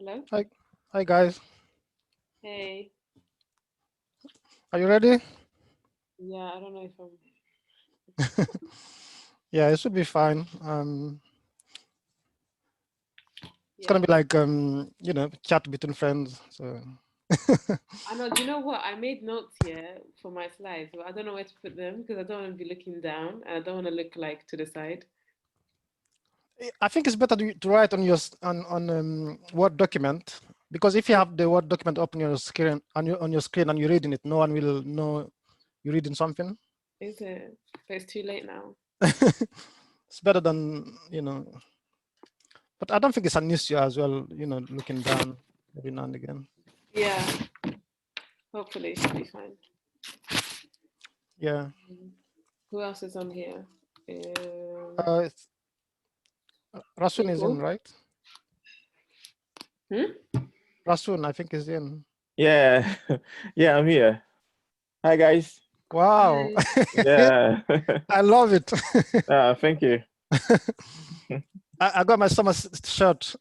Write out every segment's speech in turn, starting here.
Hello? Hi, hi guys. Hey. Are you ready? Yeah, I don't know if I'm... Yeah, it should be fine. It's gonna be like chat between friends. So I know, do you know what? I made notes here for my slides, but I don't know where to put them because I don't want to be looking down and I don't want to look like to the side. I think it's better to write on your on Word document, because if you have the Word document open your screen on your screen and you're reading it, no one will know you're reading something. Is it? But it's too late now. It's better than but I don't think it's an issue as well. Looking down every now and again. Yeah. Hopefully it should be fine. Yeah. Who else is on here? Rasun is in, right? Hmm? Rasun, I think, is in. Yeah, yeah, I'm here. Hi, guys. Wow. Yeah. I love it. Thank you. I got my summer shirt.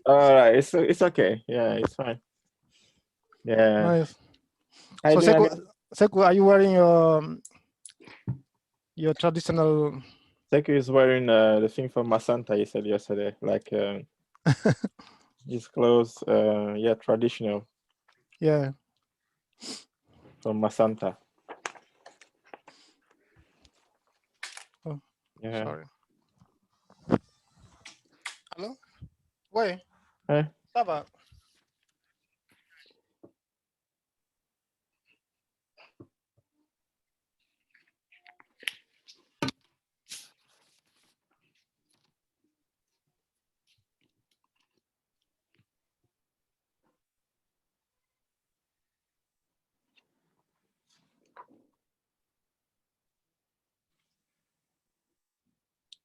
All right, it's okay. Yeah, it's fine. Yeah. Nice. Hi, So Seku, are you wearing your traditional? Seku is wearing the thing from Masanta you said yesterday, like his clothes, yeah, traditional. Yeah. From Masanta. Oh, yeah. Sorry. Hello? Wait. Huh? Haba.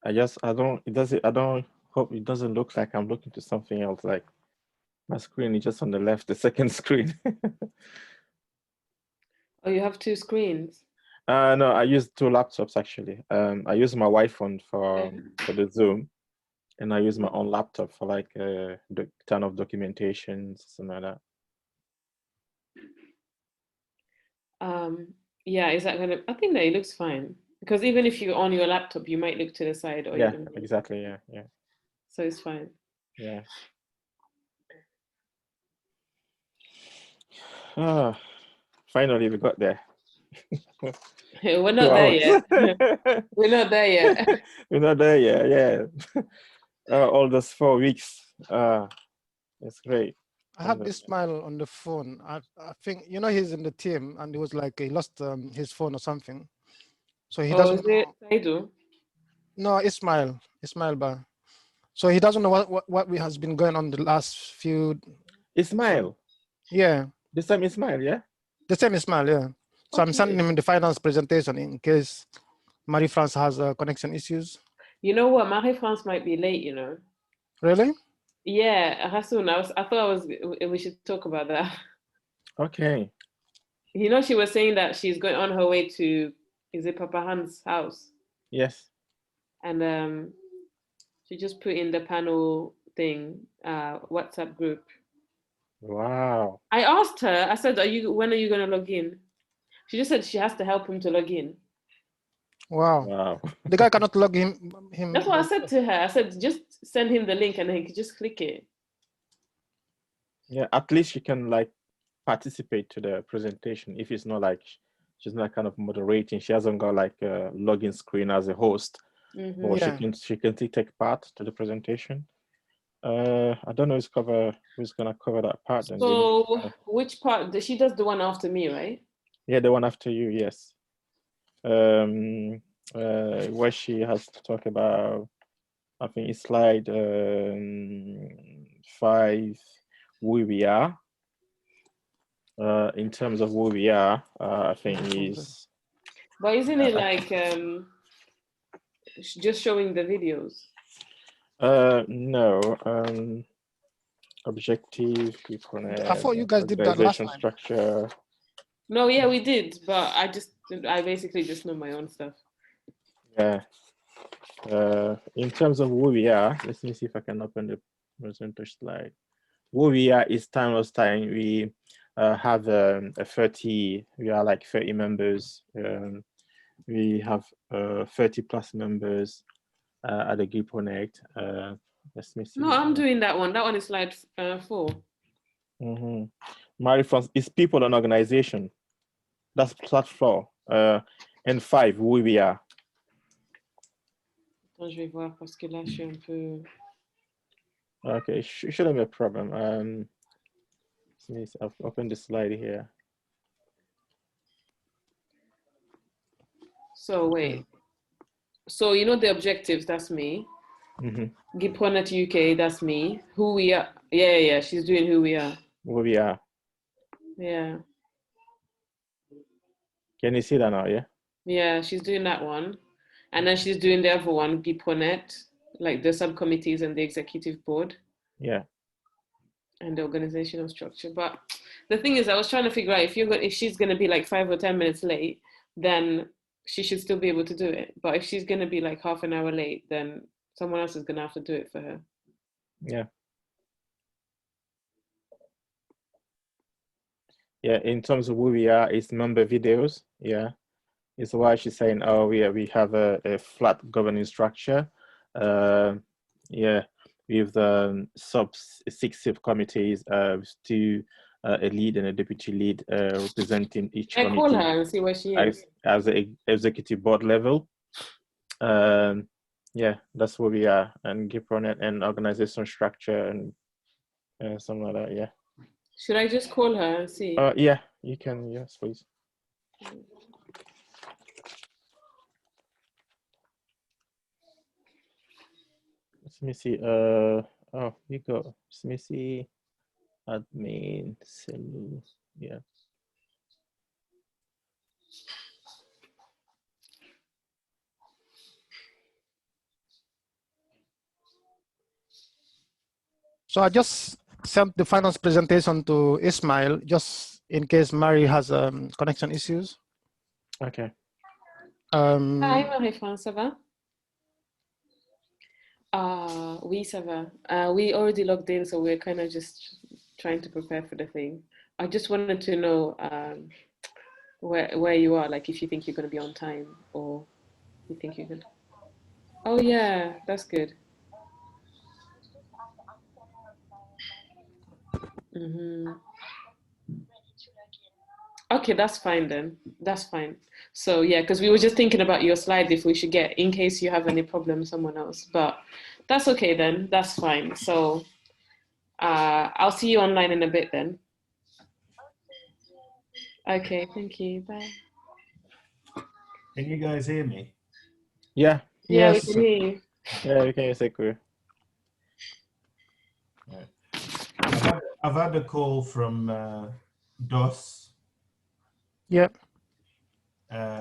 I don't hope it doesn't look like I'm looking to something else. Like my screen is just on the left, the second screen. Oh, you have two screens? No, I use two laptops actually. I use my wife phone for the Zoom, and I use my own laptop for like the ton of documentation, something like that. Yeah, is that gonna? I think that it looks fine because even if you're on your laptop, you might look to the side or Yeah, even. exactly. Yeah, yeah. So it's fine. Yeah. Ah, finally we got there. We're not there yet. We're not there yet. We're not there yet. Yeah. All those 4 weeks. It's great. I have Ismail on the phone. I think he's in the team, and he was like he lost his phone or something, so he doesn't. Is it Saidou? No, Ismail Bah. So he doesn't know what has been going on the last few. Ismail. Yeah. The same Ismail, yeah. The same Ismail, yeah. So I'm sending him the finance presentation in case Marie-France has connection issues. You know what? Marie-France might be late. Really? Yeah, Hassoun. I thought we should talk about that. Okay. She was saying that she's going on her way to, is it Papa Han's house? Yes. And she just put in the panel thing, WhatsApp group. Wow. I asked her, I said, when are you going to log in? She just said she has to help him to log in. Wow. The guy cannot log him. That's what I said to her. I said, just send him the link and he can just click it. Yeah, at least she can like participate to the presentation. If it's not like she's not kind of moderating, she hasn't got like a login screen as a host, or she can take part to the presentation. I don't know who's gonna cover that part. So which part? She does the one after me, right? Yeah, the one after you, yes. Where she has to talk about, I think it's slide 5, who we are. In terms of who we are, I think is. But isn't it like just showing the videos? No. Objective, GuiProNet. I thought you guys did that last time. Structure. No, yeah, we did, but I basically just know my own stuff. Yeah. In terms of who we are, let me see if I can open the presenter slide. where we are is timeless time. We have a 30, we are like 30 members. We have 30 plus members at the GuiProNet. Let me see. No, I'm doing that one. That one is slide 4. Marie France is people and organization. That's slide 4. And 5, who we are. Attends, je vais voir parce que là, je suis un peu... Okay, shouldn't be a problem. I've opened the slide here. So wait. So you know the objectives, that's me. GuiProNet UK, that's me. Who we are. Yeah, she's doing who we are. Who we are. Yeah. Can you see that now, yeah? Yeah, she's doing that one. And then she's doing the other one, GuiProNet, like the subcommittees and the executive board. Yeah. And the organizational structure. But the thing is, I was trying to figure out if she's going to be like 5 or 10 minutes late, then she should still be able to do it. But if she's going to be like half an hour late, then someone else is going to have to do it for her. Yeah. Yeah, in terms of who we are, it's member videos. Yeah. It's why she's saying, oh, we have a flat governing structure. Yeah, with the six subcommittees, to a lead and a deputy lead representing each committee. Call her and see where she is. As an executive board level. Yeah, that's where we are, and GuiProNet and organizational structure and something like that. Yeah. Should I just call her and see? Yeah, you can. Yes, please. Let me see. Oh, you go. Let me see. Admin. Yeah. So I just sent the finance presentation to Ismail, just in case Mary has connection issues. Okay. Hi, Marie-France, ça va? Oui, ça va. We already logged in, so we're kind of just trying to prepare for the thing. I just wanted to know where you are, like if you think you're going to be on time or you think you're going to. Oh, yeah, that's good. Okay, that's fine then. That's fine. So yeah, because we were just thinking about your slides if we should get, in case you have any problem, someone else. But that's okay then. That's fine. So I'll see you online in a bit then. Okay, thank you. Bye. Can you guys hear me? Yeah. Yeah, Yes. we can hear you. Yeah, we can hear you. Yeah. I've had a call from DOS. Yep.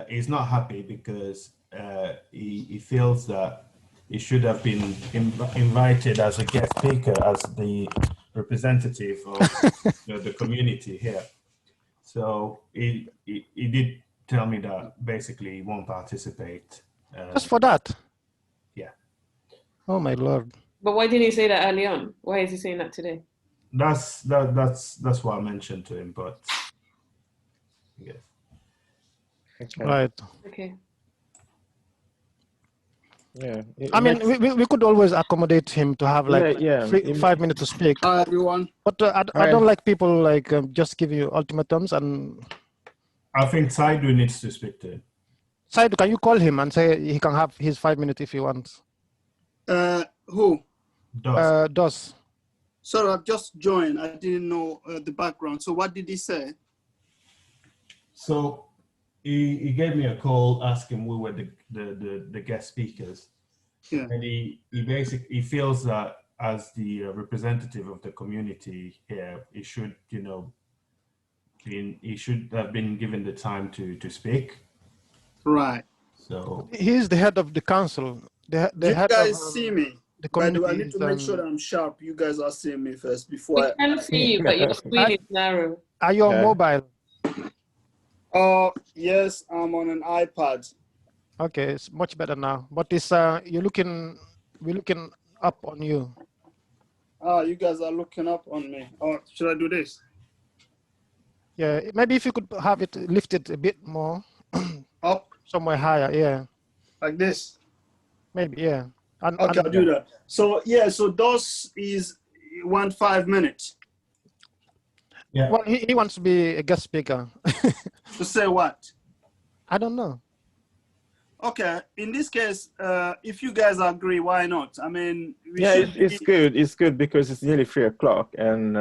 He's not happy because he feels that he should have been invited as a guest speaker, as the representative of the community here. So he did tell me that basically he won't participate. Just for that? Yeah. Oh my Lord. But why didn't he say that early on? Why is he saying that today? That's what I mentioned to him, but yes. Okay. Right. Okay. Yeah. I mean, we could always accommodate him to have like 5 minutes to speak. Hi, everyone. But I don't like people like just give you ultimatums. And I think Saidou needs to speak to him. Saidou, can you call him and say he can have his 5 minutes if he wants? Who? DOS. Sorry, I've just joined. I didn't know the background. So what did he say? So he gave me a call asking we were the guest speakers. Yeah. And he feels that as the representative of the community here, he should, he should have been given the time to speak. Right. So he's the head of the council. The you head guys of, see me? The By the way, I community need to make sure that I'm sharp. You guys are seeing me first before We can see you, but your screen is narrow. Are you on mobile? Yes, I'm on an iPad. Okay, it's much better now. But it's we're looking up on you. You guys are looking up on me. Oh, should I do this? Yeah, maybe if you could have it lifted a bit more, Up somewhere higher. Yeah, like this. maybe. Yeah. Okay, I'll do that. So yeah, so those is 5 minutes. Yeah. Well, he wants to be a guest speaker. To say what? I don't know. Okay, in this case, if you guys agree, why not? I mean, it's good. It's good because it's nearly 3 o'clock, and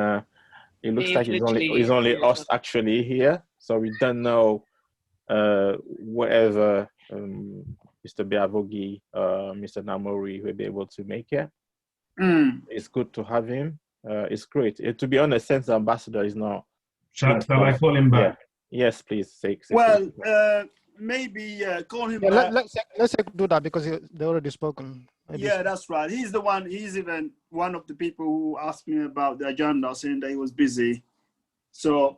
it looks like it's only us actually here. So we don't know whatever Mr. Béavogui, Mr. Namory will be able to make it. It's good to have him. It's great. To be honest, since the ambassador is not. Shall I call him back? Yeah. Yes, please. Well, maybe call him back. Let's do that because they already spoken. Maybe. Yeah, that's right. He's the one. He's even one of the people who asked me about the agenda, saying that he was busy. So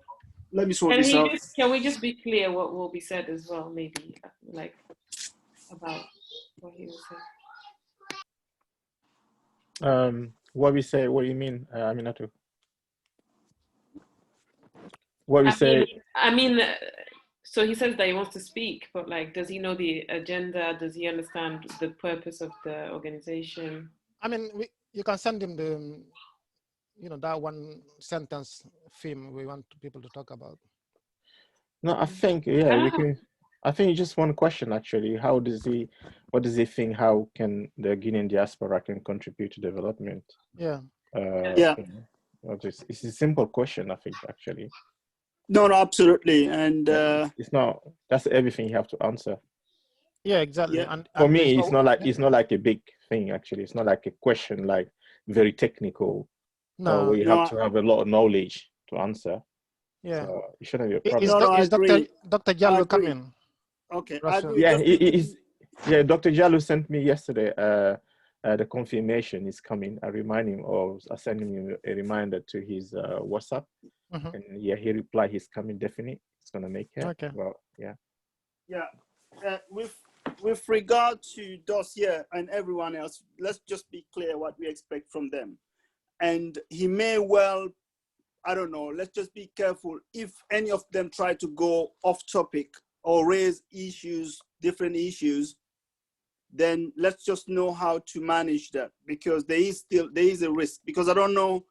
let me sort this out. Can we just be clear what will be said as well? Maybe like about what he was saying. What we say? What do you mean, Aminatu? What we say? I mean, so he says that he wants to speak, but like, does he know the agenda? Does he understand the purpose of the organization? I mean, you can send him the, that one sentence theme we want people to talk about. No, I think we can. I think it's just one question actually. What does he think? How can the Guinean diaspora can contribute to development? Yeah. It's a simple question, I think actually. No, absolutely, and it's not. That's everything you have to answer. Yeah, exactly. Yeah. And for me, it's not like a big thing. Actually, it's not like a question like very technical. No, where you have to have a lot of knowledge to answer. Yeah, so it shouldn't be a problem. Is Dr. Diallo coming? Okay, yeah. Dr. Diallo sent me yesterday the confirmation is coming. I sent him a reminder to his WhatsApp. And yeah, he replied he's coming definitely. He's gonna make it. Okay. Well, yeah. Yeah. With regard to dossier and everyone else, let's just be clear what we expect from them. And he may well, I don't know, let's just be careful if any of them try to go off topic or raise issues, different issues, then let's just know how to manage that, because there is a risk, because I don't know.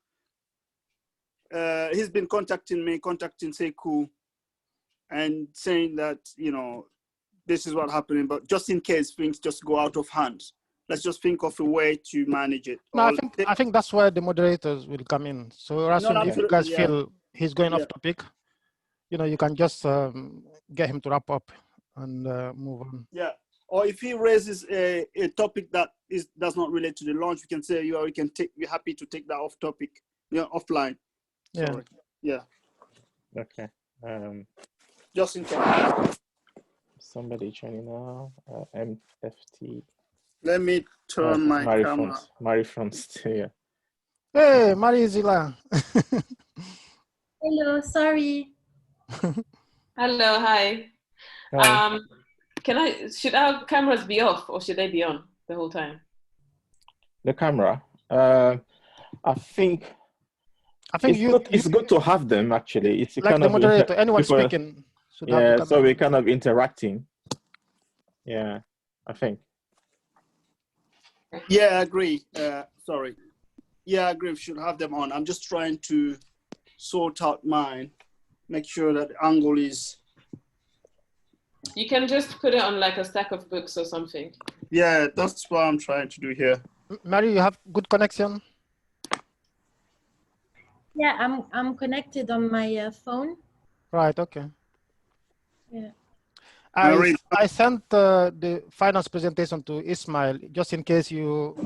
He's been contacting Sekou and saying that, this is what's happening, but just in case things just go out of hand, let's just think of a way to manage it. No, I think that's where the moderators will come in. So if you guys feel he's going off topic, you can just get him to wrap up and move on. Yeah, or if he raises a topic that does not relate to the launch, we can say we're happy to take that off topic, offline. Yeah. Sorry. Yeah. Okay. Just in case. Somebody joining now. MFT. Let me turn my camera. Mary from here. Hey, Marizila. Hello, sorry. Hello, hi. Should our cameras be off or should they be on the whole time? The camera. I think it's good to have them actually. It's like the moderator, anyone speaking. So we're kind of interacting. Yeah, I think. Yeah, I agree. Sorry. Yeah, I agree. We should have them on. I'm just trying to sort out mine. Make sure that the angle is. You can just put it on like a stack of books or something. Yeah, that's what I'm trying to do here. Mary, you have good connection? Yeah, I'm connected on my phone. Right. Okay. Yeah. I sent the finance presentation to Ismail just in case you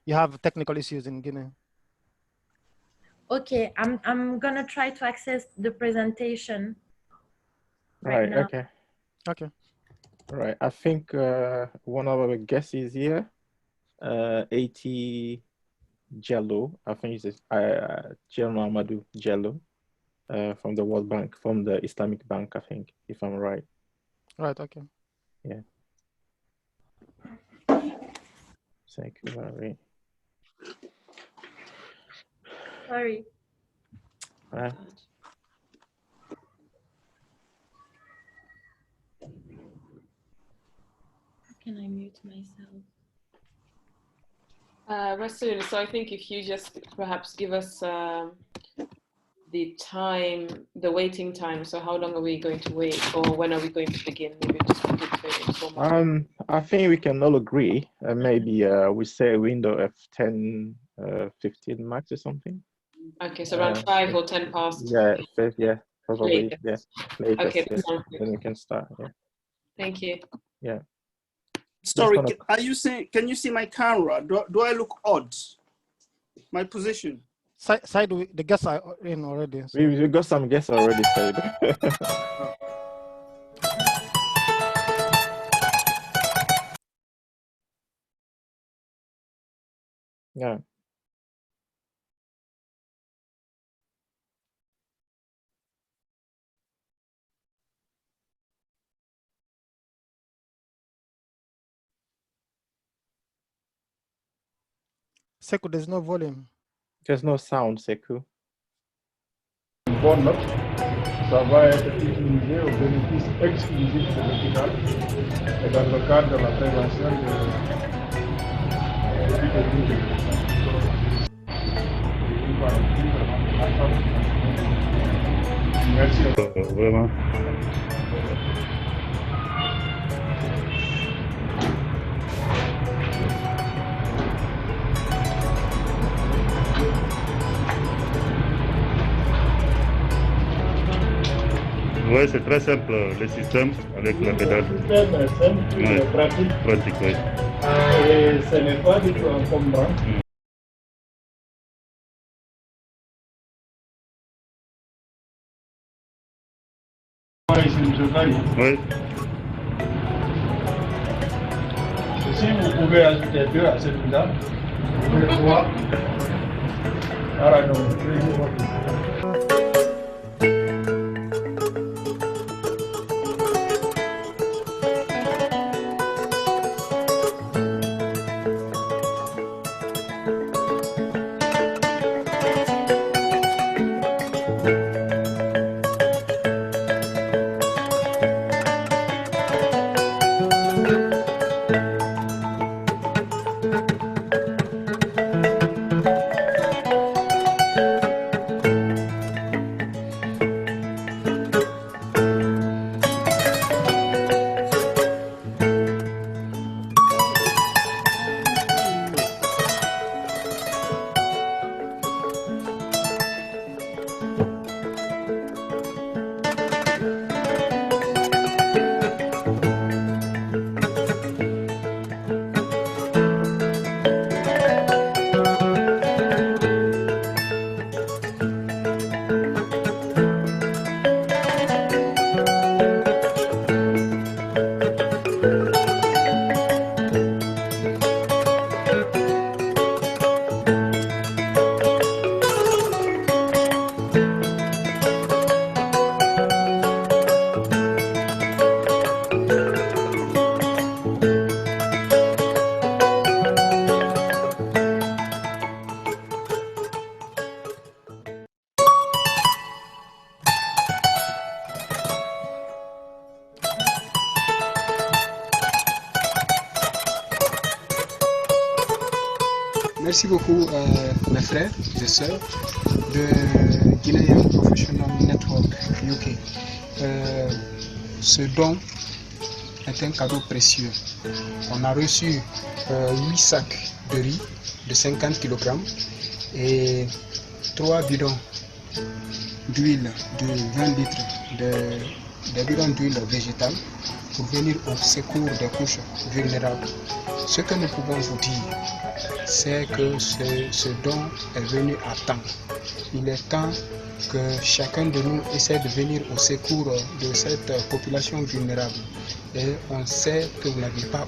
have technical issues in Guinea. Okay, I'm gonna try to access the presentation. Right. Now. Okay. Okay. Right. I think one of our guests is here. AT Diallo. I think it's Mamadou Diallo. From the World Bank, from the Islamic Bank, I think, if I'm right. Right, okay. Yeah. Thank you, Mary. Sorry. Right. How can I mute myself? Ressoon, so I think if you just perhaps give us the time, the waiting time. So how long are we going to wait, or when are we going to begin? Maybe just put it in I think we can all agree. Maybe we say a window of 10, 15 max or something. Okay, so around 5 or 10 past. Yeah, probably. Latest. Yeah, latest. Okay, Yeah. sounds good. Then we can start. Yeah. Thank you. Yeah. Sorry, are you saying? Can you see my camera? Do I look odd? My position. Side, the guests are in already. So. We got some guests already, Said. Yeah. Sekou, there's no volume. There's no sound, Sekou. Bonne note, ça va être utilisé au bénéfice exclusif de l'hôpital et dans le cadre de la prévention de l'épidémie de Merci. Vraiment. Oui, c'est très simple, le système avec la pédale. Le système est simple, ouais. Pratique. Pratique, oui. Et ce n'est pas du tout encombrant. Oui. Ceci, vous pouvez ajouter 2 à celui-là. Vous pouvez 3. Voilà, donc, Merci beaucoup mes frères et sœurs de Guinean Professional Network UK. Ce don est un cadeau précieux. On a reçu 8 sacs de riz de 50 kg et 3 bidons d'huile de 20 litres, des bidons d'huile végétale pour venir au secours des couches vulnérables. Ce que nous pouvons vous dire, c'est que ce don est venu à temps. Il est temps que chacun de nous essaie de venir au secours de cette population vulnérable. Et on sait que vous n'avez pas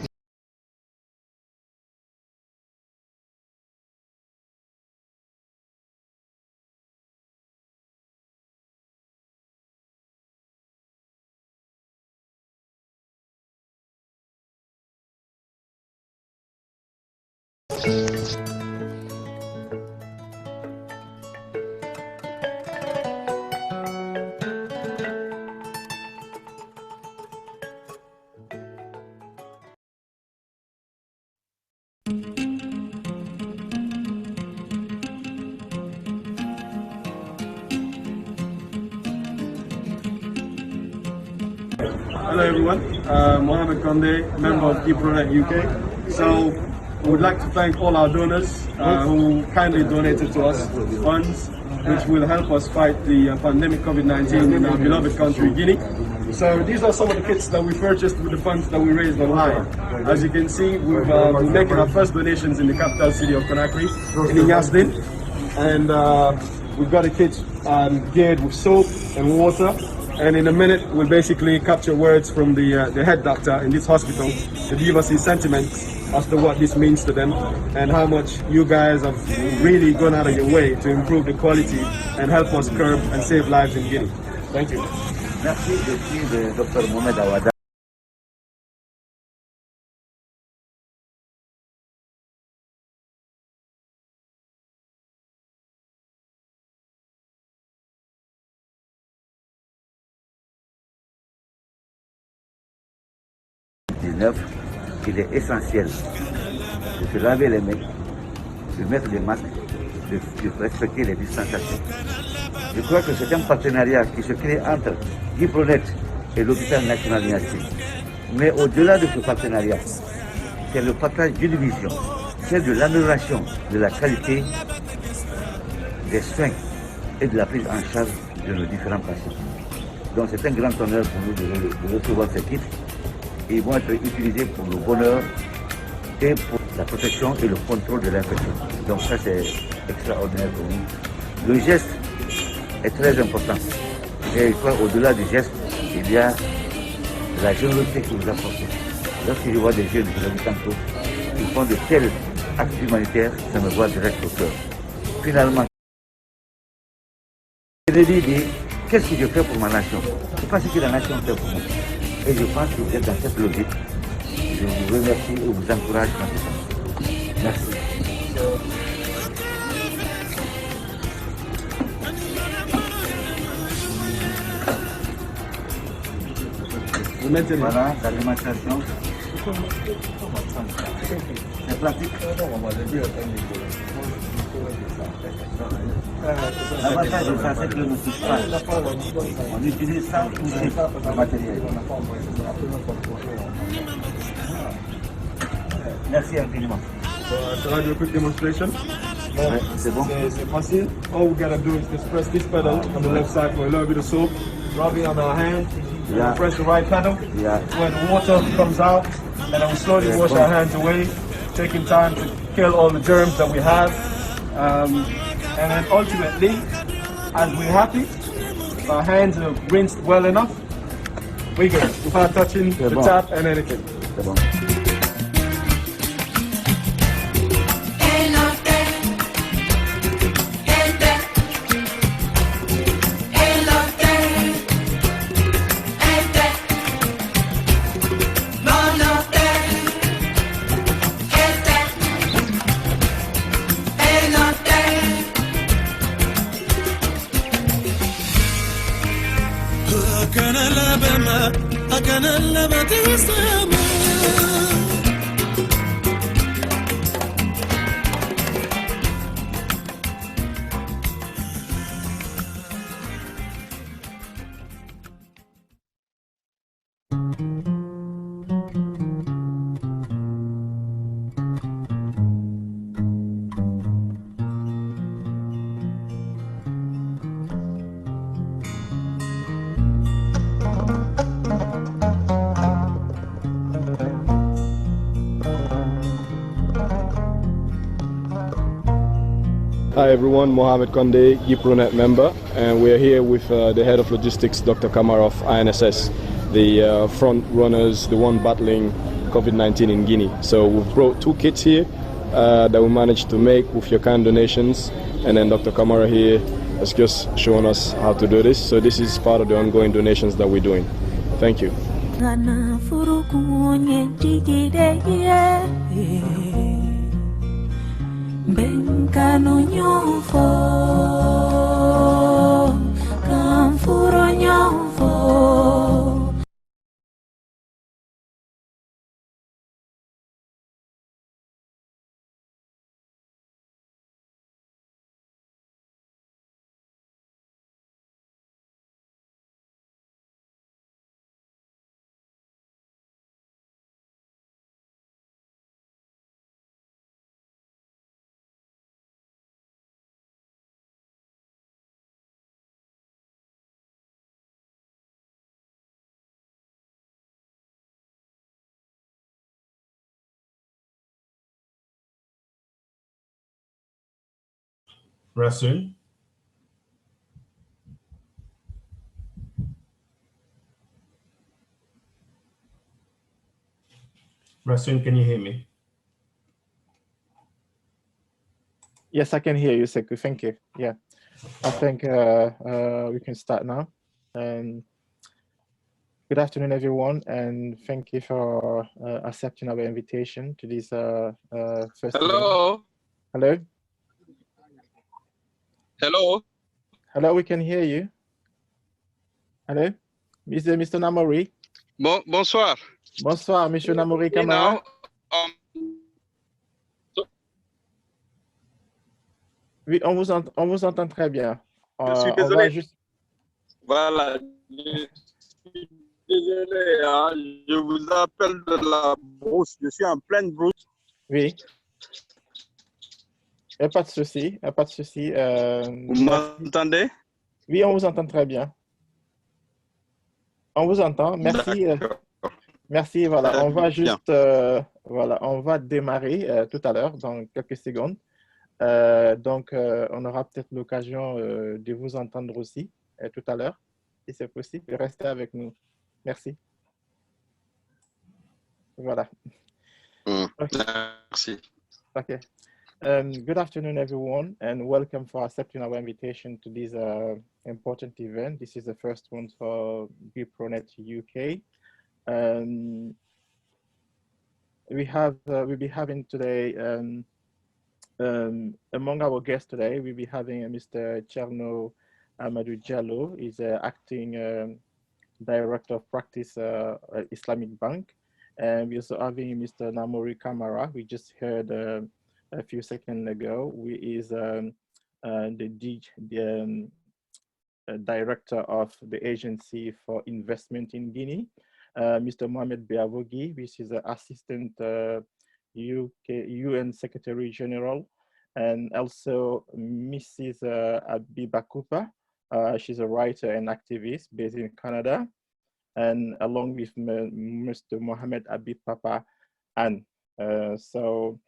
Hello everyone, Mohamed Condé, member of GuiProNet UK. So we would like to thank all our donors who kindly donated to us funds which will help us fight the pandemic COVID-19 in our beloved country, Guinea. So these are some of the kits that we purchased with the funds that we raised online. As you can see, we're making our first donations in the capital city of Conakry, in Inyasdin. And we've got a kit geared with soap and water. And in a minute, we'll basically capture words from the head doctor in this hospital to give us his sentiments as to what this means to them and how much you guys have really gone out of your way to improve the quality and help us curb and save lives in Guinea. Thank you. Merci, je suis le Dr Mohamed Awada. Il est essentiel de se laver les mains, de mettre les masques, de respecter les distanciations. Je crois que c'est un partenariat qui se crée entre GuiProNet et l'hôpital national d'Ignasdin. Mais au-delà de ce partenariat, c'est le partage d'une vision, celle de l'amélioration de la qualité des soins et de la prise en charge de nos différents patients. Donc c'est un grand honneur pour nous de recevoir ces kits. Ils vont être utilisés pour le bonheur et pour la protection et le contrôle de l'infection. Donc ça c'est extraordinaire pour nous. Le geste est très important. Et je crois au-delà du geste, il y a la générosité que vous apportez. Lorsque je vois des jeunes, je l'ai dit tantôt, qui font de tels actes humanitaires, ça me voit direct au cœur. Finalement, je me dis, qu'est-ce que je fais pour ma nation? C'est pas ce que la nation fait pour moi. Et je pense que vous êtes dans cette logique. Je vous remercie et vous encourage dans ce sens. Merci. Voilà, l'alimentation. C'est pratique. L'avantage de ça, c'est que ne touche pas. On utilise ça pour le matériel. Merci infiniment. Shall I do a quick demonstration? C'est bon. C'est facile. All we gotta do is just press this pedal on the left side for a little bit of soap, rub it on our hand, and press the right pedal. When the water comes out, and then we slowly wash our hands away, taking time to kill all the germs that we have. And then ultimately, as we're happy, our hands are rinsed well enough, we go without touching the tap and anything. Hi everyone, Mohamed Condé, GuiProNet member, and we're here with the head of logistics, Dr. Camara of INSS, the front runners, the one battling COVID-19 in Guinea. So we've brought 2 kits here that we managed to make with your kind donations, and then Dr. Camara here has just shown us how to do this. So this is part of the ongoing donations that we're doing. Thank you. Benkano nyofo, kamfuro nyofo. Rasoon? Rasoon, can you hear me? Yes, I can hear you, Sekou. Thank you. Yeah, I think we can start now. Good afternoon, everyone, and thank you for accepting our invitation to this first Hello. event. Hello. Hello. Hello, we can hear you. Hello, Mr. Namory. Bonsoir. Bonsoir, Monsieur Namory Camara. Oui, on vous entend très bien. Je suis On désolé. va juste... Voilà. Je suis désolé, hein. Je vous appelle de la brousse. Je suis en pleine brousse. Oui. Il n'y a pas de souci. Il n'y a pas de souci. Vous m'entendez? Oui, on vous entend très bien. On vous entend. Merci. Merci. Voilà, on va juste... voilà, on va démarrer tout à l'heure, dans quelques secondes. Donc, on aura peut-être l'occasion de vous entendre aussi tout à l'heure, si c'est possible. Restez avec nous. Merci. Voilà. Okay. Merci. Okay. Good afternoon, everyone, and welcome for accepting our invitation to this important event. This is the first one for GuiProNet UK. We'll be having today, among our guests today, we'll be having Mr. Cherno Amadou Diallo. He's acting Director of Practice Islamic Bank. And we're also having Mr. Namory Camara. We just heard a few seconds ago. He is the Director of the Agency for Investment in Guinea. Mr. Mohamed Béavogui, which is an Assistant UN Secretary General, and also Mrs. Abibakupa. She's a writer and activist based in Canada, and along with Mr. Mohamed Abipapa. And so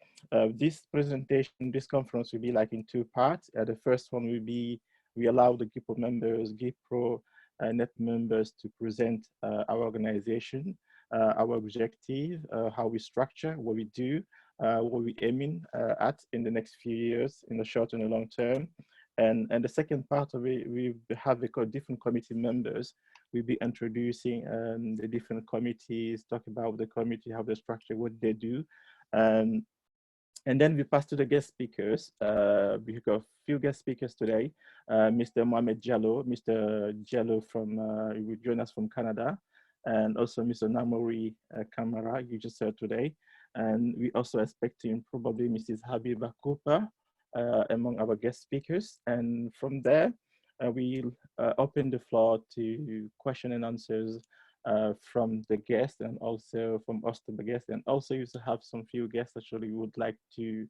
this presentation, this conference will be like in two parts. The first one will be, we allow the GuiPro members, GuiProNet members to present our organization, our objective, how we structure, what we do, what we're aiming at in the next few years, in the short and the long term. And the second part of it, we have the different committee members. We'll be introducing the different committees, talk about the committee, how they structure, what they do. And then we pass to the guest speakers. We got a few guest speakers today. Mr. Mohamed Diallo, Mr. Diallo will join us from Canada, and also Mr. Namory Camara, you just heard today. And we also expecting probably Mrs. Habiba Cooper among our guest speakers. And from there, we'll open the floor to question and answers from the guests and also from us to the guests. And also you have some few guests actually would like to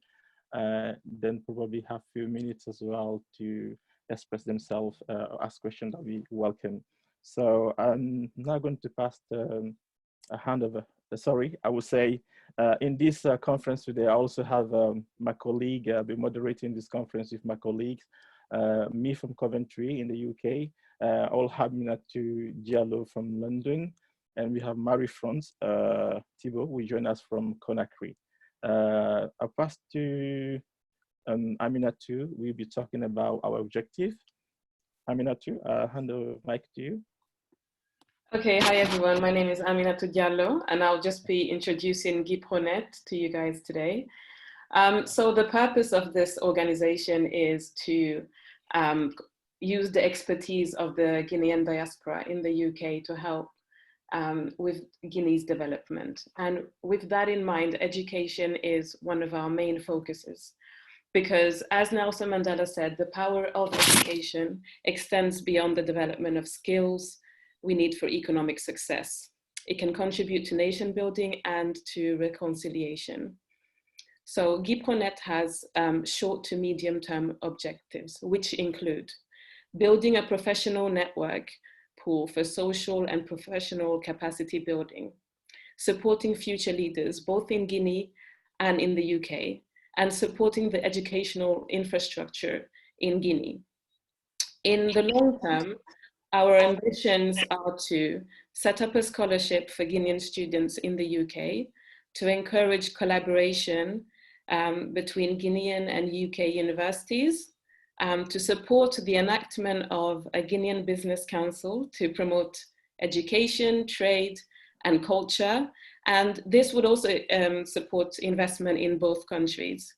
then probably have few minutes as well to express themselves or ask questions that we welcome. So I'm now going to pass the handover. Sorry, I would say in this conference today, I also have my colleague, I'll be moderating this conference with my colleagues, me from Coventry in the UK, Aminatu Diallo from London, and we have Marie-France Thibault, who join us from Conakry. I'll pass to Aminatu. We'll be talking about our objective. Aminatu, I'll hand the mic to you. Okay, hi everyone. My name is Aminatu Diallo, and I'll just be introducing GuiProNet to you guys today. So the purpose of this organization is to use the expertise of the Guinean diaspora in the UK to help with Guinea's development. And with that in mind, education is one of our main focuses, because as Nelson Mandela said, the power of education extends beyond the development of skills we need for economic success. It can contribute to nation building and to reconciliation. So GuiProNet has short to medium term objectives, which include building a professional network pool for social and professional capacity building, supporting future leaders, both in Guinea and in the UK, and supporting the educational infrastructure in Guinea. In the long term, our ambitions are to set up a scholarship for Guinean students in the UK, to encourage collaboration between Guinean and UK universities, to support the enactment of a Guinean Business Council to promote education, trade, and culture. And this would also support investment in both countries.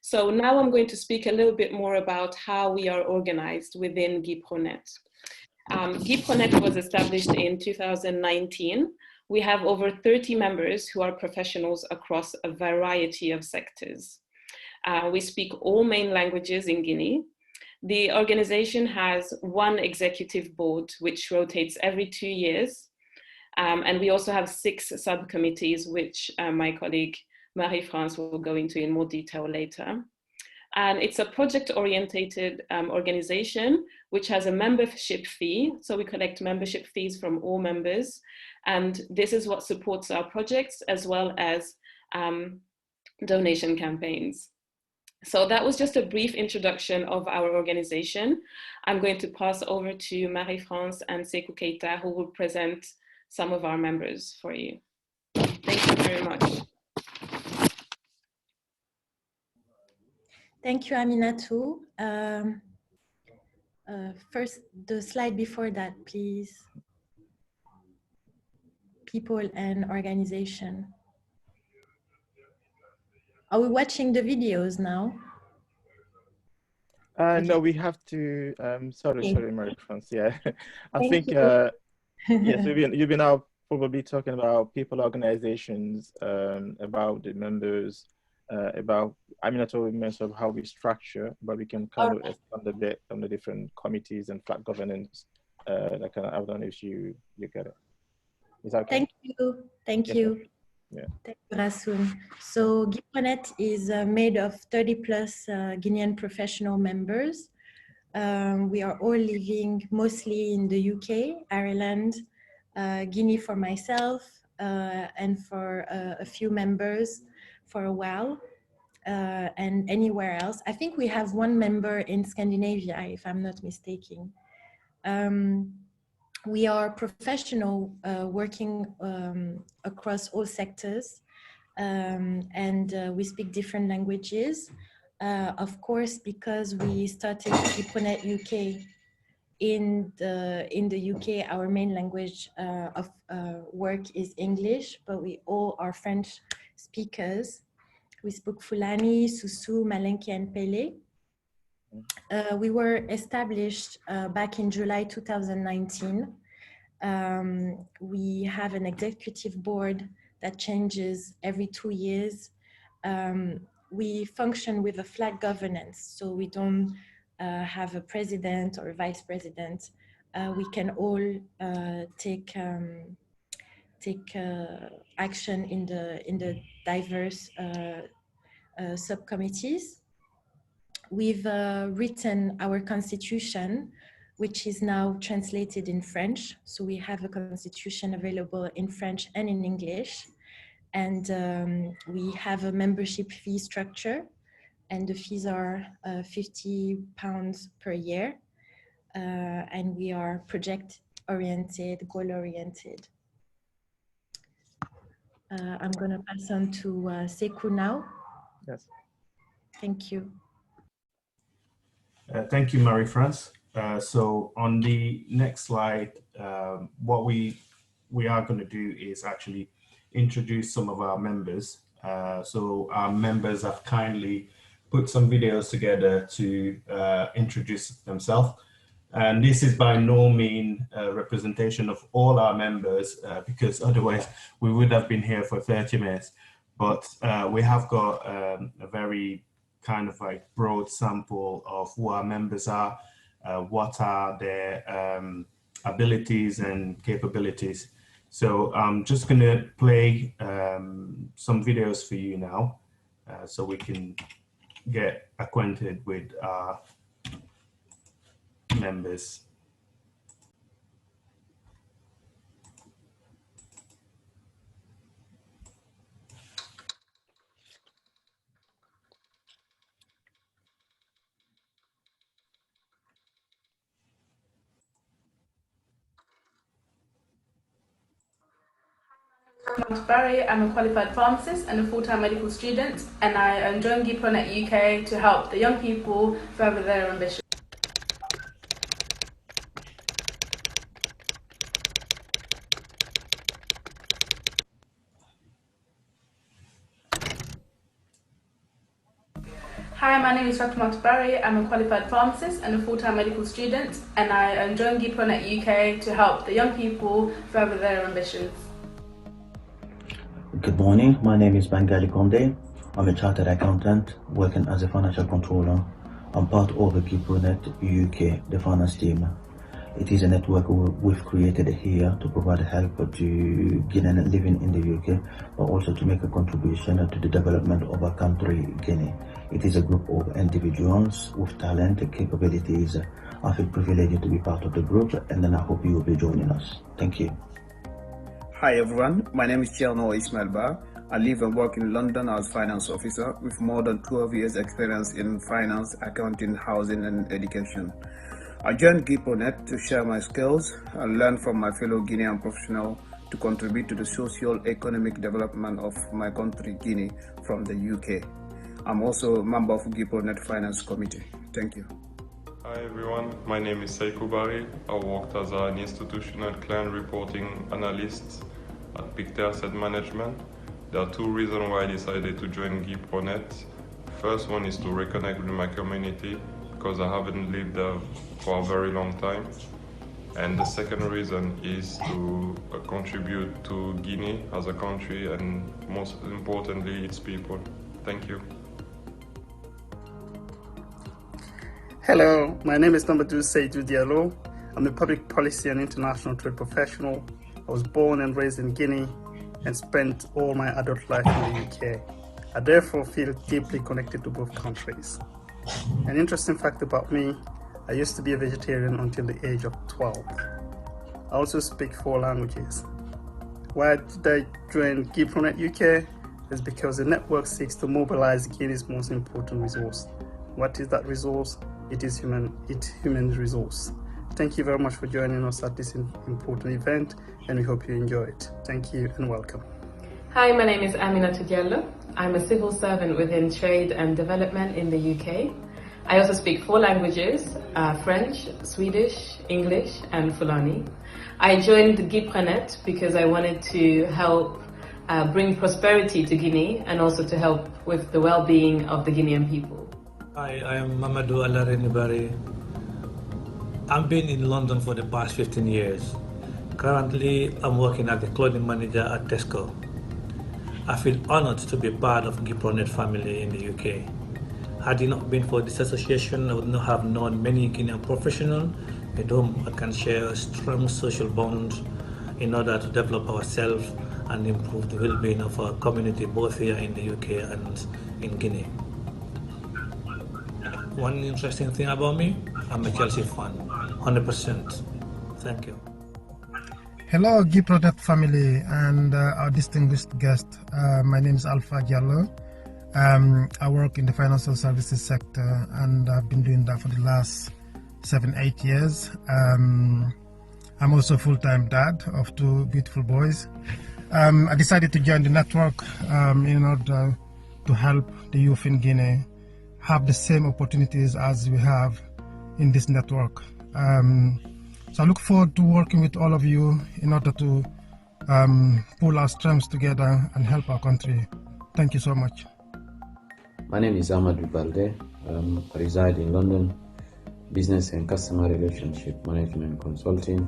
So now I'm going to speak a little bit more about how we are organized within GuiProNet. GuiProNet was established in 2019. We have over 30 members who are professionals across a variety of sectors. We speak all main languages in Guinea. The organization has one executive board, which rotates every 2 years. And we also have 6 subcommittees, which my colleague Marie-France will go into in more detail later. And it's a project-oriented organization, which has a membership fee. So we collect membership fees from all members. And this is what supports our projects, as well as donation campaigns. So that was just a brief introduction of our organization. I'm going to pass over to Marie-France and Sekou Keita, who will present some of our members for you. Thank you very much. Thank you, Aminatou. First, the slide before that, please. People and organization. Are we watching the videos now? Okay. No, we have to, sorry, Marie-France, yeah. I think, yes, you've been out probably talking about people, organizations, about the members, about, I mean, I told you of how we structure, but we can kind of expand a bit on the different committees and flat governance. That kind of, I don't know if you get it. Is that okay? Thank you. Thank you. Yeah. Thank you, Rasoun. So GuiProNet is made of 30 plus Guinean professional members. We are all living mostly in the UK, Ireland, Guinea for myself, and for a few members for a while, and anywhere else. I think we have one member in Scandinavia, if I'm not mistaken. We are professional, working across all sectors, and we speak different languages. Of course, because we started GuiProNet UK in the UK, our main language of work is English, but we all are French speakers. We spoke Fulani, Susu, Malenke, and Pele. We were established back in July 2019. We have an executive board that changes every 2 years. We function with a flat governance, so we don't have a president or a vice president. We can all take action in the diverse subcommittees. We've written our constitution, which is now translated in French. So we have a constitution available in French and in English. And we have a membership fee structure, and the fees are £50 per year. And we are project-oriented, goal-oriented. I'm going to pass on to Sekou now. Yes. Thank you. Thank you, Marie-France. So on the next slide, what we are going to do is actually introduce some of our members. So our members have kindly put some videos together to introduce themselves. And this is by no means a representation of all our members, because otherwise we would have been here for 30 minutes. But we have got a very kind of like broad sample of who our members are, what are their abilities and capabilities. So I'm just going to play some videos for you now, so we can get acquainted with our members. Barry. I'm a qualified pharmacist and a full-time medical student, and I joined GuiProNet UK to help the young people further their ambition. Hi, my name is Jatropha. I'm a qualified pharmacist and a full-time medical student, and I joined GuiProNet UK to help the young people further their ambitions. Good morning, my name is Bengali Konde. I'm a chartered accountant working as a financial controller. I'm part of the GuiProNet UK, the finance team. It is a network we've created here to provide help to Guinean living in the UK, but also to make a contribution to the development of our country, Guinea. It is a group of individuals with talent and capabilities. I feel privileged to be part of the group, and then I hope you will be joining us. Thank you. Hi everyone, my name is Ismail Bah. I live and work in London as finance officer with more than 12 years experience in finance, accounting, housing and education. I joined GuiProNet to share my skills and learn from my fellow Guinean professionals to contribute to the socio-economic development of my country, Guinea, from the UK. I'm also a member of GuiProNet Finance Committee. Thank you. Hi everyone, my name is Saidou Bah. I worked as an institutional client reporting analyst at Pictet Asset Management. There are two reasons why I decided to join GuiProNet. First one is to reconnect with my community because I haven't lived there for a very long time. And the second reason is to contribute to Guinea as a country and most importantly its people. Thank you. Hello, my name is Mamadou Saidou Diallo. I'm a public policy and international trade professional. I was born and raised in Guinea and spent all my adult life in the UK. I therefore feel deeply connected to both countries. An interesting fact about me, I used to be a vegetarian until the age of 12. I also speak 4 languages. Why did I join GuiProNet UK? Is because the network seeks to mobilize Guinea's most important resource. What is that resource? It is human resource. Thank you very much for joining us at this important event, and we hope you enjoy it. Thank you and welcome. Hi, my name is Diallo. I'm a civil servant within trade and development in the UK. I also speak 4 languages, French, Swedish, English, and Fulani. I joined GuiProNet because I wanted to help bring prosperity to Guinea and also to help with the well-being of the Guinean people. Hi, I am Mamadou Saidou Bah. I've been in London for the past 15 years. Currently, I'm working as the clothing manager at Tesco. I feel honored to be part of the GuiProNet family in the UK. Had it not been for this association, I would not have known many Guinean professionals with whom I can share strong social bonds in order to develop ourselves and improve the well-being of our community both here in the UK and in Guinea. One interesting thing about me, I'm a Chelsea fan, 100%. Thank you. Hello, GuiProNet family and our distinguished guest. My name is Alpha Diallo. I work in the financial services sector and I've been doing that for the last 7-8 years. I'm also a full-time dad of 2 beautiful boys. I decided to join the network in order to help the youth in Guinea have the same opportunities as we have in this network. So I look forward to working with all of you in order to pull our strengths together and help our country. Thank you so much. My name is Amadou Balde. I reside in London, business and customer relationship management consulting.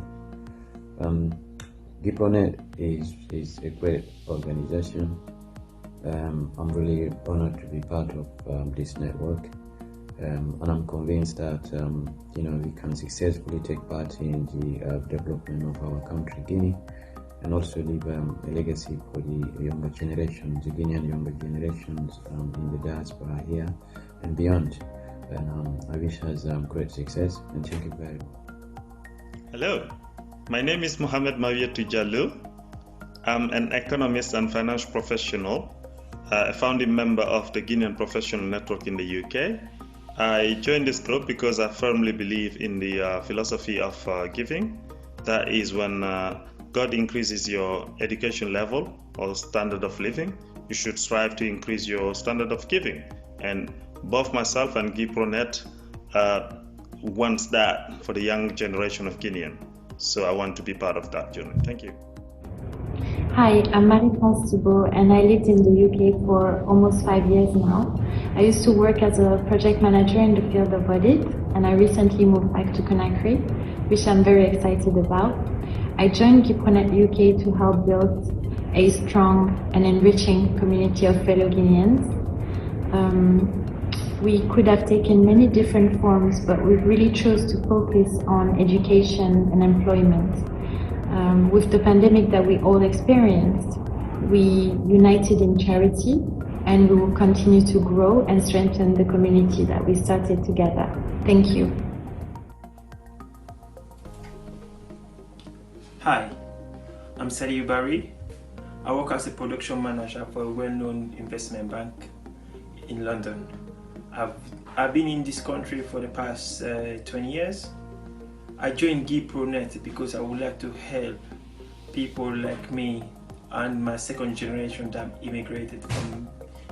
GuiProNet is a great organization. I'm really honored to be part of this network, and I'm convinced that we can successfully take part in the development of our country, Guinea, and also leave a legacy for the younger generations, the Guinean younger generations in the diaspora here and beyond. And I wish us great success, and thank you very much. Hello, my name is Mohamed Diallo. I'm an economist and financial professional, a founding member of the Guinean Professional Network in the UK. I joined this group because I firmly believe in the philosophy of giving. That is, when God increases your education level, or standard of living, you should strive to increase your standard of giving. And both myself and GuiProNet wants that for the young generation of Guinean. So I want to be part of that journey. Thank you. Hi, I'm Marie-France Thibault, and I lived in the UK for almost 5 years now. I used to work as a project manager in the field of audit, and I recently moved back to Conakry, which I'm very excited about. I joined GuiProNet UK to help build a strong and enriching community of fellow Guineans. We could have taken many different forms, but we really chose to focus on education and employment. With the pandemic that we all experienced, we united in charity, and we will continue to grow and strengthen the community that we started together. Thank you. Hi, I'm Saidou Bah. I work as a production manager for a well-known investment bank in London. I've been in this country for the past 20 years. I joined GuiProNet because I would like to help people like me and my second generation that immigrated from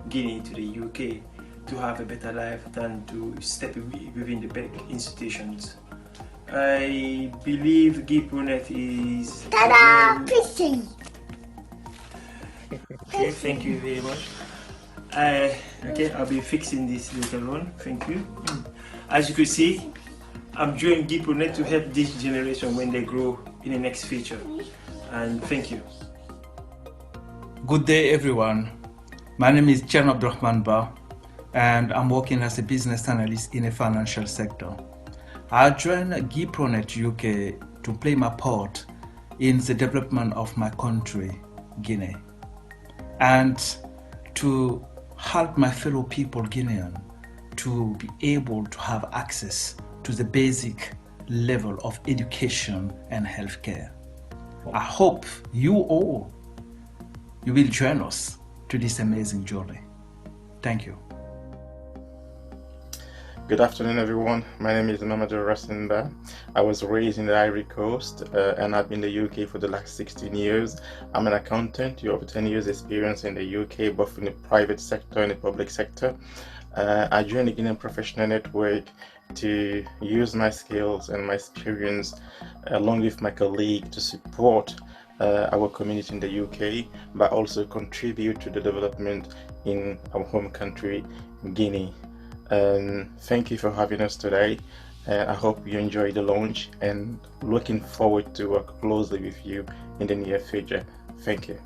Guinea to the UK to have a better life than to step within the big institutions. I believe GuiProNet is... Ta-da! Pissy! Okay, thank you very much. Okay, I'll be fixing this later on. Thank you. As you can see, I'm joining GuiProNet to help this generation when they grow in the next future. And thank you. Good day, everyone. My name is Abdourahamane Bah, and I'm working as a business analyst in the financial sector. I joined GuiProNet UK to play my part in the development of my country, Guinea, and to help my fellow people, Guinean, to be able to have access to the basic level of education and healthcare. I hope you all, you will join us to this amazing journey. Thank you. Good afternoon, everyone. My name is Mamadou Saidou Bah. I was raised in the Ivory Coast and I've been in the UK for the last 16 years. I'm an accountant with over 10 years experience in the UK, both in the private sector and the public sector. I joined the Guinean Professional Network to use my skills and my experience along with my colleague to support our community in the UK, but also contribute to the development in our home country, Guinea. Thank you for having us today. I hope you enjoy the launch and looking forward to work closely with you in the near future. Thank you.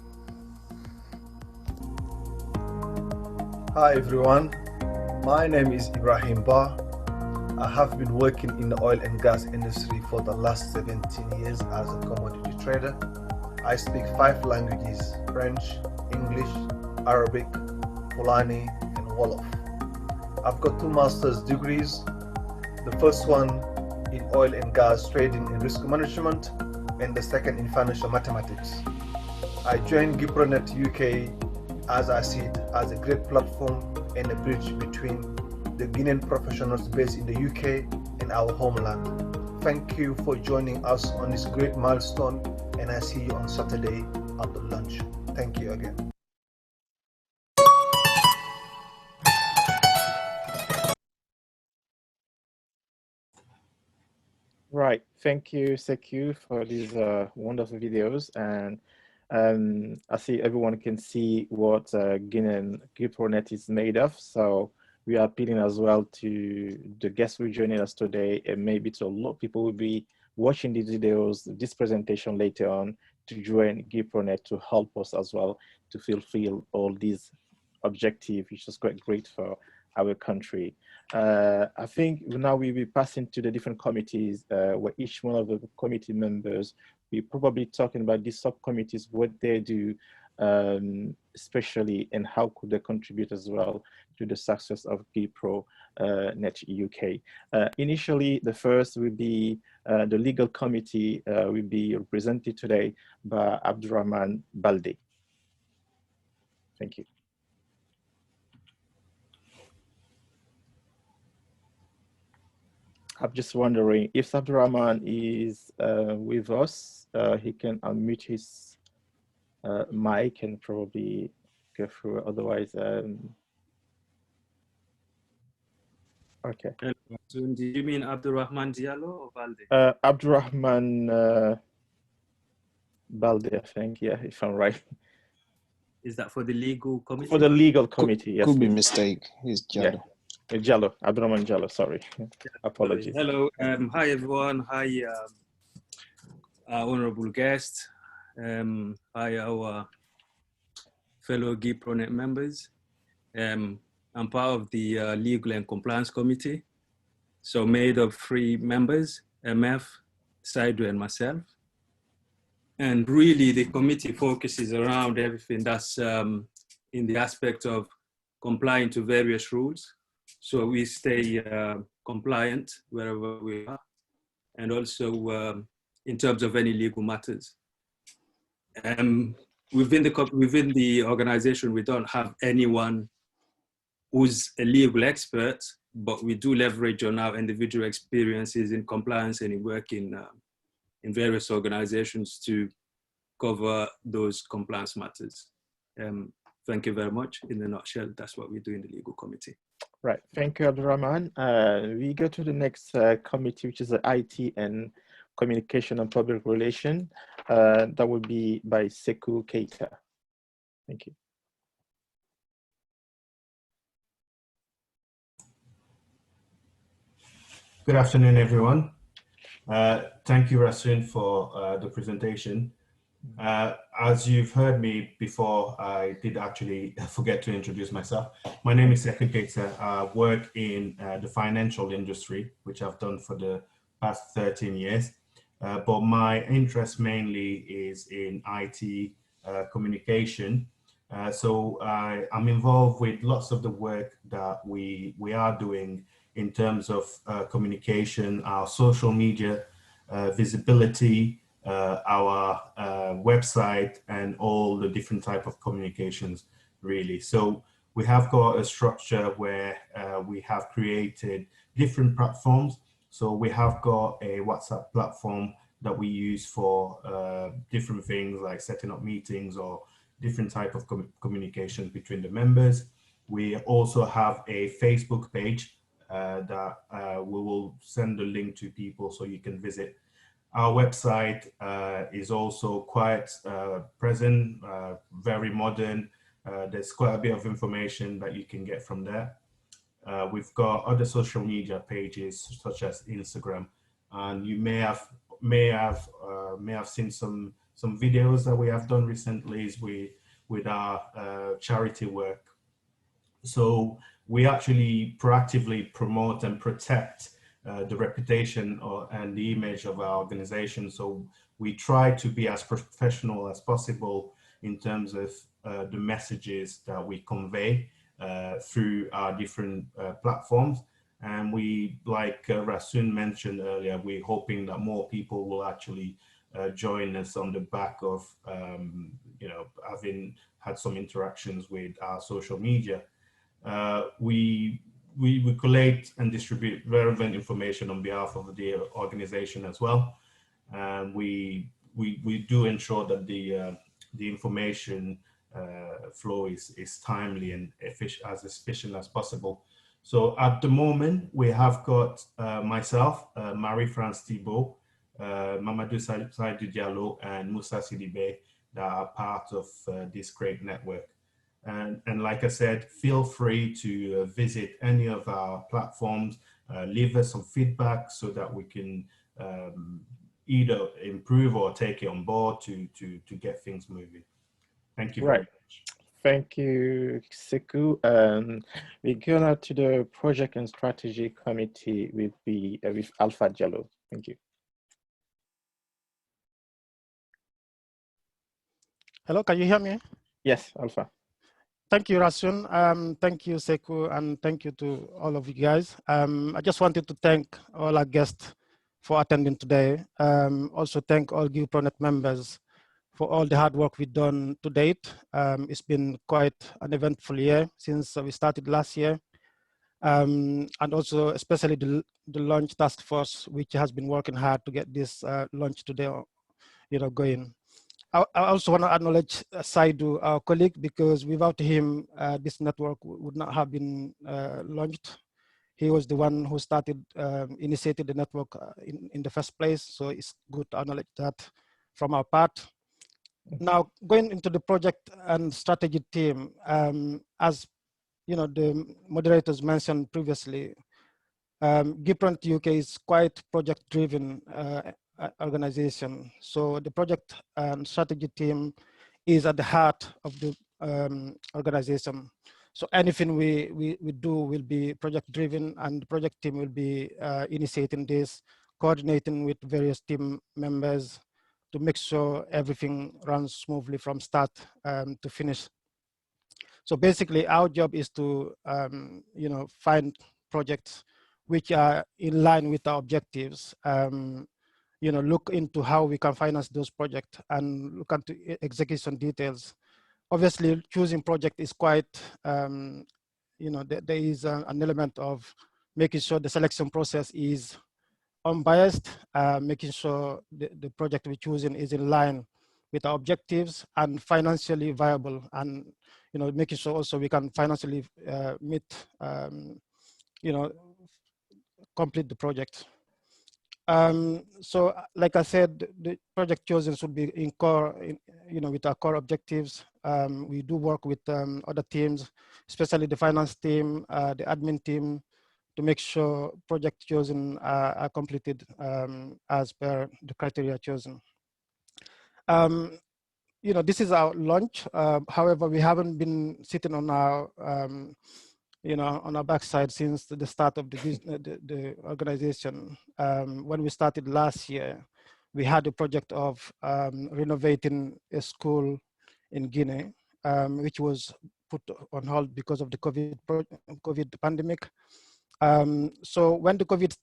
Hi everyone, my name is Ibrahim. I have been working in the oil and gas industry for the last 17 years as a commodity trader. I speak 5 languages: French, English, Arabic, Fulani, and Wolof. I've got 2 master's degrees, the first one in oil and gas trading and risk management, and the second in financial mathematics. I joined GuiProNet UK as I see it as a great platform and a bridge between the Guinean professionals based in the UK and our homeland. Thank you for joining us on this great milestone, and I see you on Saturday at the lunch. Thank you again. Right, thank you, Sekou, for these wonderful videos. And I see everyone can see what Guinean GuiProNet is made of. So we are appealing as well to the guests who are joining us today, and maybe to a lot of people will be watching these videos, this presentation later on, to join GuiProNet to help us as well to fulfill all these objectives, which is quite great for our country. I think now we will be passing to the different committees where each one of the committee members will probably talking about these subcommittees, what they do, especially, and how could they contribute as well to the success of GuiProNet UK. Initially, the first will be the legal committee will be represented today by Abdourahamane Baldé. Thank you. I'm just wondering if Abdourahamane is with us, he can unmute his Mike can probably go through. Otherwise, okay. Do you mean Abdourahamane Diallo or Balde? Abdourahamane Balde, I think. Yeah, if I'm right. Is that for the legal committee? For the legal committee, yes. Could be mistake. It's Diallo. Yeah. Diallo, Abdourahamane Diallo, sorry. Apologies. Hello, hi everyone. Hi, honorable guest. Hi, our fellow GuiProNet members. I'm part of the Legal and Compliance Committee, so made of 3 members, MF, Saidou and myself. And really the committee focuses around everything that's in the aspect of complying to various rules. So we stay compliant wherever we are, and also in terms of any legal matters. Within the organization, we don't have anyone who's a legal expert, but we do leverage on our individual experiences in compliance and in working in various organizations to cover those compliance matters. Thank you very much. In a nutshell, that's what we do in the legal committee. Right, thank you, Abdourahamane. We go to the next committee, which is the IT and Communication and Public Relation. That will be by Sekou Keita. Thank you. Good afternoon, everyone. Thank you, Rasoon, for the presentation. As you've heard me before, I did actually forget to introduce myself. My name is Sekou Keita. I work in the financial industry, which I've done for the past 13 years. But my interest mainly is in IT communication. So I'm involved with lots of the work that we are doing in terms of communication, our social media visibility, our website, and all the different type of communications, really. So we have got a structure where we have created different platforms. So we have got a WhatsApp platform that we use for different things like setting up meetings or different type of communication between the members. We also have a Facebook page that we will send the link to people so you can visit. Our website is also quite present, very modern. There's quite a bit of information that you can get from there. We've got other social media pages such as Instagram, and you may have seen some videos that we have done recently with our charity work. So we actually proactively promote and protect the reputation and the image of our organization. So we try to be as professional as possible in terms of the messages that we convey through our different platforms. And we, like Rasoon mentioned earlier, we're hoping that more people will actually join us on the back of, having had some interactions with our social media. We collate and distribute relevant information on behalf of the organization as well. We do ensure that the information flow is timely and as efficient as possible. So at the moment, we have got myself, Marie-France Thibault, Mamadou Saidou Diallo, and Moussa Sidibé that are part of this great network. And like I said, feel free to visit any of our platforms, leave us some feedback so that we can either improve or take it on board to get things moving. Thank you very much. Thank you, Sekou. We go now to the Project and Strategy Committee with Alpha Diallo. Thank you. Hello, can you hear me? Yes, Alpha. Thank you, Rasoon. Thank you, Sekou, and thank you to all of you guys. I just wanted to thank all our guests for attending today. Also thank all GuiProNet members for all the hard work we've done to date. It's been quite an eventful year since we started last year. And also especially the launch task force, which has been working hard to get this launch today, going. I also want to acknowledge Saidou, our colleague, because without him, this network would not have been launched. He was the one who initiated the network in the first place. So it's good to acknowledge that from our part. Now, going into the project and strategy team, as you know, the moderators mentioned previously, GuiProNet UK is quite project-driven organization. So the project and strategy team is at the heart of the organization. So anything we do will be project-driven, and the project team will be initiating this, coordinating with various team members to make sure everything runs smoothly from start to finish. So basically, our job is to you know, find projects which are in line with our objectives. You know, look into how we can finance those projects and look into execution details. Obviously, choosing project is quite, you know, there is an element of making sure the selection process is unbiased, making sure the project we're choosing is in line with our objectives and financially viable, and you know, making sure also we can financially meet, you know, complete the project. So, like I said, the project chosen should be in core, you know, with our core objectives. We do work with other teams, especially the finance team, the admin team, to make sure project chosen are completed as per the criteria chosen. You know, this is our launch. However, we haven't been sitting on our, you know, on our backside since the start of the organization. When we started last year, we had a project of renovating a school in Guinea, which was put on hold because of the COVID pandemic. So when the COVID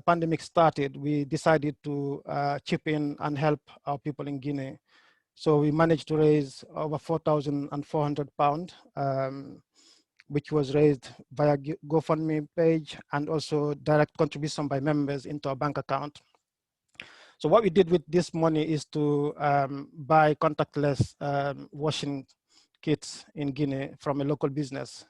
pandemic started, we decided to chip in and help our people in Guinea. So we managed to raise over £4,400, which was raised via GoFundMe page and also direct contribution by members into our bank account. So what we did with this money is to buy contactless washing kits in Guinea from a local business,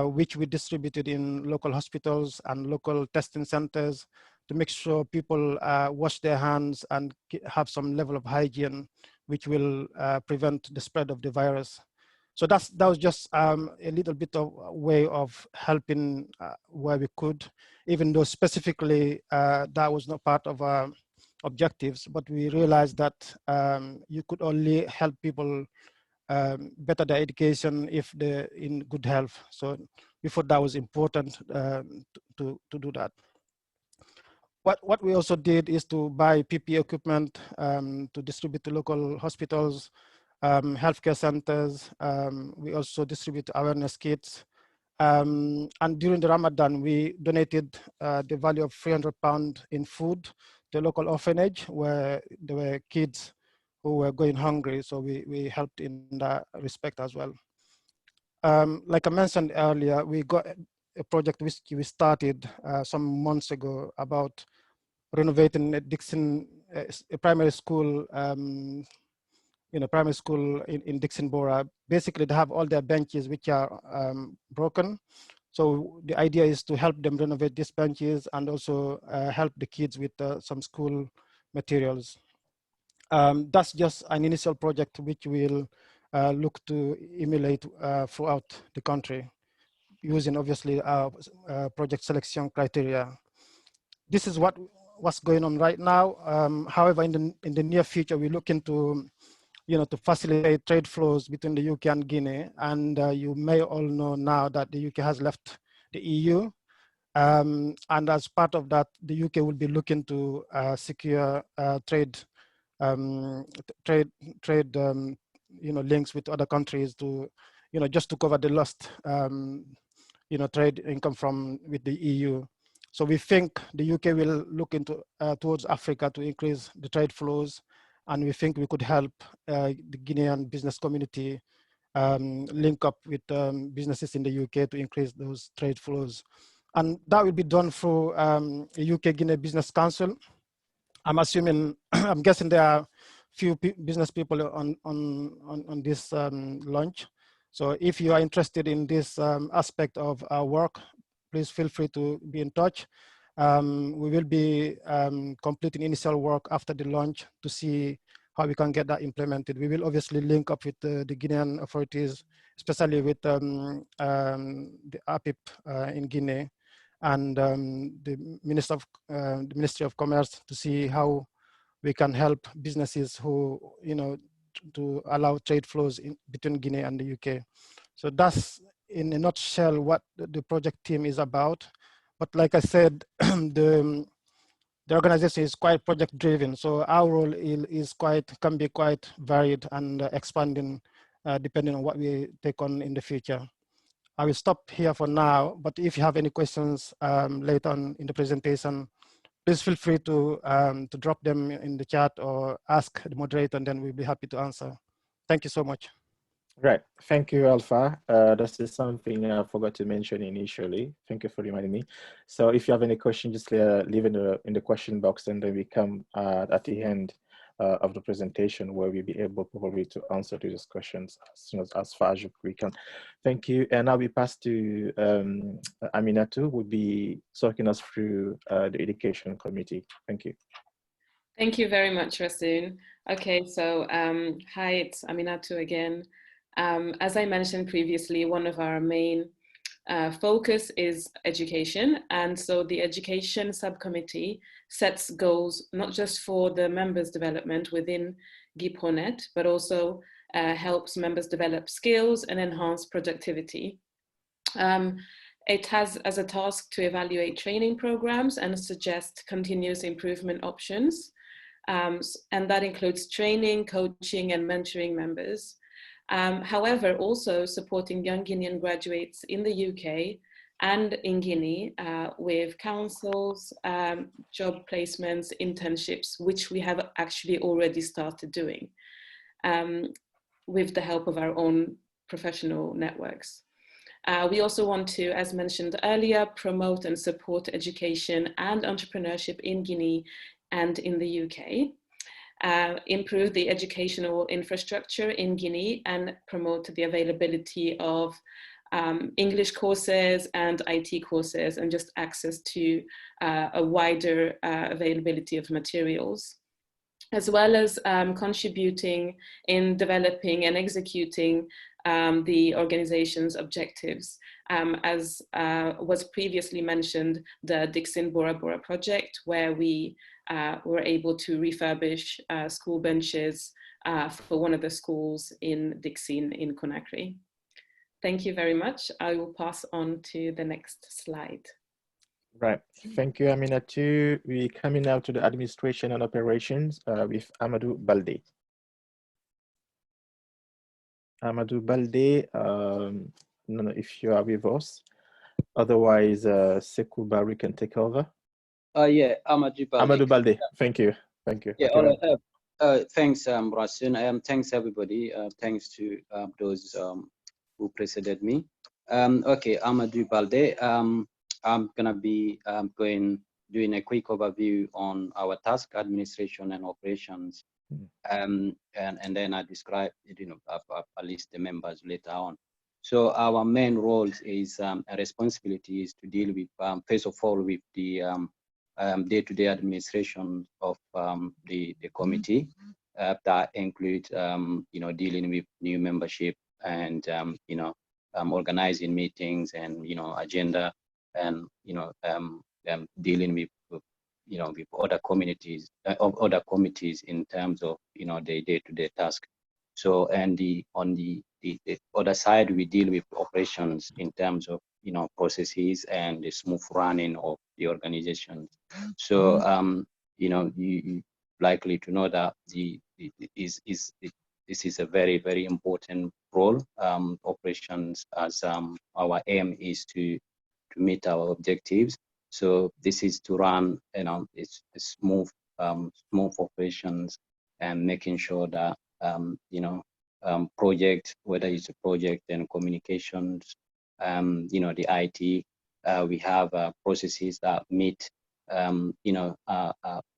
which we distributed in local hospitals and local testing centers to make sure people wash their hands and have some level of hygiene, which will prevent the spread of the virus. So that was just a little bit of a way of helping where we could, even though specifically that was not part of our objectives, but we realized that you could only help people better their education if they're in good health. So we thought that was important to do that. What we also did is to buy PPE equipment to distribute to local hospitals, healthcare centers. We also distribute awareness kits. And during the Ramadan, we donated the value of £300 in food to a local orphanage where there were kids who were going hungry. So we helped in that respect as well. Like I mentioned earlier, we got a project which we started some months ago about renovating a primary school, primary school in Dixon Bora. Basically, they have all their benches which are broken. So the idea is to help them renovate these benches and also help the kids with some school materials. That's just an initial project which we'll look to emulate throughout the country, using obviously our project selection criteria. This is what's going on right now. However, in the near future, we look into, to facilitate trade flows between the UK and Guinea. And you may all know now that the UK has left the EU. And as part of that, the UK will be looking to secure trade links with other countries to, just to cover the lost, trade income with the EU. So we think the UK will look into towards Africa to increase the trade flows, and we think we could help the Guinean business community link up with businesses in the UK to increase those trade flows. And that will be done through a UK Guinea Business Council. I'm guessing there are few business people on this launch. So if you are interested in this aspect of our work, please feel free to be in touch. We will be completing initial work after the launch to see how we can get that implemented. We will obviously link up with the Guinean authorities, especially with the APIP in Guinea and the Ministry of Commerce to see how we can help businesses who, to allow trade flows between Guinea and the UK. So that's in a nutshell what the project team is about. But like I said, the organization is quite project driven. So our role can be quite varied and expanding depending on what we take on in the future. I will stop here for now, but if you have any questions later on in the presentation, please feel free to drop them in the chat or ask the moderator, and then we'll be happy to answer. Thank you so much. Right. Thank you, Alpha. This is something I forgot to mention initially. Thank you for reminding me. So if you have any questions, just leave in the question box, and then we come at the end of the presentation where we'll be able probably to answer to these questions as far as we can. Thank you. And now we pass to Aminatu, who will be talking us through the education committee. Thank you. Thank you very much, Rasoon. Okay, so hi, it's Aminatu again. As I mentioned previously, one of our main focus is education. And so the education subcommittee sets goals, not just for the members' development within GuiProNet, but also helps members develop skills and enhance productivity. It has as a task to evaluate training programs and suggest continuous improvement options. And that includes training, coaching, and mentoring members. However, also supporting young Guinean graduates in the UK and in Guinea with councils, job placements, internships, which we have actually already started doing with the help of our own professional networks. We also want to, as mentioned earlier, promote and support education and entrepreneurship in Guinea and in the UK. Improve the educational infrastructure in Guinea and promote the availability of English courses and IT courses, and just access to a wider availability of materials, as well as contributing in developing and executing the organization's objectives. As was previously mentioned, the Dixon Bora Bora project, where we were able to refurbish school benches for one of the schools in Dixon in Conakry. Thank you very much. I will pass on to the next slide. Right. Thank you, Aminatu. We're coming now to the administration and operations with Amadou Balde. Amadou Balde, no, if you are with us. Otherwise, Sekou Barry can take over. Yeah, Amadou Balde. Amadou Balde, thank you. Thank you. Yeah, okay, all I have. Thanks, Rasoon. Thanks, everybody. Thanks to those who preceded me. Okay, Amadou Balde. I'm gonna be doing a quick overview on our task, administration and operations, and then I describe, at least the members later on. So our main roles is responsibility is to deal with first of all with the day-to-day administration of the committee that includes dealing with new membership and organizing meetings and agenda, and dealing with with other communities other committees in terms of the day-to-day task. So, and on the other side, we deal with operations in terms of processes and the smooth running of the organization. So you likely to know that this is a very, very important role. Operations, as our aim is to meet our objectives. So this is to run it's smooth operations and making sure that project, whether it's a project and communications, the IT, we have processes that meet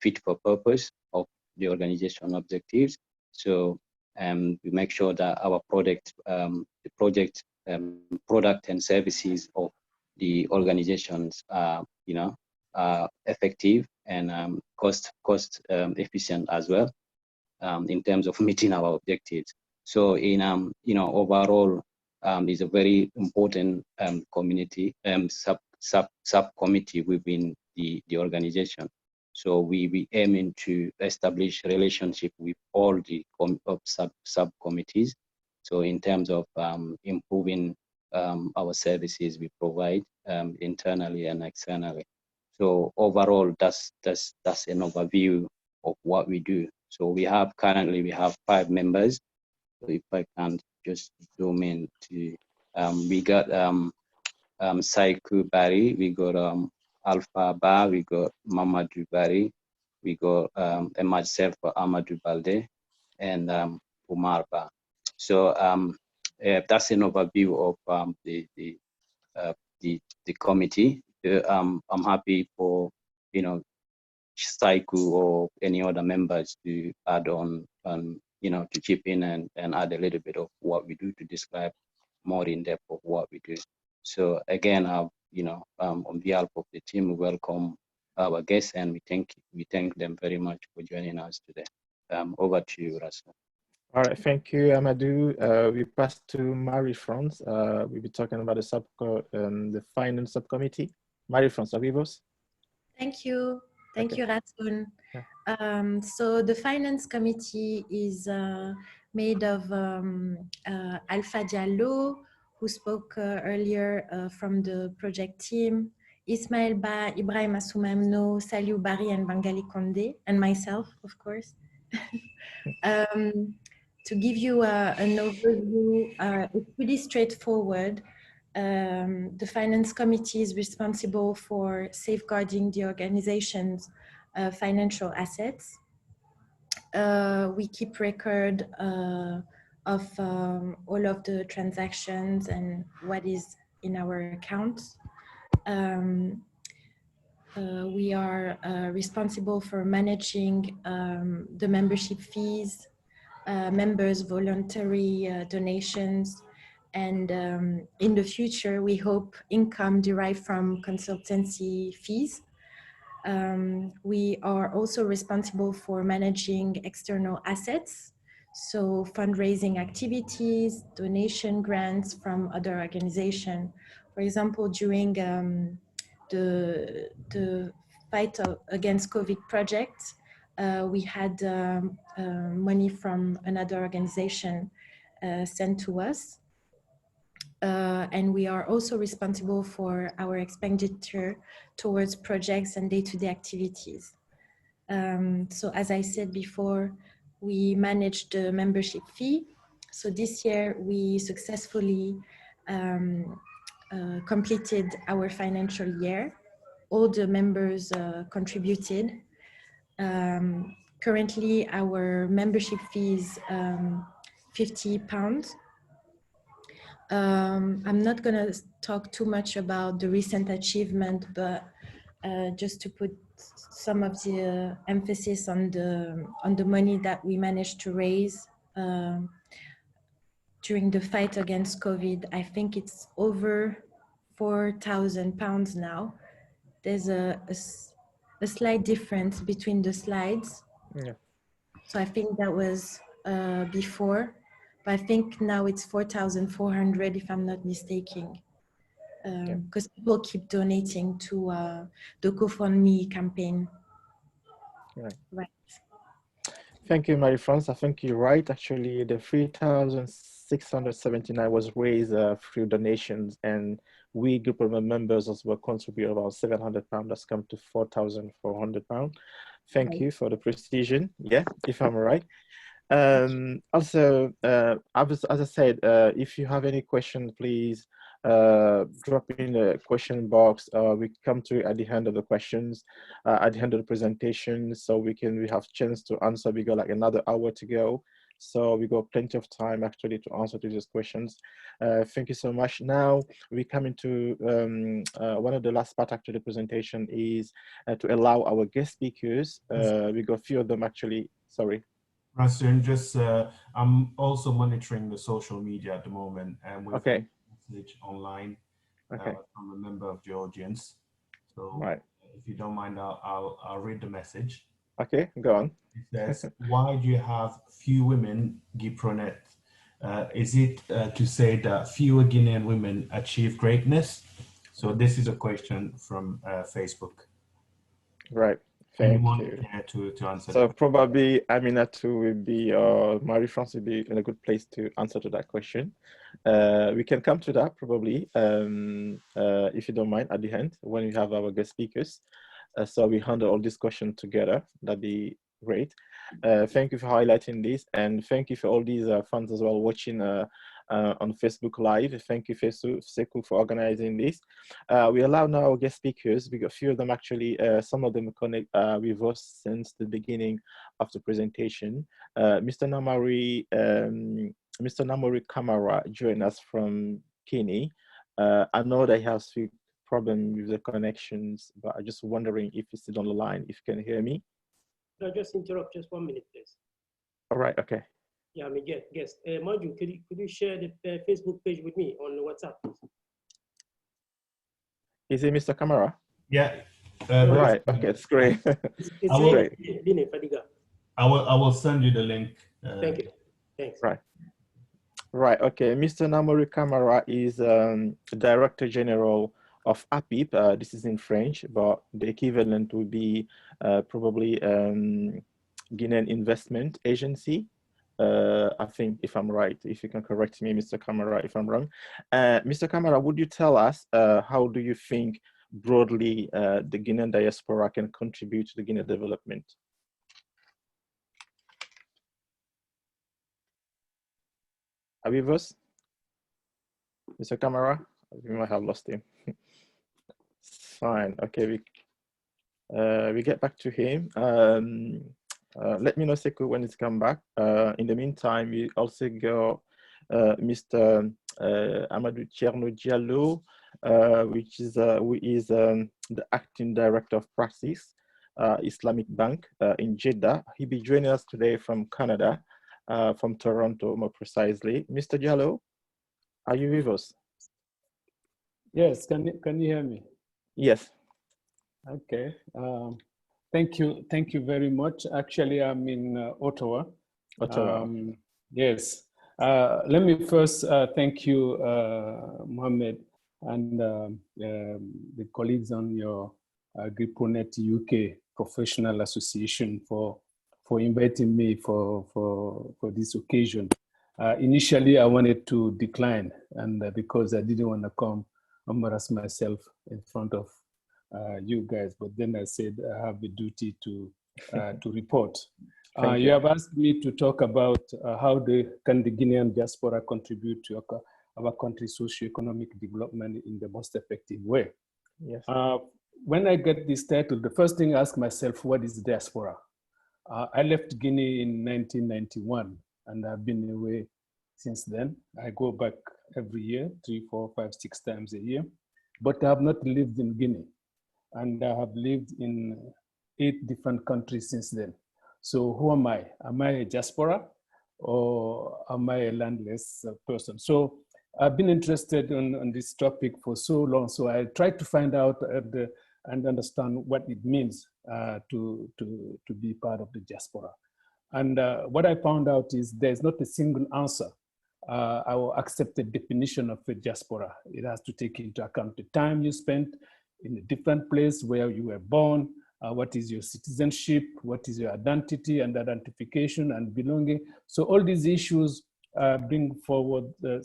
fit for purpose of the organization objectives. So we make sure that our product, the project product and services of the organizations are, effective and cost efficient as well, in terms of meeting our objectives. So in overall, is a very important community subcommittee within the organization. So we aiming to establish relationship with all the subcommittees. So in terms of improving our services we provide internally and externally. So overall, that's an overview of what we do. So currently we have 5 members. So if I can just zoom in to, we got Saiku Bari, we got Alpha Ba, we got Mamadou Bari, we got and myself Amadou Balde, and Oumar Ba. So that's an overview of the committee. I'm happy for Saiku or any other members to add on to chip in and add a little bit of what we do to describe more in depth of what we do. So again, on behalf of the team, we welcome our guests and we thank them very much for joining us today. Over to you, Russell. All right, thank you, Amadou. We pass to Marie-France. We'll be talking about the finance subcommittee. Marie-France, are we both? Thank you. Thank you, Ratsoun. Yeah. So the finance committee is made of Alpha Diallo, who spoke earlier from the project team, Ismail Bah, Ibrahim Assoumamno, Saliou Bari, and Bangali Konde, and myself, of course. To give you an overview, it's pretty straightforward. The finance committee is responsible for safeguarding the organization's financial assets. We keep record of all of the transactions and what is in our accounts. We are responsible for managing the membership fees, members' voluntary donations, and in the future, we hope income derived from consultancy fees. We are also responsible for managing external assets, so fundraising activities, donation grants from other organizations. For example, during the fight against COVID project, we had money from another organization sent to us. And we are also responsible for our expenditure towards projects and day-to-day activities. So as I said before, we manage the membership fee. So this year we successfully completed our financial year. All the members contributed. Currently our membership fee is £50. I'm not going to talk too much about the recent achievement, but just to put some of the emphasis on the money that we managed to raise during the fight against COVID. I think it's over £4,000 now. There's a slight difference between the slides. Yeah. So I think that was before. But I think now it's 4,400 if I'm not mistaken, because people keep donating to the GoFundMe campaign. Right. Thank you, Marie-France. I think you're right. Actually, the 3,679 was raised through donations, and we GuiProNet members as well contribute about £700. That's come to £4,400. Thank you for the precision. Yeah, if I'm right. Also, as I said, if you have any question, please drop in the question box. We come to at the end of the questions, at the end of the presentation, so we have chance to answer. We got like another hour to go, so we got plenty of time actually to answer to these questions. Thank you so much. Now we come into one of the last part after the presentation is to allow our guest speakers. We got a few of them actually Sorry. Rasun, just I'm also monitoring the social media at the moment, and we've Okay. message online Okay. from a member of the audience. So Right. if you don't mind, I'll read the message. Okay, go on. It says, why do you have few women GuiProNet? Is it to say that fewer Guinean women achieve greatness? So this is a question from Facebook. Right. Thank Anyone you. care to answer So that? probably Aminatu will be, or Marie-France will be in a good place to answer to that question. We can come to that probably, if you don't mind, at the end when we have our guest speakers. So we handle all this question together. That'd be great. Thank you for highlighting this, and thank you for all these fans as well watching on Facebook Live. Thank you, Sekou, for organizing this. We allow now our guest speakers. We got a few of them actually. Some of them connect with us since the beginning of the presentation. Mr. Namory Camara joined us from Guinea. I know they have few problem with the connections, but I'm just wondering if you're still on the line, if you can hear me. No, just interrupt just 1 minute, please. All right, okay. Yeah, I mean, yes. Mandee, could you share the Facebook page with me on WhatsApp, please? Is it Mr. Camara? Yeah. Right, okay, it's great. It's great. I will send you the link. Thank you. Thanks. Right. Right, okay. Mr. Namory Camara is Director General of APIP. This is in French, but the equivalent would be probably Guinean Investment Agency. I think, if I'm right, if you can correct me, Mr. Camara, if I'm wrong. Mr. Camara, would you tell us how do you think broadly the Guinean diaspora can contribute to the Guinean development? Are we with us? Mr. Camara? We might have lost him. Fine, okay, we get back to him. Let me know, Sekou, when it's come back. In the meantime, we also got Mr. Amadou Diallo, who is the acting director of practice, Islamic Bank in Jeddah. He'll be joining us today from Canada, from Toronto, more precisely. Mr. Diallo, are you with us? Yes, can you hear me? Yes. Okay. Thank you very much. Actually, I'm in Ottawa. Ottawa. Yes. Let me first thank you, Mohamed, and the colleagues on your GuiProNet UK Professional Association for inviting me for this occasion. Initially, I wanted to decline, and because I didn't want to come embarrass myself in front of you guys, but then I said I have a duty to report. You have asked me to talk about how can the Guinean diaspora contribute to our country's socio-economic development in the most effective way. Yes. When I get this title, the first thing I ask myself, what is diaspora? I left Guinea in 1991, and I've been away since then. I go back every year, 3, 4, 5, 6 times a year, but I have not lived in Guinea. And I have lived in 8 different countries since then. So who am I? Am I a diaspora or am I a landless person? So I've been interested on this topic for so long. So I tried to find out and understand what it means to be part of the diaspora. And what I found out is there's not a single answer. I will accept the definition of a diaspora. It has to take into account the time you spent in a different place, where you were born, what is your citizenship, what is your identity and identification and belonging. So all these issues bring forward a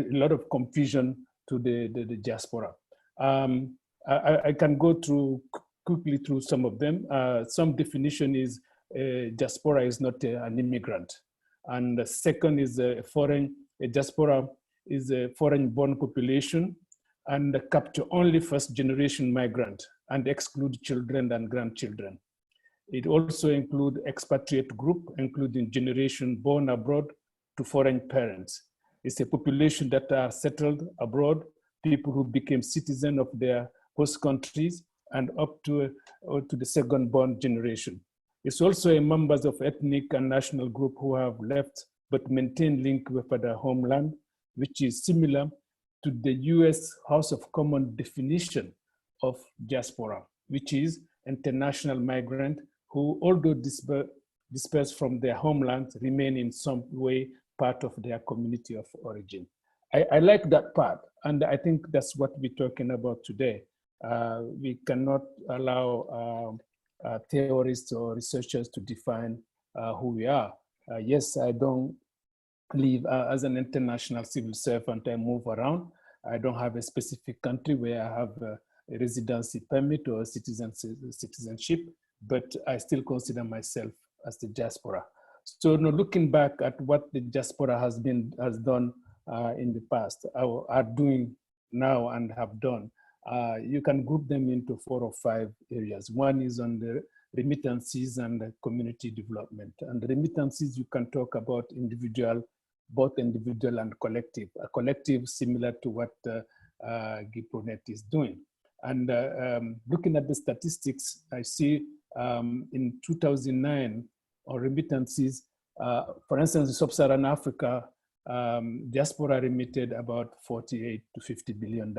lot of confusion to the diaspora. I can go quickly through some of them. Some definition is diaspora is not an immigrant. And the second is a diaspora is a foreign-born population and capture only first-generation migrant and exclude children and grandchildren. It also includes expatriate group, including generation born abroad to foreign parents. It's a population that are settled abroad, people who became citizens of their host countries, and up to the second-born generation. It's also a members of ethnic and national group who have left but maintain link with their homeland, which is similar to the US House of Commons definition of diaspora, which is international migrant who, although dispersed from their homeland, remain in some way part of their community of origin. I like that part, and I think that's what we're talking about today. We cannot allow theorists or researchers to define who we are. Yes, I don't live as an international civil servant. I move around. I don't have a specific country where I have a residency permit or citizenship, but I still consider myself as the diaspora. So looking back at what the diaspora has done in the past, are doing now and have done, you can group them into 4 or 5 areas. One is on the remittances and the community development. And the remittances, you can talk about both individual and collective. A collective similar to what GuiProNet is doing. And looking at the statistics, I see in 2009, on remittances, for instance, in sub-Saharan Africa, diaspora remitted about $48 to $50 billion,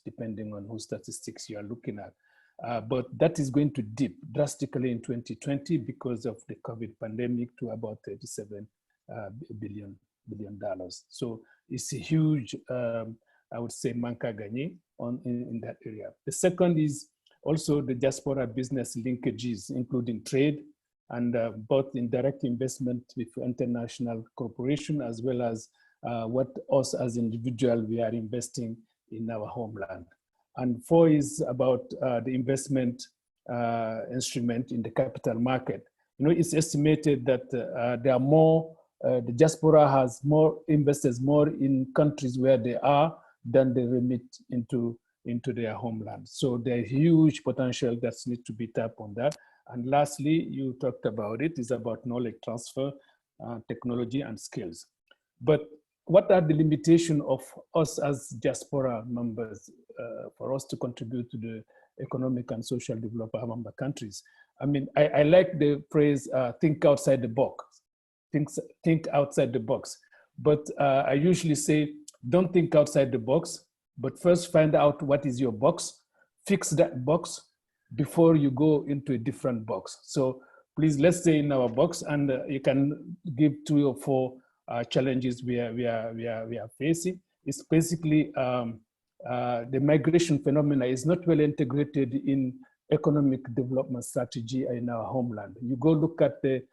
depending on whose statistics you are looking at. But that is going to dip drastically in 2020 because of the COVID pandemic to about $37 billion. So it's a huge, I would say, manque à gagner in that area. The second is also the diaspora business linkages, including trade and both indirect investment with international corporation, as well as what us as individual we are investing in our homeland. And 4 is about the investment instrument in the capital market. It's estimated that there are more, the diaspora has more investors, more in countries where they are than they remit into their homeland. So there's huge potential that needs to be tapped on that. And lastly, you talked about it, is about knowledge transfer, technology and skills. But what are the limitations of us as diaspora members for us to contribute to the economic and social development of member countries? I mean, I like the phrase, think outside the box. Think outside the box. But I usually say, don't think outside the box, but first find out what is your box, fix that box before you go into a different box. So please, let's stay in our box, and you can give 2 or 4 challenges we are facing. It's basically the migration phenomena is not well integrated in economic development strategy in our homeland. You go look at the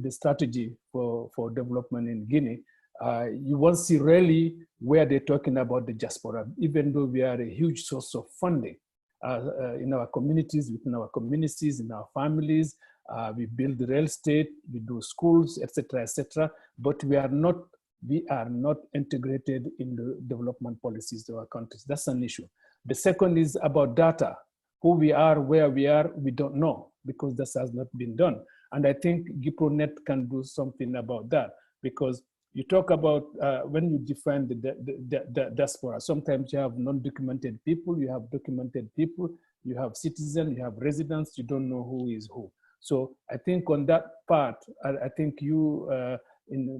strategy for development in Guinea, you won't see really where they're talking about the diaspora, even though we are a huge source of funding in our communities, within our communities, in our families. We build real estate, we do schools, etc., but we are not integrated in the development policies of our countries. That's an issue. The second is about data. Who we are, where we are, we don't know, because this has not been done. And I think GuiProNet can do something about that, because you talk about when you define the diaspora, sometimes you have non-documented people, you have documented people, you have citizens, you have residents, you don't know who is who. So I think on that part, I think you,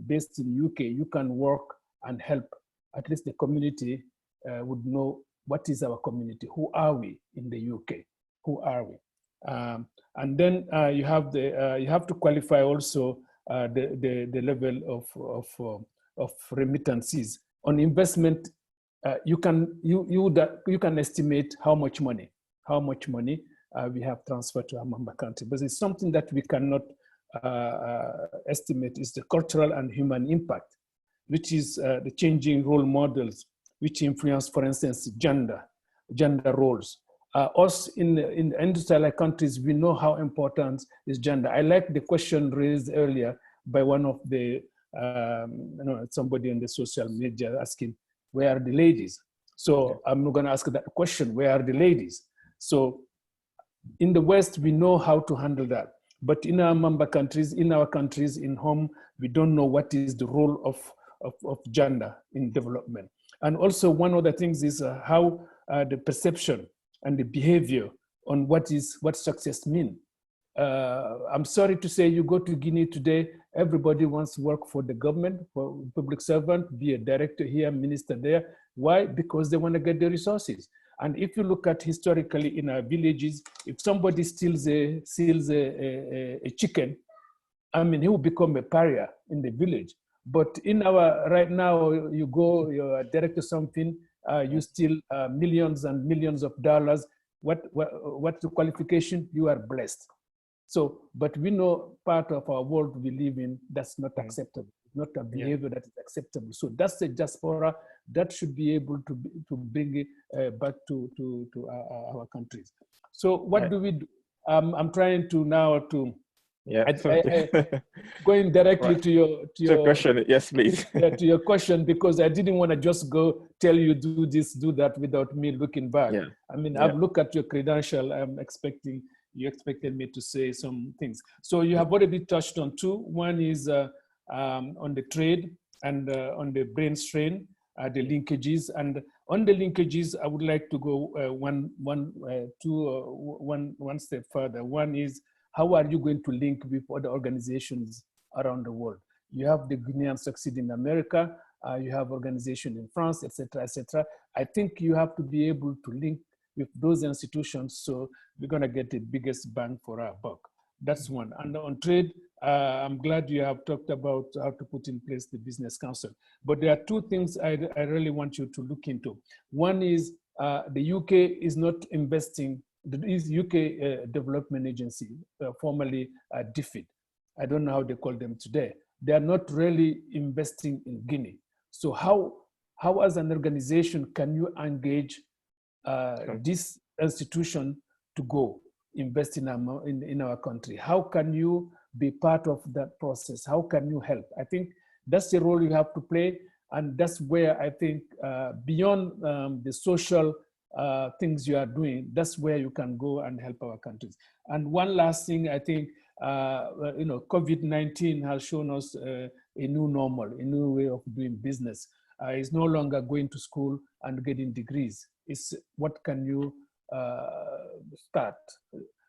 based in UK, you can work and help at least the community would know what is our community, who are we in the UK, who are we? And then you have to qualify also the level of remittances. On investment, you can estimate how much money we have transferred to our member country, but it's something that we cannot estimate is the cultural and human impact, which is the changing role models, which influence, for instance, gender roles. Us in industrialized countries, we know how important is gender. I like the question raised earlier by one of the, somebody on the social media asking, where are the ladies? So I'm not gonna ask that question, where are the ladies? So in the West, we know how to handle that. But in our member countries, in our countries, in home, we don't know what is the role of gender in development. And also one of the things is how the perception and the behavior on what success means I'm sorry to say, you go to Guinea today, everybody wants to work for the government, for public servant, be a director here, minister there. Why? Because they want to get the resources. And if you look at historically in our villages, if somebody steals a chicken, I mean, he will become a pariah in the village. But in our, right now, you go, you're a director something, you steal millions and millions of dollars. What's the qualification? You are blessed. So, but we know part of our world we live in, that's not acceptable, not a behavior that is acceptable. So that's the diaspora that should be able to bring it back to our countries. So what do we do? I'm trying to now to, going directly to your question, yes, please. to your question, because I didn't want to just go tell you do this, do that without me looking back. I mean, I've looked at your credential. I'm expecting, you expected me to say some things. So you have already touched on two. One is on the trade and on the brain strain, the linkages. And on the linkages, I would like to go one step further. One is, how are you going to link with other organizations around the world? You have the Guinean Succeed in America, you have organizations in France, etc., etc. I think you have to be able to link with those institutions, so we're gonna get the biggest bang for our buck. That's one. And on trade, I'm glad you have talked about how to put in place the business council. But there are two things I really want you to look into. One is the UK is not investing. The UK Development Agency, formerly DFID, I don't know how they call them today, they are not really investing in Guinea. So how as an organization can you engage this institution to go invest in our country? How can you be part of that process? How can you help? I think that's the role you have to play. And that's where I think beyond the social things you are doing, that's where you can go and help our countries. And one last thing, I think, you know, COVID-19 has shown us a new normal, a new way of doing business. It's no longer going to school and getting degrees. It's what can you start.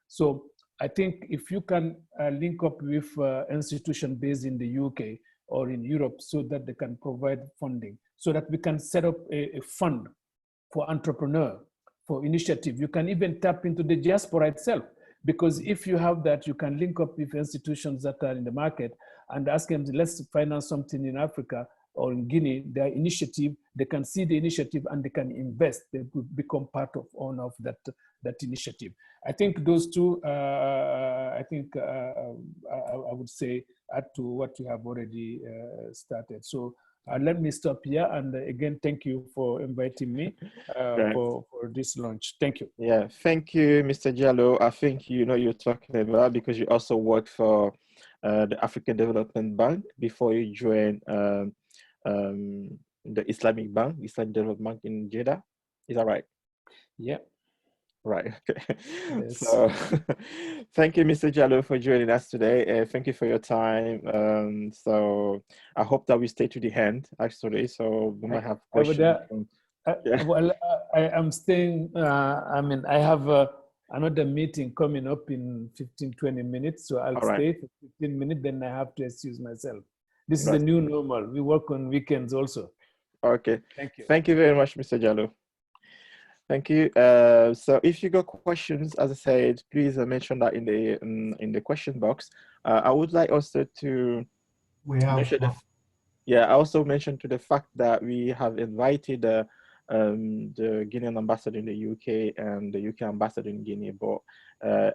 So I think if you can link up with institutions based in the UK or in Europe so that they can provide funding, so that we can set up a fund for entrepreneur, for initiative. You can even tap into the diaspora itself, because if you have that, you can link up with institutions that are in the market and ask them, let's finance something in Africa or in Guinea, their initiative, they can see the initiative and they can invest, they could become part of owner of that initiative. I think those two, I would say, add to what you have already started. So let me stop here, and again, thank you for inviting me for this launch. Thank you. Yeah, thank you, Mr. Diallo. I think you know you're talking about, because you also worked for the African Development Bank before you joined the Islamic Development Bank in Jeddah. Is that right? Yeah. Right. Okay. Yes. So, thank you, Mr. Diallo, for joining us today. Thank you for your time. So, I hope that we stay to the end, actually. So, we might have questions. Well, I am staying. I mean, I have another meeting coming up in 15-20 minutes. So, I'll stay for 15 minutes, then I have to excuse myself. This is the new normal. We work on weekends also. Okay. Thank you. Thank you very much, Mr. Diallo. Thank you. So if you got questions, as I said, please mention that in the question box. I would like also to mention I also mentioned to the fact that we have invited the Guinean ambassador in the UK and the UK ambassador in Guinea, but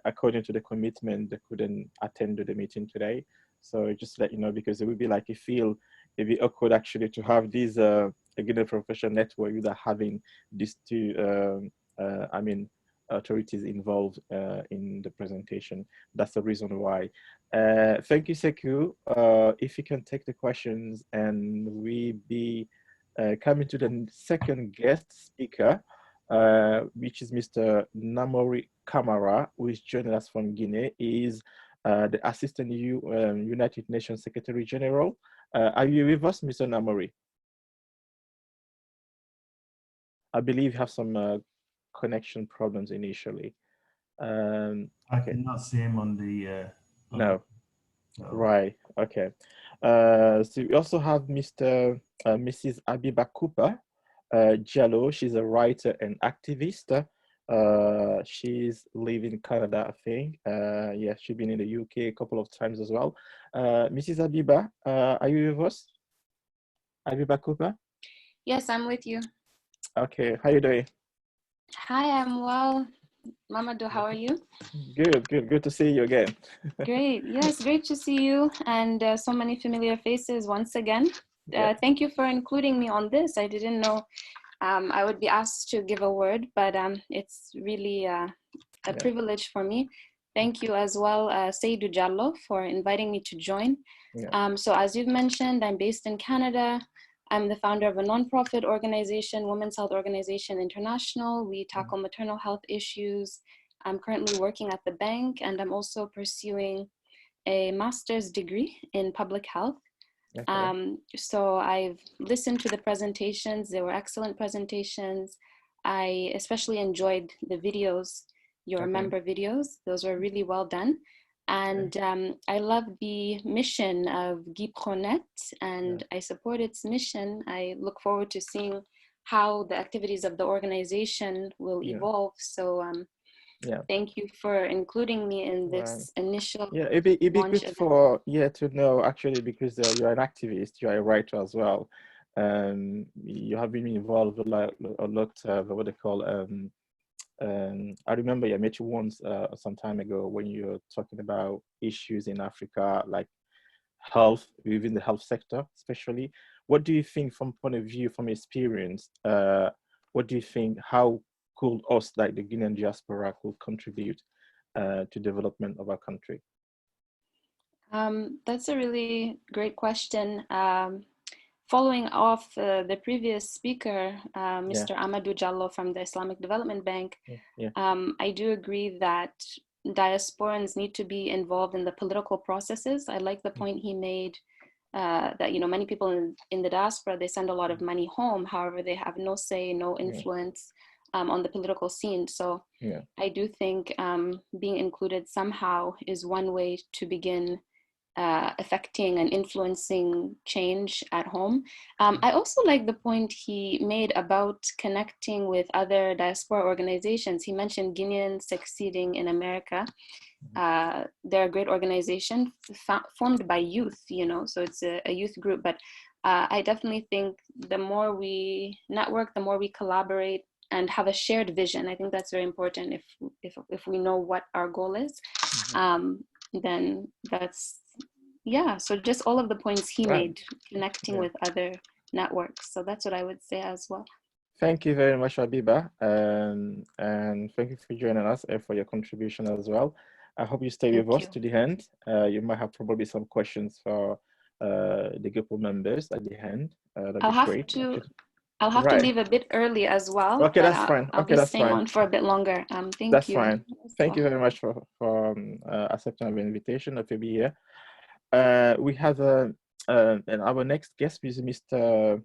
according to the commitment, they couldn't attend to the meeting today. So just let you know, because it would be like it'd be awkward actually to have these Guinean professional network without having these two authorities involved in the presentation. That's the reason why. Thank you, Sekou. If you can take the questions, and we be coming to the second guest speaker, which is Mr. Namory Camara, who is joining us from Guinea. He is the Assistant United Nations Secretary General. Are you with us, Mr. Namory? I believe you have some connection problems initially. I cannot see him on the. No. No. Right. Okay. So we also have Mrs. Abiba Cooper Diallo. She's a writer and activist. She's living in Canada, I think. Yeah, she's been in the UK a couple of times as well. Mrs. Abiba, are you with us? Abiba Cooper? Yes, I'm with you. Okay, how you doing? Hi, I'm well. Mamadou, how are you? Good to see you again. Great. Yes, great to see you and so many familiar faces once again. Thank you for including me on this. I didn't know I would be asked to give a word, but it's really a privilege for me. Thank you as well, Saidou Diallo, for inviting me to join. So as you've mentioned, I'm based in Canada. I'm the founder of a nonprofit organization, Women's Health Organization International. We tackle maternal health issues. I'm currently working at the bank, and I'm also pursuing a master's degree in public health. So I've listened to the presentations. They were excellent presentations. I especially enjoyed the videos, your member videos. Those were really well done. And I love the mission of GuiProNet, and I support its mission. I look forward to seeing how the activities of the organization will evolve. So thank you for including me in this initial it'd be launch good event. for to know, actually, because you're an activist, you're a writer as well. You have been involved with a lot of what they call I remember I met you once some time ago when you were talking about issues in Africa, like health, within the health sector especially. What do you think, from point of view, from experience, what do you think, how could us, like the Guinean diaspora, could contribute to development of our country? That's a really great question. Following off the previous speaker, Mr. Amadou Diallo from the Islamic Development Bank, I do agree that diasporans need to be involved in the political processes. I like the point he made that, you know, many people in the diaspora, they send a lot of money home. However, they have no say, no influence on the political scene. So I do think being included somehow is one way to begin affecting and influencing change at home. I also like the point he made about connecting with other diaspora organizations. He mentioned Guineans succeeding in America. They're a great organization formed by youth, you know, so it's a youth group. But I definitely think the more we network, the more we collaborate and have a shared vision. I think that's very important. If we know what our goal is, then that's, so just all of the points he made, connecting with other networks. So that's what I would say as well. Thank you very much, Abiba, and thank you for joining us and for your contribution as well. I hope you stay with us to the end. You might have probably some questions for the group of members at the end. I'll have to leave a bit early as well. Okay, that's fine. I'll be staying on for a bit longer. Thank you. That's fine. Thank you very much for accepting our invitation to be here. We have and our next guest is Mr.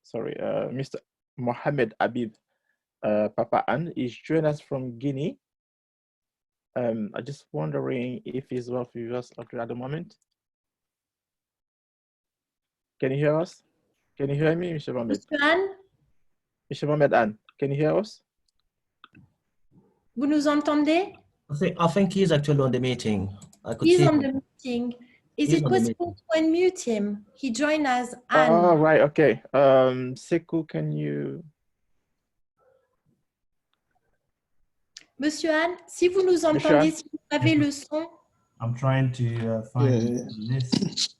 Mr. Mohamed Habib Papa Ann is joining us from Guinea. I'm just wondering if he's well with us at the moment. Can you hear us? Can you hear me, Mr. Mohamed? Mr. Ann? Mr. Mohamed Ann, can you hear us? Vous nous entendez? I think he's actually on the meeting. He's on the meeting. Is it possible to unmute him? He joined as Anne. Oh, right, okay. Sekou, can you... Monsieur Anne, si vous nous entendez, si vous avez le son. I'm trying to find the list.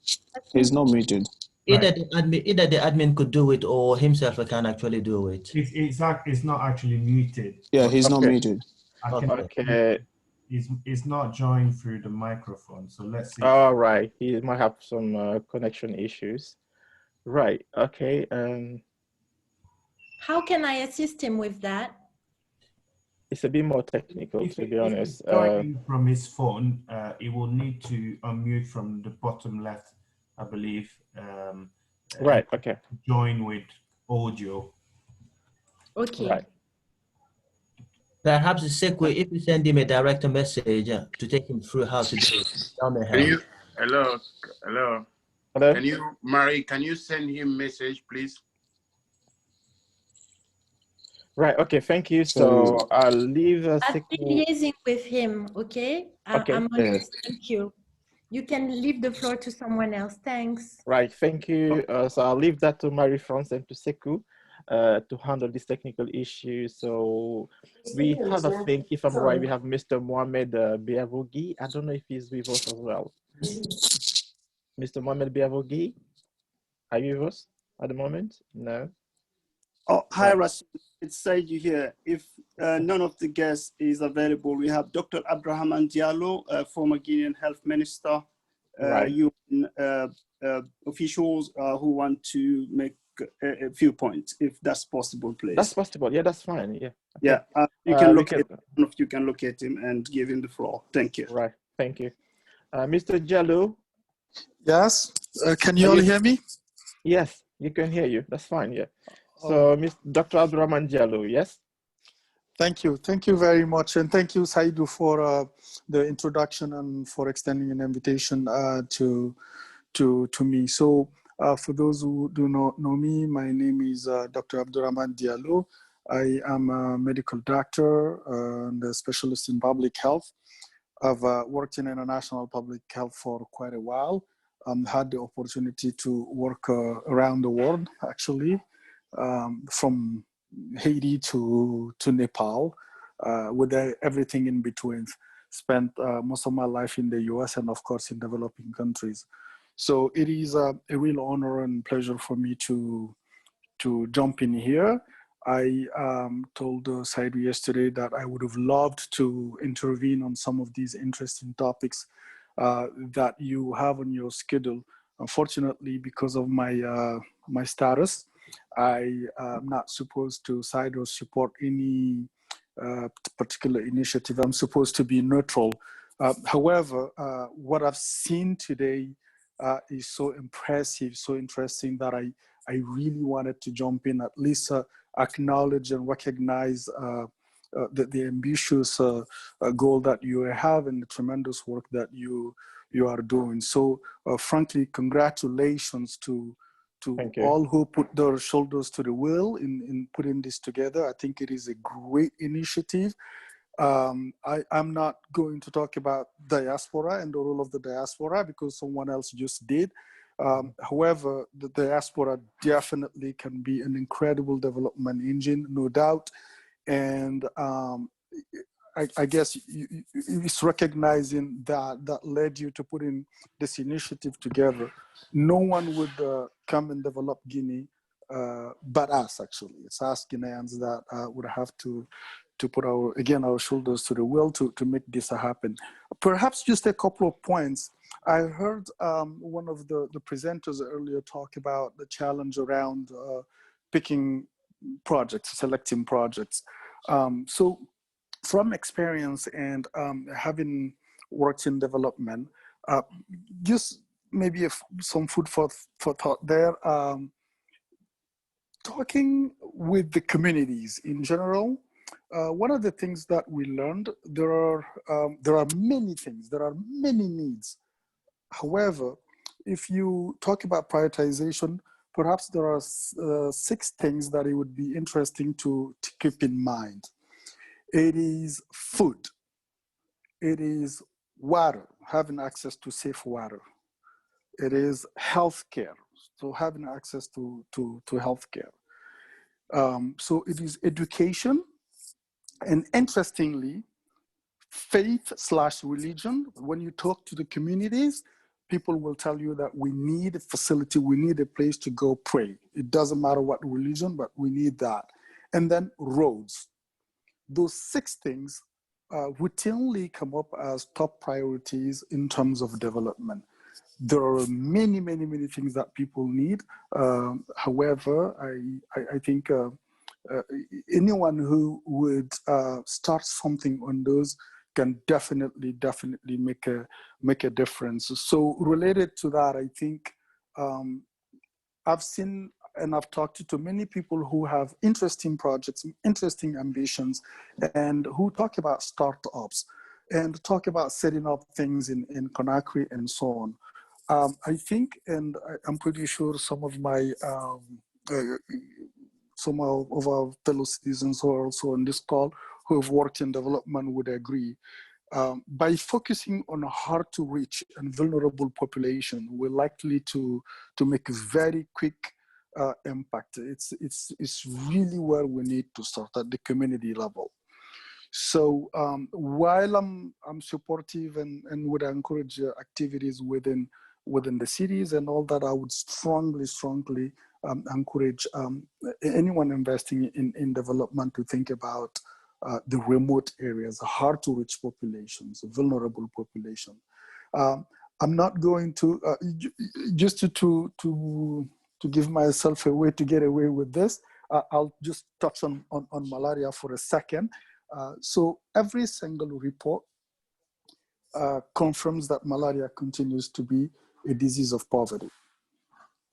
He's not muted. Either the admin could do it, or himself can actually do it. It's not actually muted. Yeah, he's not muted. It's not joined through the microphone, so let's see. All right, he might have some connection issues. Right, okay. How can I assist him with that? It's a bit more technical, to be honest. From his phone, he will need to unmute from the bottom left, I believe. Right, okay. Join with audio. Okay. Right. Perhaps the segue, if you send him a direct message to take him through how to do it, that may Can help. you, hello, hello. Hello. Can you, Mary, can you send him message, please? Right. Okay. Thank you. So I'll leave I've been Sekou. liaising with him, okay? Okay. I'm on this. Thank you. You can leave the floor to someone else. Thanks. Right. Thank you. So I'll leave that to Marie-France and to Sekou to handle this technical issue. So we have, I think, if I'm right, we have Mr. Mohamed Béavogui. I don't know if he's with us as well. Mr. Mohamed Béavogui, are you with us at the moment? No. Oh, hi, Rasul. It's Saidou here. If none of the guests is available, we have Dr. Abdourahamane Diallo, former Guinean health minister, Right. UN officials who want to make a few points, if that's possible, please. That's possible. Yeah, that's fine. Yeah. Okay. Yeah, you can locate one of you can locate him and give him the floor. Thank you. Right. Thank you. Mr. Diallo. Yes. Can you all hear me? Yes, you can hear you. That's fine. Yeah. So, Dr. Abdourahamane Diallo, yes? Thank you. Thank you very much. And thank you, Saidou, for the introduction and for extending an invitation to me. So for those who do not know me, my name is Dr. Abdourahamane Diallo. I am a medical doctor and a specialist in public health. I've worked in international public health for quite a while. Had the opportunity to work around the world, actually. From Haiti to Nepal, with everything in between. Spent most of my life in the US and of course in developing countries. So it is a real honor and pleasure for me to jump in here. I told Saidou yesterday that I would have loved to intervene on some of these interesting topics that you have on your schedule. Unfortunately, because of my my status, I am not supposed to side or support any particular initiative. I'm supposed to be neutral. However, what I've seen today is so impressive, so interesting that I really wanted to jump in, at least acknowledge and recognize the ambitious goal that you have and the tremendous work that you are doing. So frankly, congratulations to all who put their shoulders to the wheel in putting this together. I think it is a great initiative. I'm not going to talk about diaspora and the role of the diaspora because someone else just did. However, the diaspora definitely can be an incredible development engine, no doubt. And I guess it's recognizing that led you to put in this initiative together. No one would come and develop Guinea but us, actually. It's us Guineans that would have to put our shoulders to the wheel to make this happen. Perhaps just a couple of points. I heard one of the presenters earlier talk about the challenge around picking projects, selecting projects. So from experience and having worked in development, just maybe some food for thought there. Talking with the communities in general, one of the things that we learned, there are many things, there are many needs. However, if you talk about prioritization, perhaps there are 6 things that it would be interesting to keep in mind. It is food. It is water, having access to safe water. It is healthcare, so having access to healthcare. So it is education, and interestingly, faith/religion. When you talk to the communities, people will tell you that we need a facility, we need a place to go pray. It doesn't matter what religion, but we need that. And then roads. Those 6 things routinely come up as top priorities in terms of development. There are many, many, many things that people need. However, I think anyone who would start something on those can definitely make a difference. So related to that, I think I've seen and I've talked to many people who have interesting projects, interesting ambitions, and who talk about startups and talk about setting up things in Conakry and so on. I think, and I'm pretty sure some of my some of our fellow citizens who are also on this call who have worked in development would agree. By focusing on hard to reach and vulnerable population, we're likely to make a very quick impact. It's really where we need to start at the community level. So while I'm supportive and would encourage activities within the cities and all that, I would strongly encourage anyone investing in development to think about the remote areas, hard to reach populations, vulnerable population. I'm not going to just to give myself a way to get away with this. I'll just touch on malaria for a second. So every single report confirms that malaria continues to be a disease of poverty.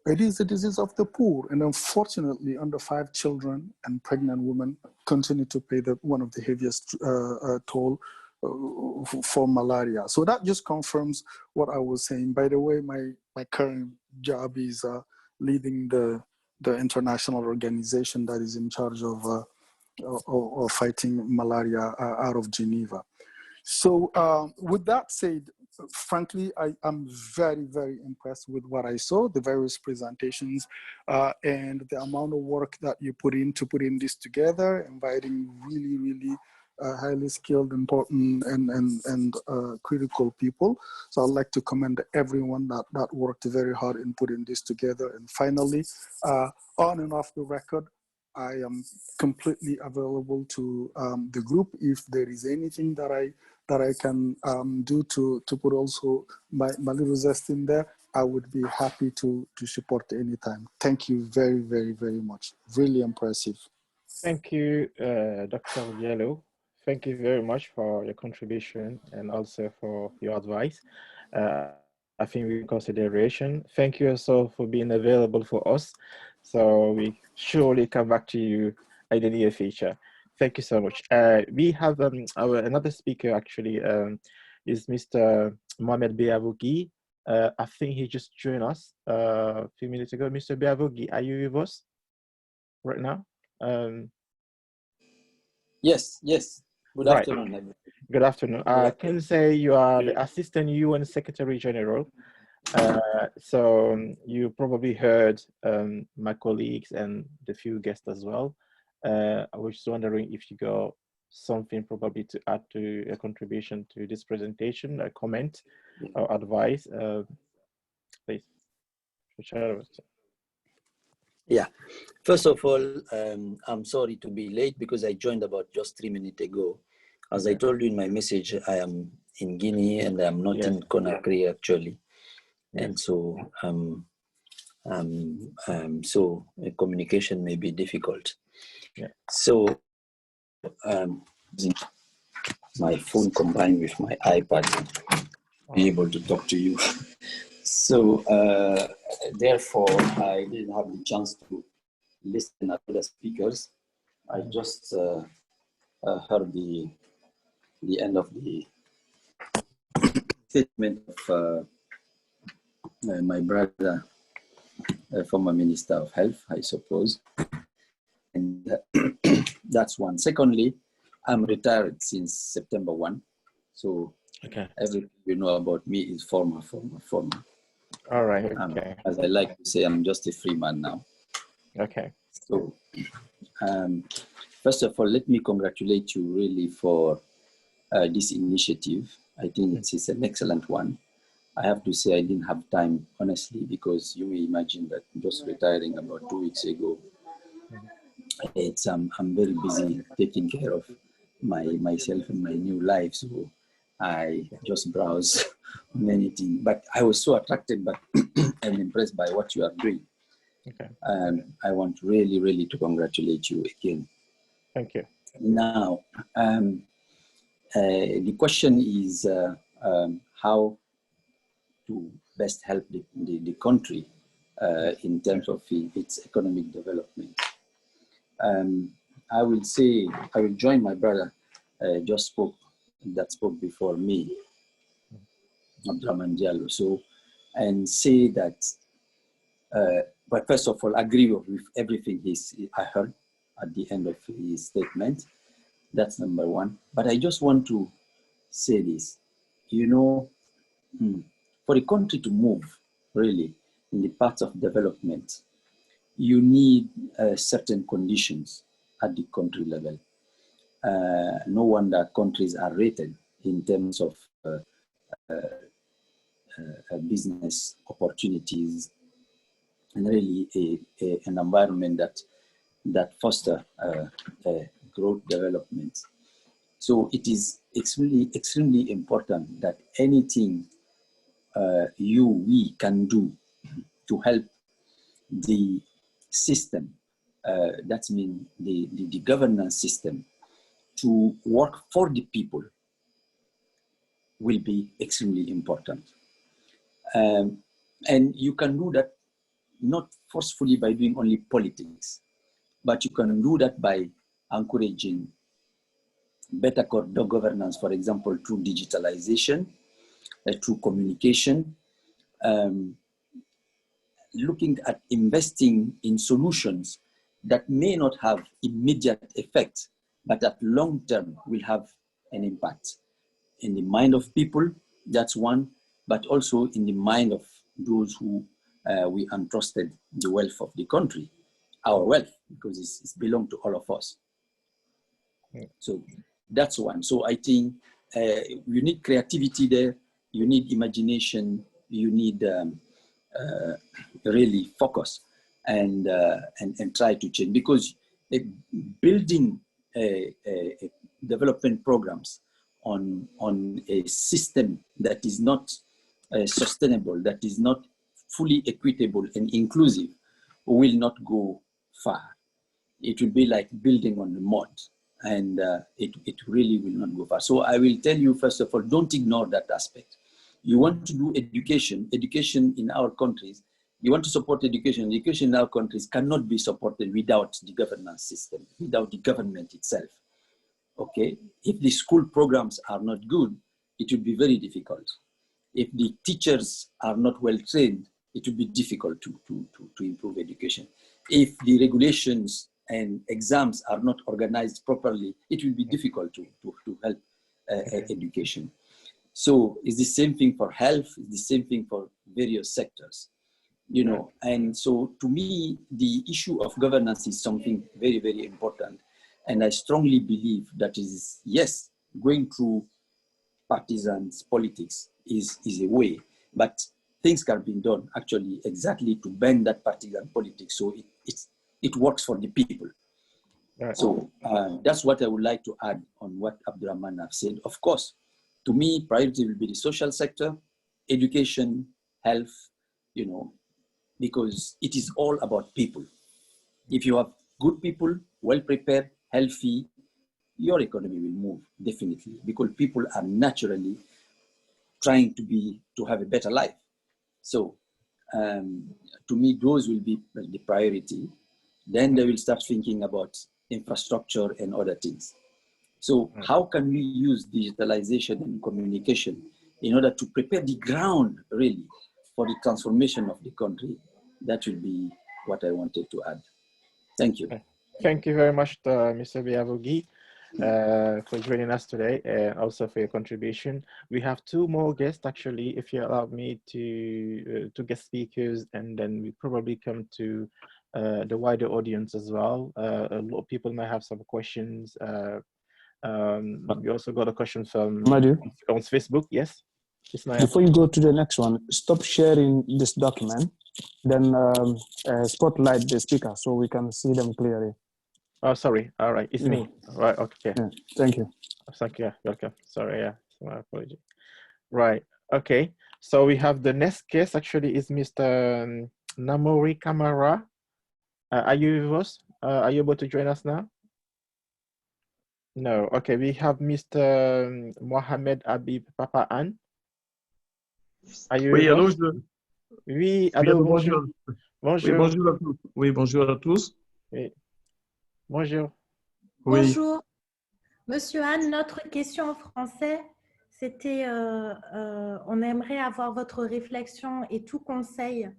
It is a disease of the poor, and unfortunately, under 5 children and pregnant women continue to pay one of the heaviest toll for malaria. So that just confirms what I was saying. By the way, my current job is leading the international organization that is in charge of fighting malaria out of Geneva. So with that said, frankly, I'm very, very impressed with what I saw, the various presentations and the amount of work that you put in to putting this together, inviting really, really highly skilled, important, and critical people. So I'd like to commend everyone that worked very hard in putting this together. And finally, on and off the record, I am completely available to the group if there is anything that I can do to put also my little zest in there. I would be happy to support anytime. Thank you very, very, very much. Really impressive. Thank you, Dr. Diallo. Thank you very much for your contribution and also for your advice. I think we consideration. Thank you also for being available for us. So we surely come back to you in the near future. Thank you so much. We have another speaker actually is Mr. Mohamed Béavogui. I think he just joined us a few minutes ago. Mr. Béavogui, are you with us right now? Yes. Good right. afternoon, everyone. Good afternoon. I can say you are the Assistant UN Secretary General. So you probably heard my colleagues and the few guests as well. I was just wondering if you got something probably to add to a contribution to this presentation, a comment or advice, please. Yeah, first of all, I'm sorry to be late because I joined about just 3 minutes ago. As I told you in my message, I am in Guinea and I'm not in Conakry actually. And so, so communication may be difficult. Yeah. So, my phone combined with my iPad to be able to talk to you. So, therefore, I didn't have the chance to listen to the speakers. I just heard the end of the statement of my brother, former Minister of Health, I suppose. And that's one. Secondly, I'm retired since September 1. So everything you know about me is former. All right, okay. As I like to say, I'm just a free man now. Okay. So first of all, let me congratulate you really for this initiative. I think it is an excellent one. I have to say I didn't have time, honestly, because you may imagine that just retiring about 2 weeks ago, it's I'm very busy taking care of myself and my new life. So I just browse many things, but I was so attracted and impressed by what you are doing. Okay. I want really, really to congratulate you again. Thank you. Now, the question is how to best help the country in terms of its economic development. I will join my brother that spoke before me, Abdourahamane Diallo. So, and say that, but first of all, agree with everything I heard at the end of his statement. That's number one. But I just want to say this, you know, for a country to move really in the path of development, you need certain conditions at the country level. No wonder countries are rated in terms of business opportunities and really an environment that foster growth development. So it is extremely important that anything we can do to help the system, that means the governance system, to work for the people will be extremely important. And you can do that not forcefully by doing only politics, but you can do that by encouraging better governance, for example, through digitalization, through communication, looking at investing in solutions that may not have immediate effect, but at long term will have an impact in the mind of people, that's one, but also in the mind of those who we entrusted the wealth of the country, our wealth, because it's belong to all of us. So that's one. So I think you need creativity there, you need imagination, you need really focus and try to change, because building development programs on a system that is not sustainable, that is not fully equitable and inclusive, will not go far. It will be like building on the mud, and it really will not go far. So I will tell you, first of all, don't ignore that aspect. You want to do education in our countries, you want to support education in our countries cannot be supported without the governance system, without the government itself. Okay, if the school programs are not good, it will be very difficult. If the teachers are not well trained, it will be difficult to improve education. If the regulations and exams are not organized properly, it will be difficult to help education. So it's the same thing for health, it's the same thing for various sectors, you know. And so to me, the issue of governance is something very, very important. And I strongly believe that is, yes, going through partisans politics is a way, but things can be done actually exactly to bend that partisan politics so it works for the people. Right. So that's what I would like to add on what Abdourahamane have said. Of course, to me, priority will be the social sector, education, health, you know, because it is all about people. If you have good people, well prepared, healthy, your economy will move, definitely, because people are naturally trying to have a better life. So to me, those will be the priority. Then they will start thinking about infrastructure and other things. So how can we use digitalization and communication in order to prepare the ground really for the transformation of the country? That will be what I wanted to add. Thank you. Thank you very much, Mr. Béavogui, for joining us today and also for your contribution. We have two more guests, actually, if you allow me to guest speakers, and then we probably come to the wider audience as well. A lot of people might have some questions. We also got a question from Mamadou, on Facebook. Yes. Before you go to the next one, stop sharing this document, then spotlight the speaker so we can see them clearly. Oh, sorry. All right. It's me. Right. Okay. Yeah. Thank you. Thank you. Welcome. Sorry. Yeah. My apology. Right. Okay. So we have the next guest actually is Mr. Namory Camara. Are you with us? Are you able to join us now? No. Okay. We have Mr. Mohamed Habib Papa Anne. Are you Oui, with allô, us? Oui, allô, bonjour. Bonjour. Oui, bonjour à tous. Oui, bonjour à tous. Oui. Bonjour. Oui. Bonjour. Monsieur Anne, notre question en français, c'était on aimerait avoir votre réflexion et tout conseil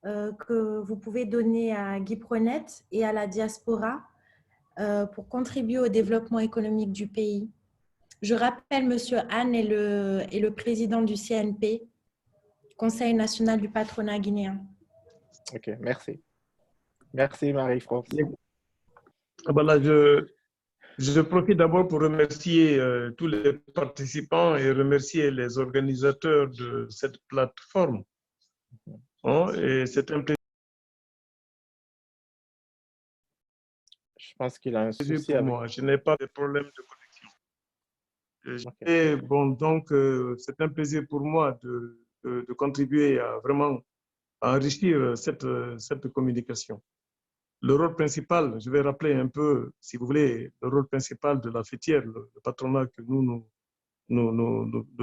que vous pouvez donner à GuiProNet et à la diaspora pour contribuer au développement économique du pays. Je rappelle, Monsieur Anne est le président du CNP, Conseil national du patronat guinéen. Ok, merci. Merci Marie-France. Voilà, je profite d'abord pour remercier tous les participants et remercier les organisateurs de cette plateforme. Et c'est un plaisir. Je pense qu'il a un souci pour avec... moi. Je n'ai pas de problème de connexion. Okay. Bon, donc, c'est un plaisir pour moi de contribuer à vraiment enrichir cette communication. Le rôle principal, je vais rappeler un peu, si vous voulez, le rôle principal de la fêtière, le patronat que nous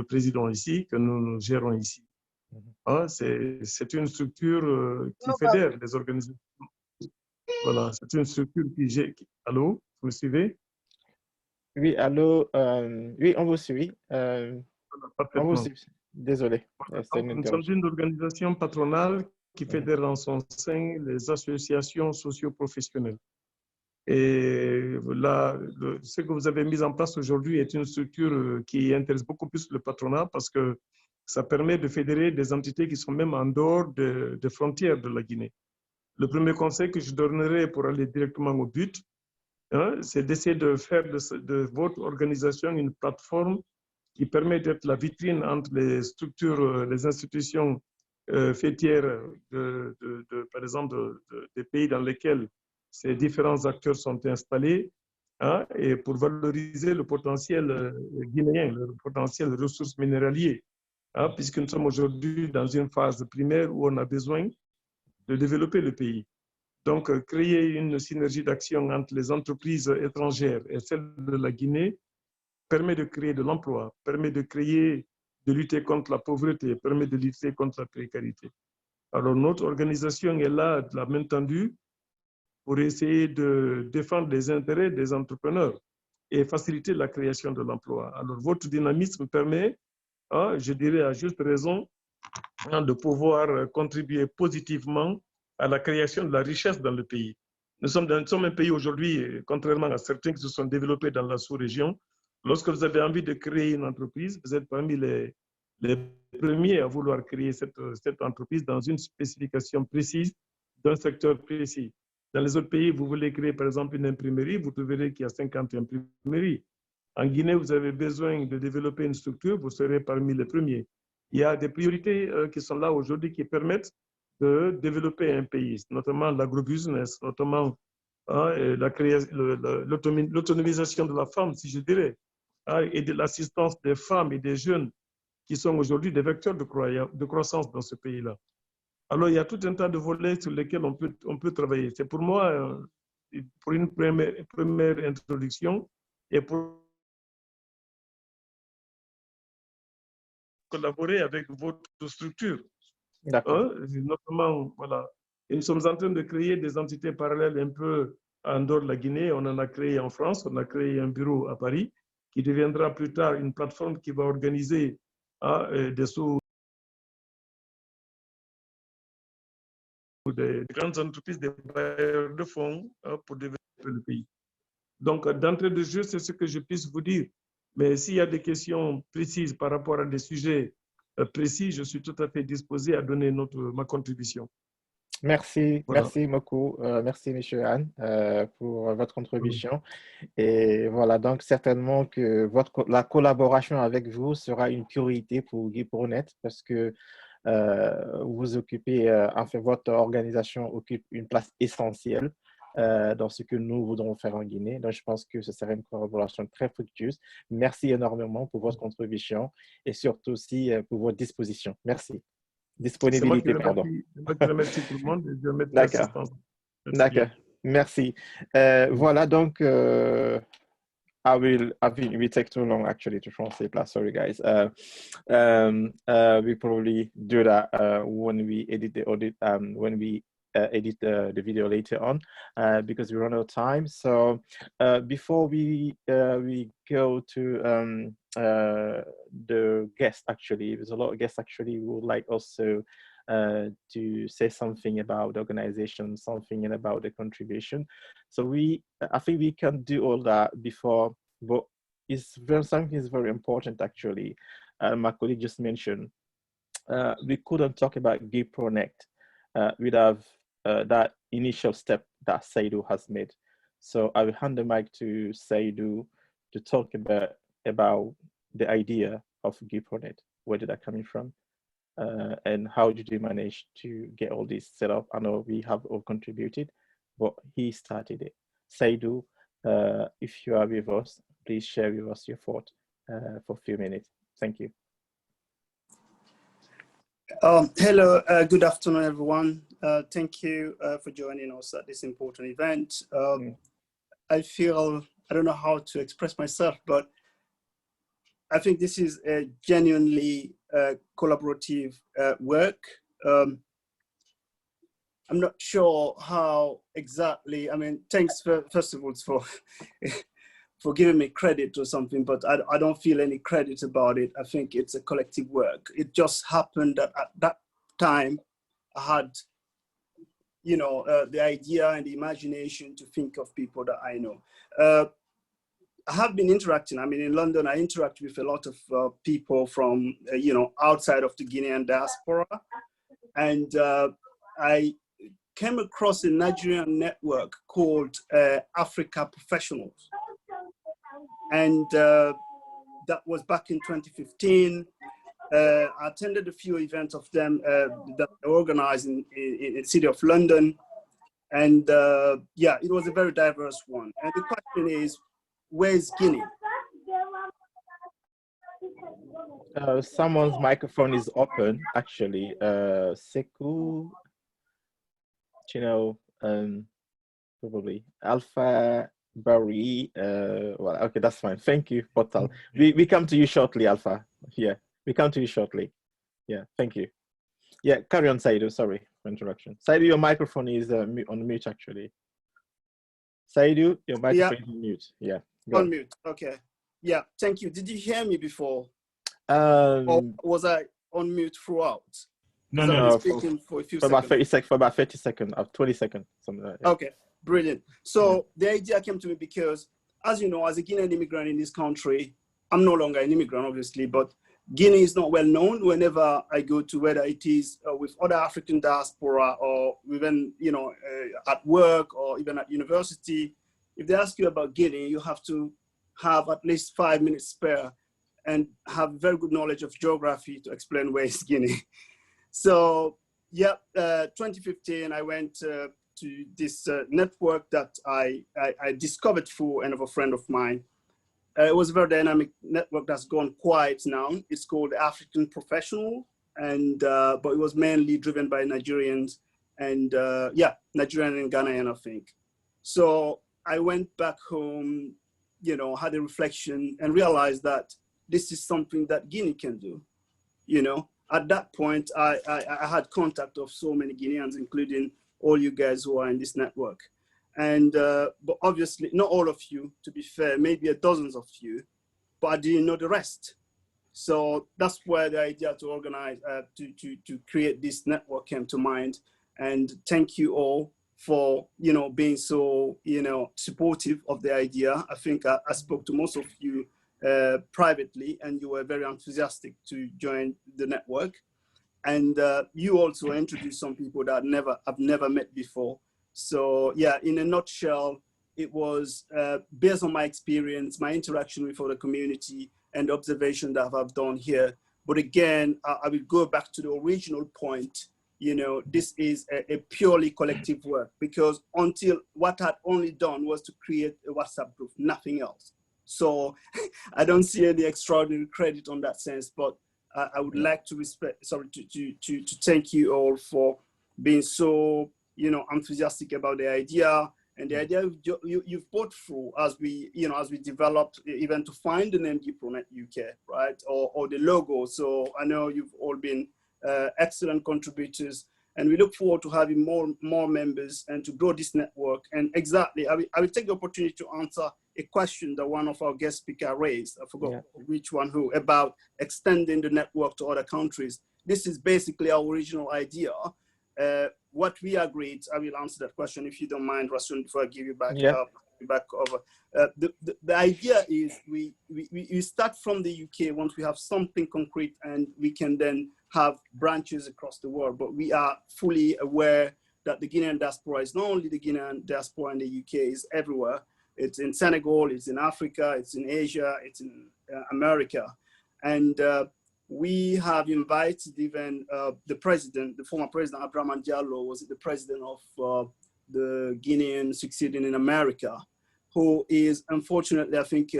présidons ici, que nous gérons ici. C'est une structure qui fédère les organisations. Voilà, c'est une structure qui gère. Allô, vous me suivez? Oui, allô, oui, on vous suit. On vous suit. Désolé. Nous sommes une organisation patronale qui fédère en son sein les associations socio-professionnelles. Et là, ce que vous avez mis en place aujourd'hui est une structure qui intéresse beaucoup plus le patronat parce que ça permet de fédérer des entités qui sont même en dehors des frontières de la Guinée. Le premier conseil que je donnerai pour aller directement au but, c'est d'essayer de faire de votre organisation une plateforme qui permet d'être la vitrine entre les structures, les institutions fêtières, par exemple, des pays dans lesquels ces différents acteurs sont installés, et pour valoriser le potentiel guinéen, le potentiel de ressources minéralières, puisque nous sommes aujourd'hui dans une phase primaire où on a besoin de développer le pays. Donc, créer une synergie d'action entre les entreprises étrangères et celles de la Guinée permet de créer de l'emploi, permet de lutter contre la pauvreté, permet de lutter contre la précarité. Alors, notre organisation est là, de la main tendue, pour essayer de défendre les intérêts des entrepreneurs et faciliter la création de l'emploi. Alors, votre dynamisme permet, je dirais à juste raison, de pouvoir contribuer positivement à la création de la richesse dans le pays. Nous sommes un pays aujourd'hui, contrairement à certains qui se sont développés dans la sous-région, lorsque vous avez envie de créer une entreprise, vous êtes parmi les premiers à vouloir créer cette entreprise dans une spécification précise d'un secteur précis. Dans les autres pays, vous voulez créer par exemple une imprimerie, vous trouverez qu'il y a 50 imprimeries. En Guinée, vous avez besoin de développer une structure, vous serez parmi les premiers. Il y a des priorités qui sont là aujourd'hui qui permettent de développer un pays, notamment l'agrobusiness, notamment l'autonomisation de la femme, si je dirais, et de l'assistance des femmes et des jeunes qui sont aujourd'hui des vecteurs de croissance dans ce pays-là. Alors, il y a tout un tas de volets sur lesquels on peut travailler. C'est pour moi, pour une première introduction et pour collaborer avec votre structure. Notamment, voilà. Et nous sommes en train de créer des entités parallèles un peu en dehors de la Guinée. On en a créé en France, on a créé un bureau à Paris qui deviendra plus tard une plateforme qui va organiser des grandes entreprises, des bailleurs de fonds pour développer le pays. Donc, d'entrée de jeu, c'est ce que je puisse vous dire. Mais s'il y a des questions précises par rapport à des sujets précis, je suis tout à fait disposé à donner ma contribution. Merci, voilà. Merci beaucoup. Merci, M. Anne, pour votre contribution. Et voilà, donc certainement que la collaboration avec vous sera une priorité pour GuiProNet parce que vous occupez, enfin, votre organisation occupe une place essentielle dans ce que nous voudrons faire en Guinée. Donc, je pense que ce serait une collaboration très fructueuse. Merci énormément pour votre contribution et surtout aussi pour votre disposition. Merci. Disponibilité, pardon. C'est moi qui remercie tout le monde et je remercie l'assistance. D'accord. Merci. Voilà, donc, we take too long actually to translate that. Sorry, guys. We probably do that when we edit the audit, when we edit the video later on because we run out of time. So before we go to the guest, actually, there's a lot of guests actually who would like also to say something about the organization, something about the contribution. So I think we can do all that before, but something is very important actually. My colleague just mentioned, we couldn't talk about GuiProNet without that initial step that Saidou has made. So I will hand the mic to Saidou to talk about the idea of GuiProNet. Where did that come from? And how did you manage to get all this set up? I know we have all contributed, but he started it. Saidou, if you are with us, please share with us your thought for a few minutes. Thank you. Hello, good afternoon, everyone. Thank you for joining us at this important event. I feel, I don't know how to express myself, but I think this is a genuinely collaborative work. I'm not sure how exactly, I mean, thanks first of all for giving me credit or something, but I don't feel any credit about it. I think it's a collective work. It just happened that at that time I had, you know, the idea and the imagination to think of people that I know. I have been interacting. I mean, in London, I interact with a lot of people from, you know, outside of the Guinean diaspora. And I came across a Nigerian network called Africa Professionals. And that was back in 2015. I attended a few events of them that were organized in the city of London. And yeah, it was a very diverse one. And the question is, where's Guinea? Someone's microphone is open, actually. Sekou, you know, probably Alpha Barry. Well, okay, that's fine. Thank you, Portal. We come to you shortly, Alpha. Yeah, we come to you shortly. Yeah, thank you. Yeah, carry on, Saidou. Sorry for interruption. Saidou, your microphone is on mute, actually. Saidou, your microphone is on mute. Yeah. On mute. Okay. Yeah. Thank you. Did you hear me before? Or was I on mute throughout? No. Speaking for a few for about 30 seconds. seconds. For about 30 seconds, 20 seconds, something like that. Yeah. Okay. Brilliant. So the idea came to me because, as you know, as a Guinean immigrant in this country, I'm no longer an immigrant, obviously, but Guinea is not well known. Whenever I go to, whether it is with other African diaspora or even, you know, at work or even at university, if they ask you about Guinea, you have to have at least 5 minutes spare and have very good knowledge of geography to explain where is Guinea. So yeah, 2015, I went to this network that I discovered through another friend of mine. It was a very dynamic network that's gone quiet now. It's called African Professional, and but it was mainly driven by Nigerians and yeah, Nigerian and Ghanaian, I think. So I went back home, you know, had a reflection and realized that this is something that Guinea can do. You know, at that point, I had contact of so many Guineans, including all you guys who are in this network. And, but obviously not all of you, to be fair, maybe dozens of you, but I didn't know the rest. So that's where the idea to organize, to create this network came to mind. And thank you all for, you know, being so, you know, supportive of the idea. I think I spoke to most of you privately, and you were very enthusiastic to join the network. And you also introduced some people that I've never met before. So yeah, in a nutshell, it was based on my experience, my interaction with other community and observation that I've done here. But again, I will go back to the original point. You know, this is a purely collective work, because until what I'd only done was to create a WhatsApp group, nothing else. So I don't see any extraordinary credit on that sense, but I would like to to thank you all for being so, you know, enthusiastic about the idea, and the idea you've brought through as we, you know, as we developed even to find the name GuiProNet UK, right, or the logo. So I know you've all been excellent contributors, And we look forward to having more members and to grow this network. And exactly, I will take the opportunity to answer a question that one of our guest speakers raised. I forgot which one who, about extending the network to other countries. This is basically our original idea. What we agreed, I will answer that question if you don't mind, Rasoon, before I give you back, back over. The idea is we start from the UK once we have something concrete, and we can then have branches across the world. But we are fully aware that the Guinean diaspora is not only the Guinean diaspora in the UK, it's everywhere. It's in Senegal, it's in Africa, it's in Asia, it's in America. And we have invited even the president, the former president, Abdourahamane Diallo, was the president of the Guinean succeeding in America, who is unfortunately, I think,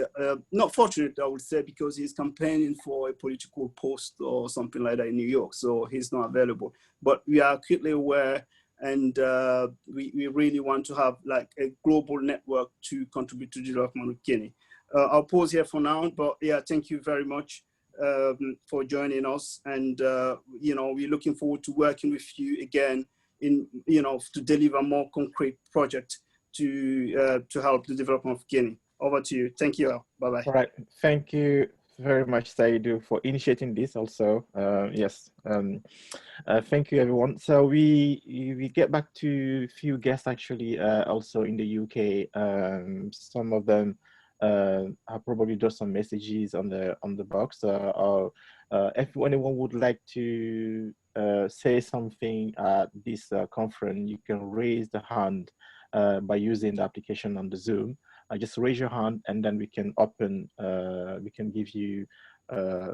not fortunate, I would say, because he's campaigning for a political post or something like that in New York, so he's not available. But we are acutely aware, and we really want to have like a global network to contribute to the development of Guinea. I'll pause here for now, but yeah, thank you very much for joining us, and you know, we're looking forward to working with you again in, you know, to deliver more concrete projects to help the development of Guinea. Over to you. Thank you. Bye bye. All right. Thank you very much, Saidou, for initiating this. Also, yes. Thank you, everyone. So we get back to a few guests actually, also in the UK. Some of them have probably just some messages on the box. Or if anyone would like to say something at this conference, you can raise the hand by using the application on the Zoom. Just raise your hand, and then we can open, we can give you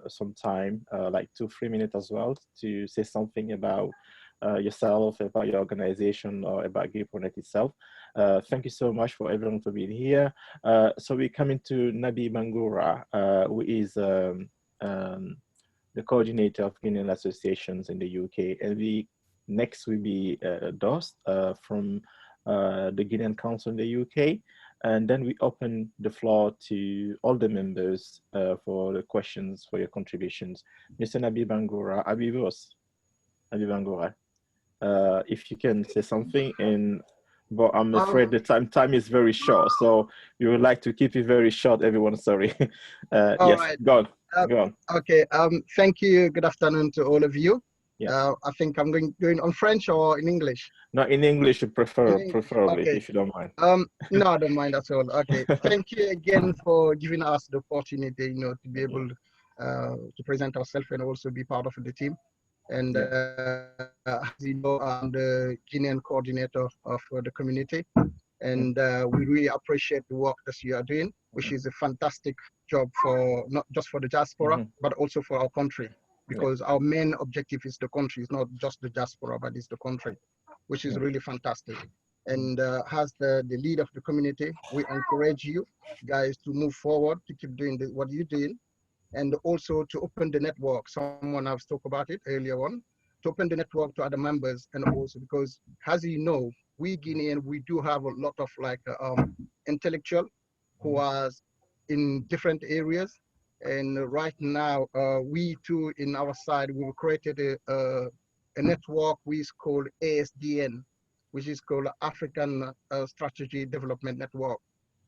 some time, like 2-3 minutes as well, to say something about yourself, about your organization, or about GuiProNet itself. Thank you so much for everyone for being here. So we're coming to Nabi Bangura, who is the coordinator of Guinean associations in the UK. And next will be Dost from the Guinean Council in the UK. And then we open the floor to all the members for the questions, for your contributions. Mr. Nabi Bangura, Nabi Bangura, if you can say something, but I'm afraid the time is very short, so we would like to keep it very short, everyone, sorry. Yes, right. go on. Okay, thank you. Good afternoon to all of you. Yeah. I think I'm going on French or in English? No, in English, preferably, okay. if you don't mind. No, I don't mind at all. Okay, thank you again for giving us the opportunity, you know, to be able to present ourselves and also be part of the team. And as you know, I'm the Guinean coordinator of the community, and we really appreciate the work that you are doing, which is a fantastic job for not just for the diaspora, but also for our country. Because our main objective is the country. It's not just the diaspora, but it's the country, which is really fantastic. And as the lead of the community, we encourage you guys to move forward, to keep doing what you're doing, and also to open the network. Someone has talked about it earlier on, to open the network to other members, and also because, as you know, we Guinean, we do have a lot of like intellectual who are in different areas. And right now, we too, in our side, we created a network we call ASDN, which is called African Strategy Development Network,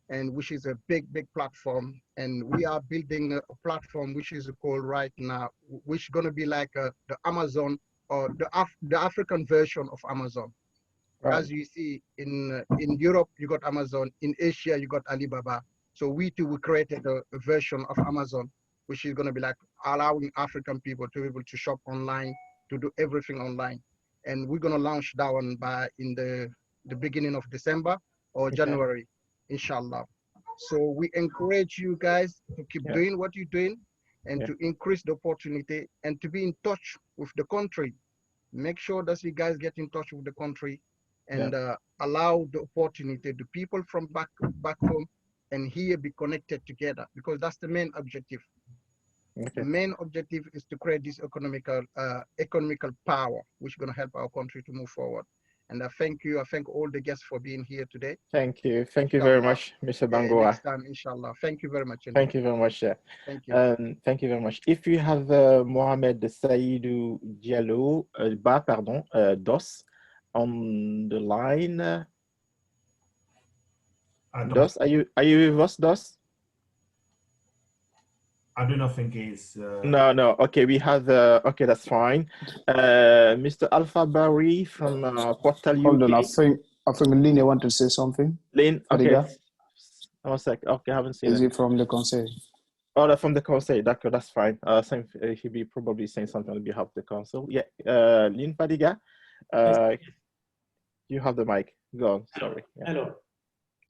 and which is a big platform. And we are building a platform which is called right now, which is going to be like the Amazon, or the African version of Amazon. Right. As you see, in Europe, you got Amazon. In Asia, you got Alibaba. So we too, we created a version of Amazon, which is going to be like allowing African people to be able to shop online, to do everything online. And we're going to launch that one in the beginning of December or January, inshallah. So we encourage you guys to keep doing what you're doing, and to increase the opportunity, and to be in touch with the country. Make sure that you guys get in touch with the country, and allow the opportunity to people from back home and here be connected together, because that's the main objective. The main objective is to create this economical power, which is going to help our country to move forward. And I thank you. I thank all the guests for being here today. Thank you. Thank you very much, Mr. Bangoa. Next time, inshallah. Thank you very much. Thank you very much. Thank you. Thank you very much. If you have Mohamed Saidou Bah, DOS, on the line. DOS, are you with us, DOS? I do not think he's... No. Okay, we have... okay, that's fine. Mr. Alpha Barry from Portal UK. Hold on, I think Lene wanted to say something. Lene, okay. One sec. Okay, I haven't seen it. Is it from the Conseil? Oh, from the Conseil. That's fine. He'll be probably saying something on behalf of the council. Yeah, Lene Fadiga, you have the mic. Go on, sorry. Yeah. Hello.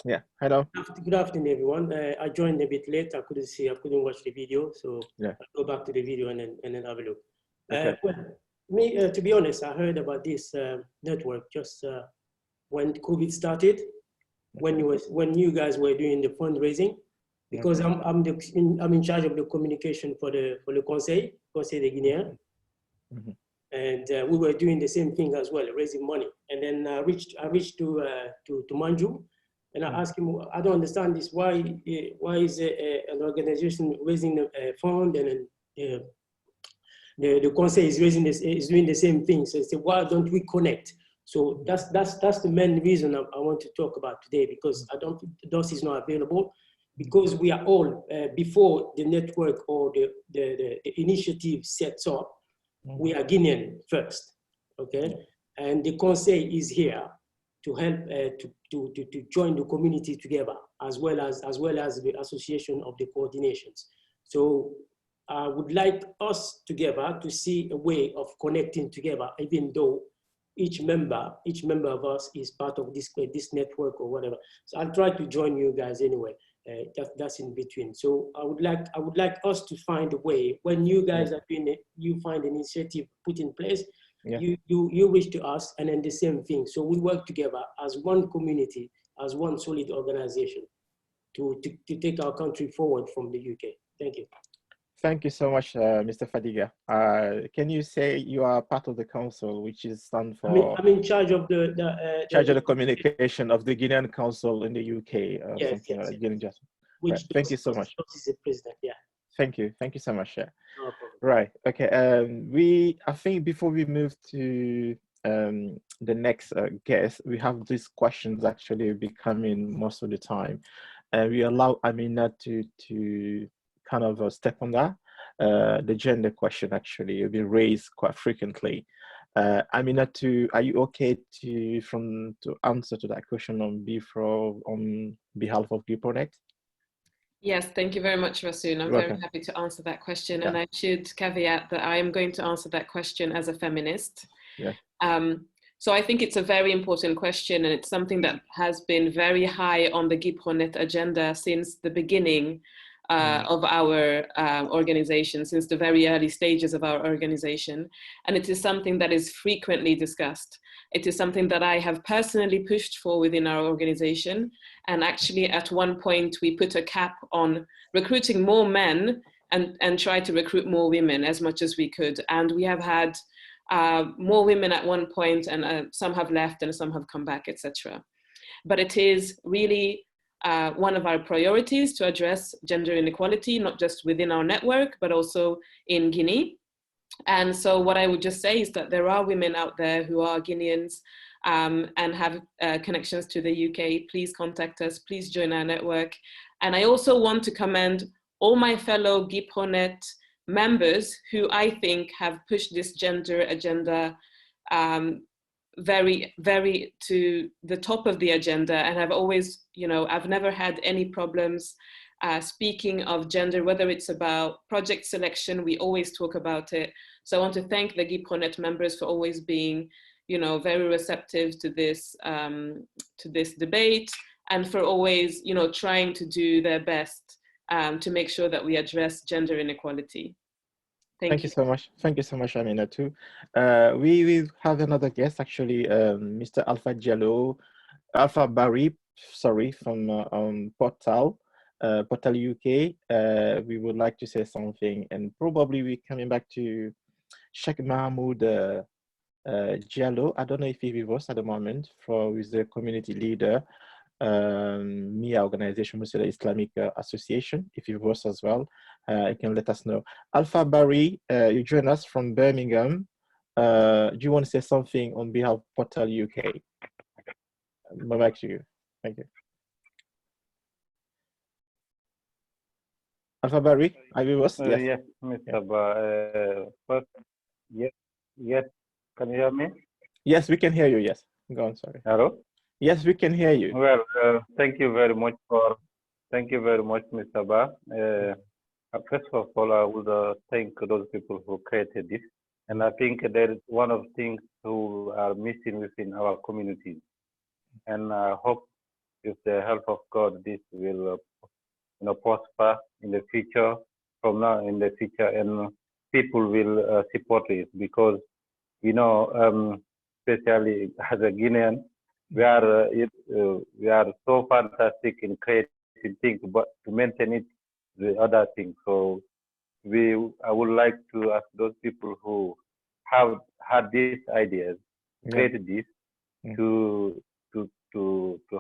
Yeah, hello. Good afternoon, everyone. I joined a bit late. I couldn't watch the video, so yeah. I'll go back to the video and then have a look. Okay. Well, to be honest, I heard about this network just when COVID started, when you guys were doing the fundraising, because I'm in charge of the communication for the Conseil de Guinean, and we were doing the same thing as well, raising money. And then I reached to Manju. And I asked him, I don't understand this. Why is an organization raising a fund and the Conseil is doing the same thing? So I said, why don't we connect? So that's the main reason I want to talk about today, because I don't think DOS is not available, because we are all before the network or the initiative sets up. We are Guinean first, okay, and the Conseil is here to help to join the community together, as well as the association of the coordinations. So I would like us together to see a way of connecting together, even though each member of us is part of this network or whatever. So I'll try to join you guys anyway. That's in between. So I would like us to find a way, when you guys are doing it, you find an initiative put in place. Yeah. You reach to us, and then the same thing. So we work together as one community, as one solid organization to take our country forward from the UK. Thank you. Thank you so much, Mr. Fadiga. Can you say you are part of the council, which is stand for? I'm in charge of the communication of the Guinean Council in the UK. Yes, something yes, like Guinean yes. Right. Thank you so much. Is the president, yeah. Thank you so much. Yeah. No right. Okay. I think before we move to the next guest, we have these questions actually becoming most of the time, and we allow Amina to kind of step on that. The gender question actually will be raised quite frequently. Amina, are you okay to answer to that question on behalf of GuiProNet? Yes, thank you very much, Rasoon. I'm very happy to answer that question. Yeah. And I should caveat that I am going to answer that question as a feminist. Yeah. So I think it's a very important question, and it's something that has been very high on the GuiProNet agenda since the beginning of our organization, since the very early stages of our organization. And it is something that is frequently discussed. It is something that I have personally pushed for within our organization. And actually at one point we put a cap on recruiting more men and try to recruit more women as much as we could. And we have had more women at one point, and some have left and some have come back, etc. But it is really one of our priorities to address gender inequality, not just within our network, but also in Guinea. And so what I would just say is that there are women out there who are Guineans and have connections to the UK. Please contact us, please join our network. And I also want to commend all my fellow GuiProNet members who I think have pushed this gender agenda very, very to the top of the agenda, and have always, I've never had any problems speaking of gender, whether it's about project selection, we always talk about it. So I want to thank the GuiProNet members for always being, very receptive to this debate, and for always, trying to do their best to make sure that we address gender inequality. Thank you so much. Thank you so much, Amina, too. We will have another guest, actually, Mr. Alpha Barry, from Portal UK. We would like to say something, and probably we're coming back to Sheikh Mahmoud Diallo. I don't know if he was at the moment, with the community leader, MIA organization, Muslim Islamic Association. If he was as well, you can let us know. Alpha Barry, you join us from Birmingham. Do you want to say something on behalf of Portal UK? Back to you. Thank you. Alpha Barry, are you with us? Yes. Yes, Mr. Bah. First, yes. Can you hear me? Yes, we can hear you. Yes. Go on. Sorry. Hello. Yes, we can hear you. Well, thank you very much, Mr. Bah. First of all, I would thank those people who created this, and I think there is one of the things who are missing within our communities, and I hope with the help of God, this will prosper in the future, from now in the future, and people will support it, because especially as a Guinean, we are so fantastic in creating things, but to maintain it, the other thing. So I would like to ask those people who have had these ideas, created this, to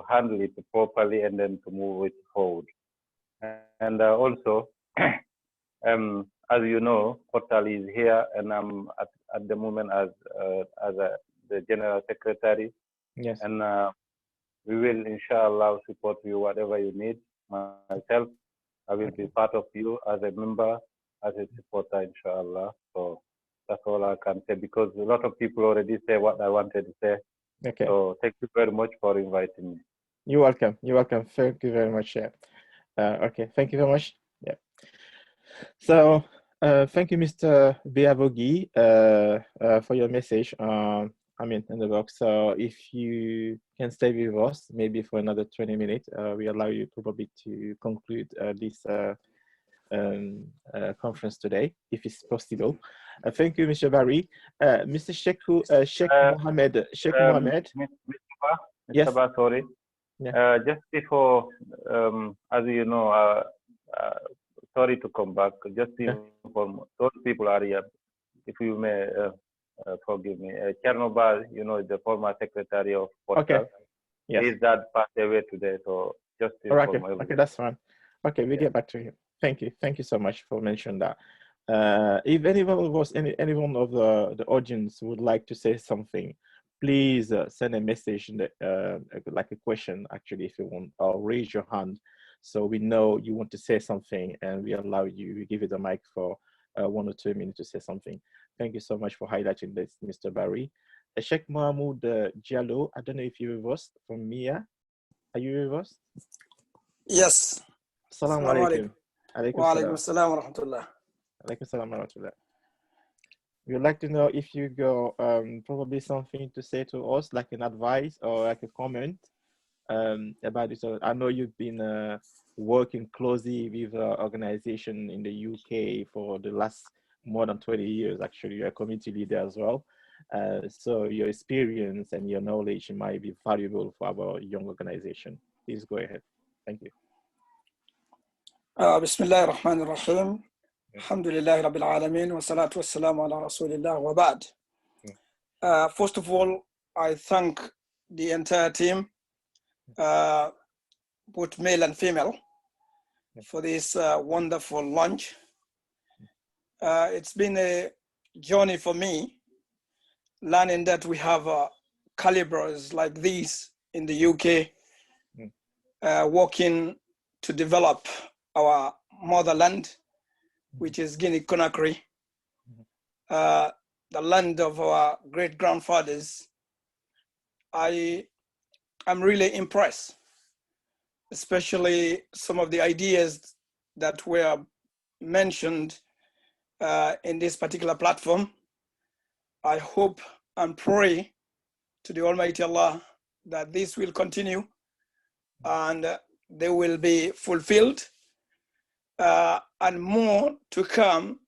handle it properly and then to move it forward. And also, as you know, Portal is here, and I'm at the moment as the General Secretary. Yes. And we will, inshallah, support you whatever you need. Myself, I will be part of you as a member, as a supporter, inshallah. So that's all I can say, because a lot of people already say what I wanted to say. Okay. So thank you very much for inviting me. You're welcome. You're welcome. Thank you very much. Yeah. Okay. Thank you very much. Yeah. So thank you, Mr. Béavogui, for your message. In the box. So if you can stay with us, maybe for another 20 minutes, we allow you probably to conclude this conference today, if it's possible. Thank you, Mr. Barry. Mr. Sheikh Mohamed. Mohamed. Mr. Bah, sorry. Yeah. Just before, as you know, sorry to come back. Just inform those people are here. If you may forgive me. Chernobyl, the former secretary of Portal. Okay. Yes. His dad passed away today, so just to All right, inform everyone. okay, that's fine. Okay, we'll get back to him. Thank you. Thank you so much for mentioning that. If anyone of the audience would like to say something, please send a message, like a question, actually, if you want, or raise your hand so we know you want to say something, and we allow you, we give you the mic for 1 or 2 minutes to say something. Thank you so much for highlighting this, Mr. Barry. Sheikh Mohamed Diallo, I don't know if you're with us from MIA. Are you with us? Yes. Assalamu alaikum. Wa alaikum assalam wa rahmatullah. Alaikum assalam wa rahmatullah. We'd like to know if you got probably something to say to us, like an advice or like a comment about this. I know you've been working closely with an organization in the UK for the last more than 20 years, actually. You're a community leader as well. So your experience and your knowledge might be valuable for our young organization. Please go ahead. Thank you. Bismillah ar-Rahman ar-Rahim. Alhamdulillah Rabbil Alameen wa salatu wa salamu ala Rasulillah wa ba'd. First of all, I thank the entire team, both male and female, for this wonderful lunch. It's been a journey for me, learning that we have calibers like these in the UK, working to develop our motherland, which is Guinea-Conakry, the land of our great-grandfathers. I'm really impressed, especially some of the ideas that were mentioned in this particular platform. I hope and pray to the Almighty Allah that this will continue and they will be fulfilled and more to come.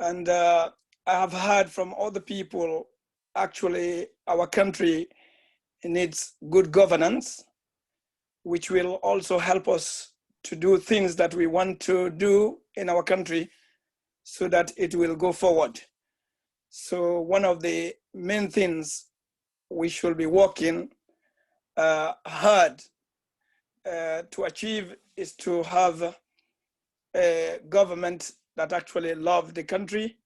And I have heard from other people, actually our country needs good governance, which will also help us to do things that we want to do in our country so that it will go forward. So one of the main things we should be working hard to achieve is to have a government that actually love the country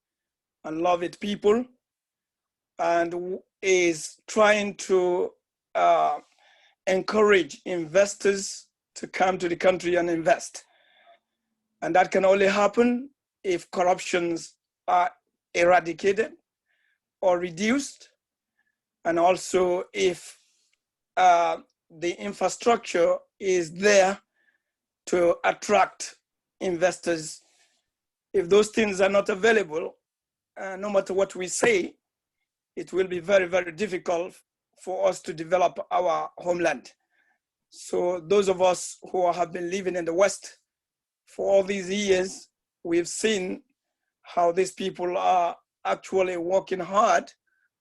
and love its people, and is trying to encourage investors to come to the country and invest. And that can only happen if corruptions are eradicated or reduced, and also if the infrastructure is there to attract investors. If those things are not available, no matter what we say, it will be very, very difficult for us to develop our homeland. So those of us who have been living in the West for all these years, we've seen how these people are actually working hard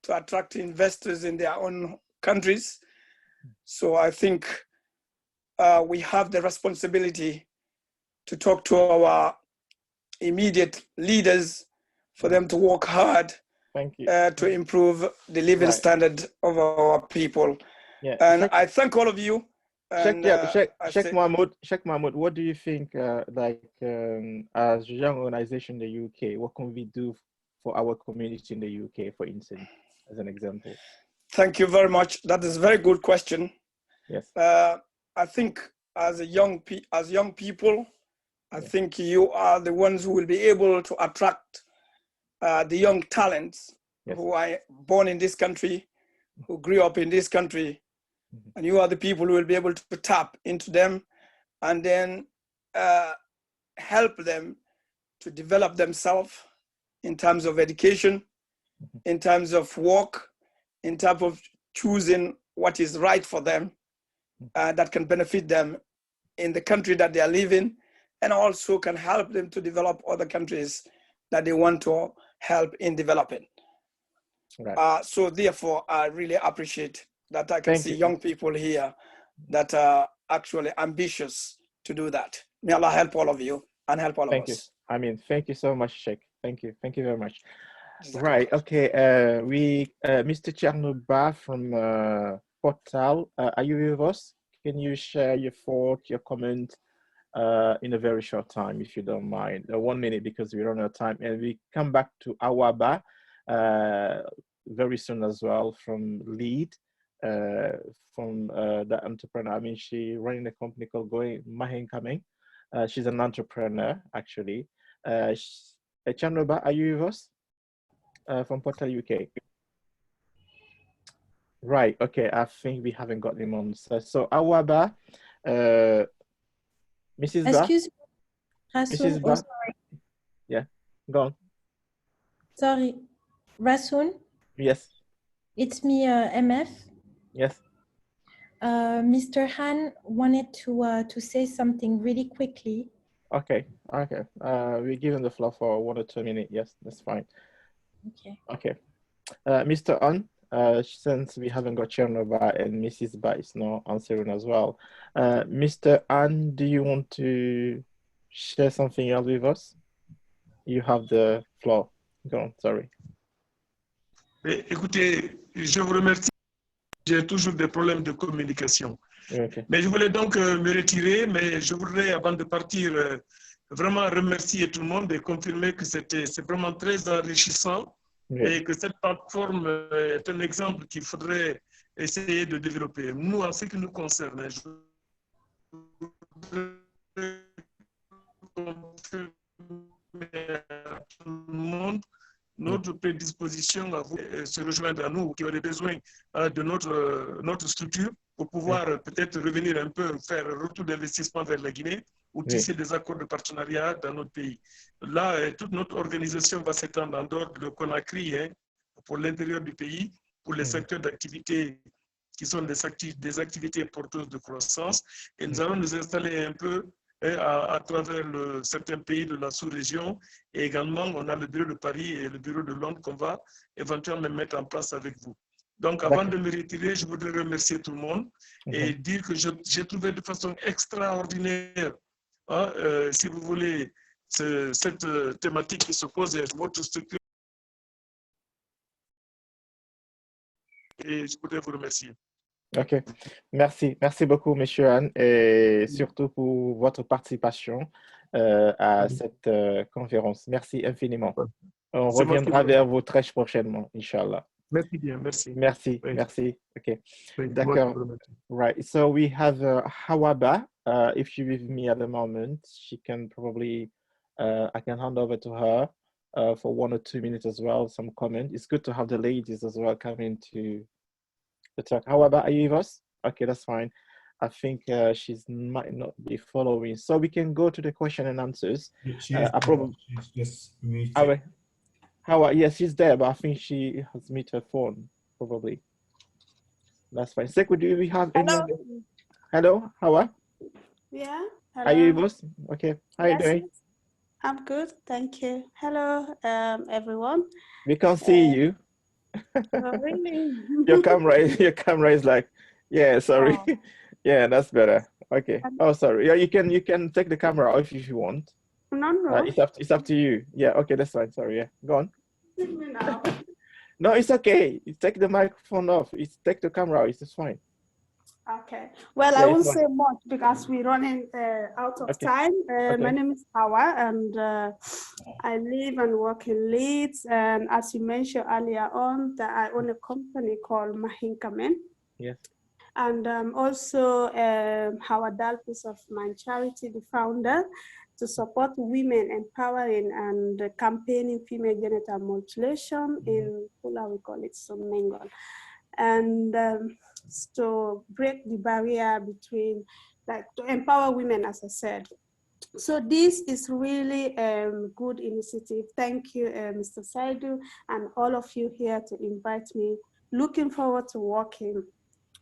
to attract investors in their own countries. So I think we have the responsibility to talk to our immediate leaders for them to work hard to improve the living standard of our people. Yeah. And I thank all of you. Sheikh Mahmoud, what do you think, as a young organization in the UK, what can we do for our community in the UK, for instance, as an example? Thank you very much. That is a very good question. Yes. I think as young people, I think you are the ones who will be able to attract the young talents who are born in this country, who grew up in this country, and you are the people who will be able to tap into them and then help them to develop themselves in terms of education, in terms of work, in terms of choosing what is right for them, that can benefit them in the country that they are living, and also can help them to develop other countries that they want to help in developing. Right. So therefore, I really appreciate that I can see young people here that are actually ambitious to do that. May Allah help all of you and help all of us. I mean, thank you so much, Sheikh. Thank you very much. Right. Okay. Mr. Saidou Bah from Portal, are you with us? Can you share your thoughts, your comment in a very short time, if you don't mind? 1 minute, because we run out of time, and we come back to Awaba very soon as well, from Lead, from the entrepreneur. I mean, she running a company called Mahin Coming. She's an entrepreneur, actually. Saidou Bah, are you with us? From Portal UK. Right, okay, I think we haven't got him on. So Awaba, Mrs. Bah? Excuse me, Rasoon. Mrs. Bah? Oh, sorry. Yeah, go on. Sorry, Rasoon? Yes. It's me, MF. Yes. Mr. Han wanted to say something really quickly. Okay. We're giving the floor for 1 or 2 minutes. Yes, that's fine. Okay. Mr. An, since we haven't got Saidou Bah and Mrs. Bah is not answering as well. Mr. An, do you want to share something else with us? You have the floor. Go on, sorry. Écoutez, je vous remercie. J'ai toujours des problèmes de communication. Okay. Mais je voulais donc me retirer, mais je voudrais, avant de partir, vraiment remercier tout le monde et confirmer que c'est vraiment très enrichissant. Et que cette plateforme est un exemple qu'il faudrait essayer de développer. Nous, en ce qui nous concerne, je voudrais confirmer à tout le monde notre prédisposition à vous se rejoindre à nous qui auraient besoin de notre structure pour pouvoir peut-être revenir un peu, faire un retour d'investissement vers la Guinée ou tisser des accords de partenariat dans notre pays. Là, toute notre organisation va s'étendre en dehors de Conakry, pour l'intérieur du pays, pour les secteurs d'activité qui sont des activités porteuses de croissance. Et nous allons nous installer un peu à travers certains pays de la sous-région. Et également, on a le bureau de Paris et le bureau de Londres qu'on va éventuellement mettre en place avec vous. Donc, avant de me retirer, je voudrais remercier tout le monde et dire que j'ai trouvé de façon extraordinaire, si vous voulez, cette thématique qui se pose, votre structure Et je voudrais vous remercier. OK. Merci beaucoup, Monsieur Anne, et surtout pour votre participation à cette conférence. Merci infiniment. On reviendra vers vous très prochainement, Inch'Allah. Merci bien, merci. Merci. Okay. D'accord. Right. So we have Haba. If she's with me at the moment, she can probably, I can hand over to her for 1 or 2 minutes as well, some comment. It's good to have the ladies as well coming to the talk. Haba, are you with us? Okay, that's fine. I think she might not be following. So we can go to the question and answers. She's just muted. Haba, yes, she's there, but I think she has muted her phone, probably. That's fine. Sekou, do we have any? Hello, Haba? Yeah. Hello. Are you with us? Okay. How are you doing? Yes, I'm good, thank you. Hello, everyone. We can't see you. Oh, really? Your camera is like, yeah, sorry. Oh. Yeah, that's better. Okay. Oh, sorry. Yeah, you can take the camera off if you want. No. It's up to you. Yeah. Okay, that's fine. Sorry. Yeah. Go on. No. No, it's okay. You take the microphone off. Take the camera off. It's fine. Okay. Well, Yeah, I won't say much because we're running out of time. My name is Hawa, and I live and work in Leeds. And as you mentioned earlier on, that I own a company called Mahinkamen. Yes. And also Hawa Dalpus of My Charity, the founder, to support women empowering and campaigning female genital mutilation in Pula, we call it Sumengon. And to break the barrier between, like, to empower women, as I said. So this is really a good initiative. Thank you, Mr. Saidou, and all of you here to invite me. Looking forward to working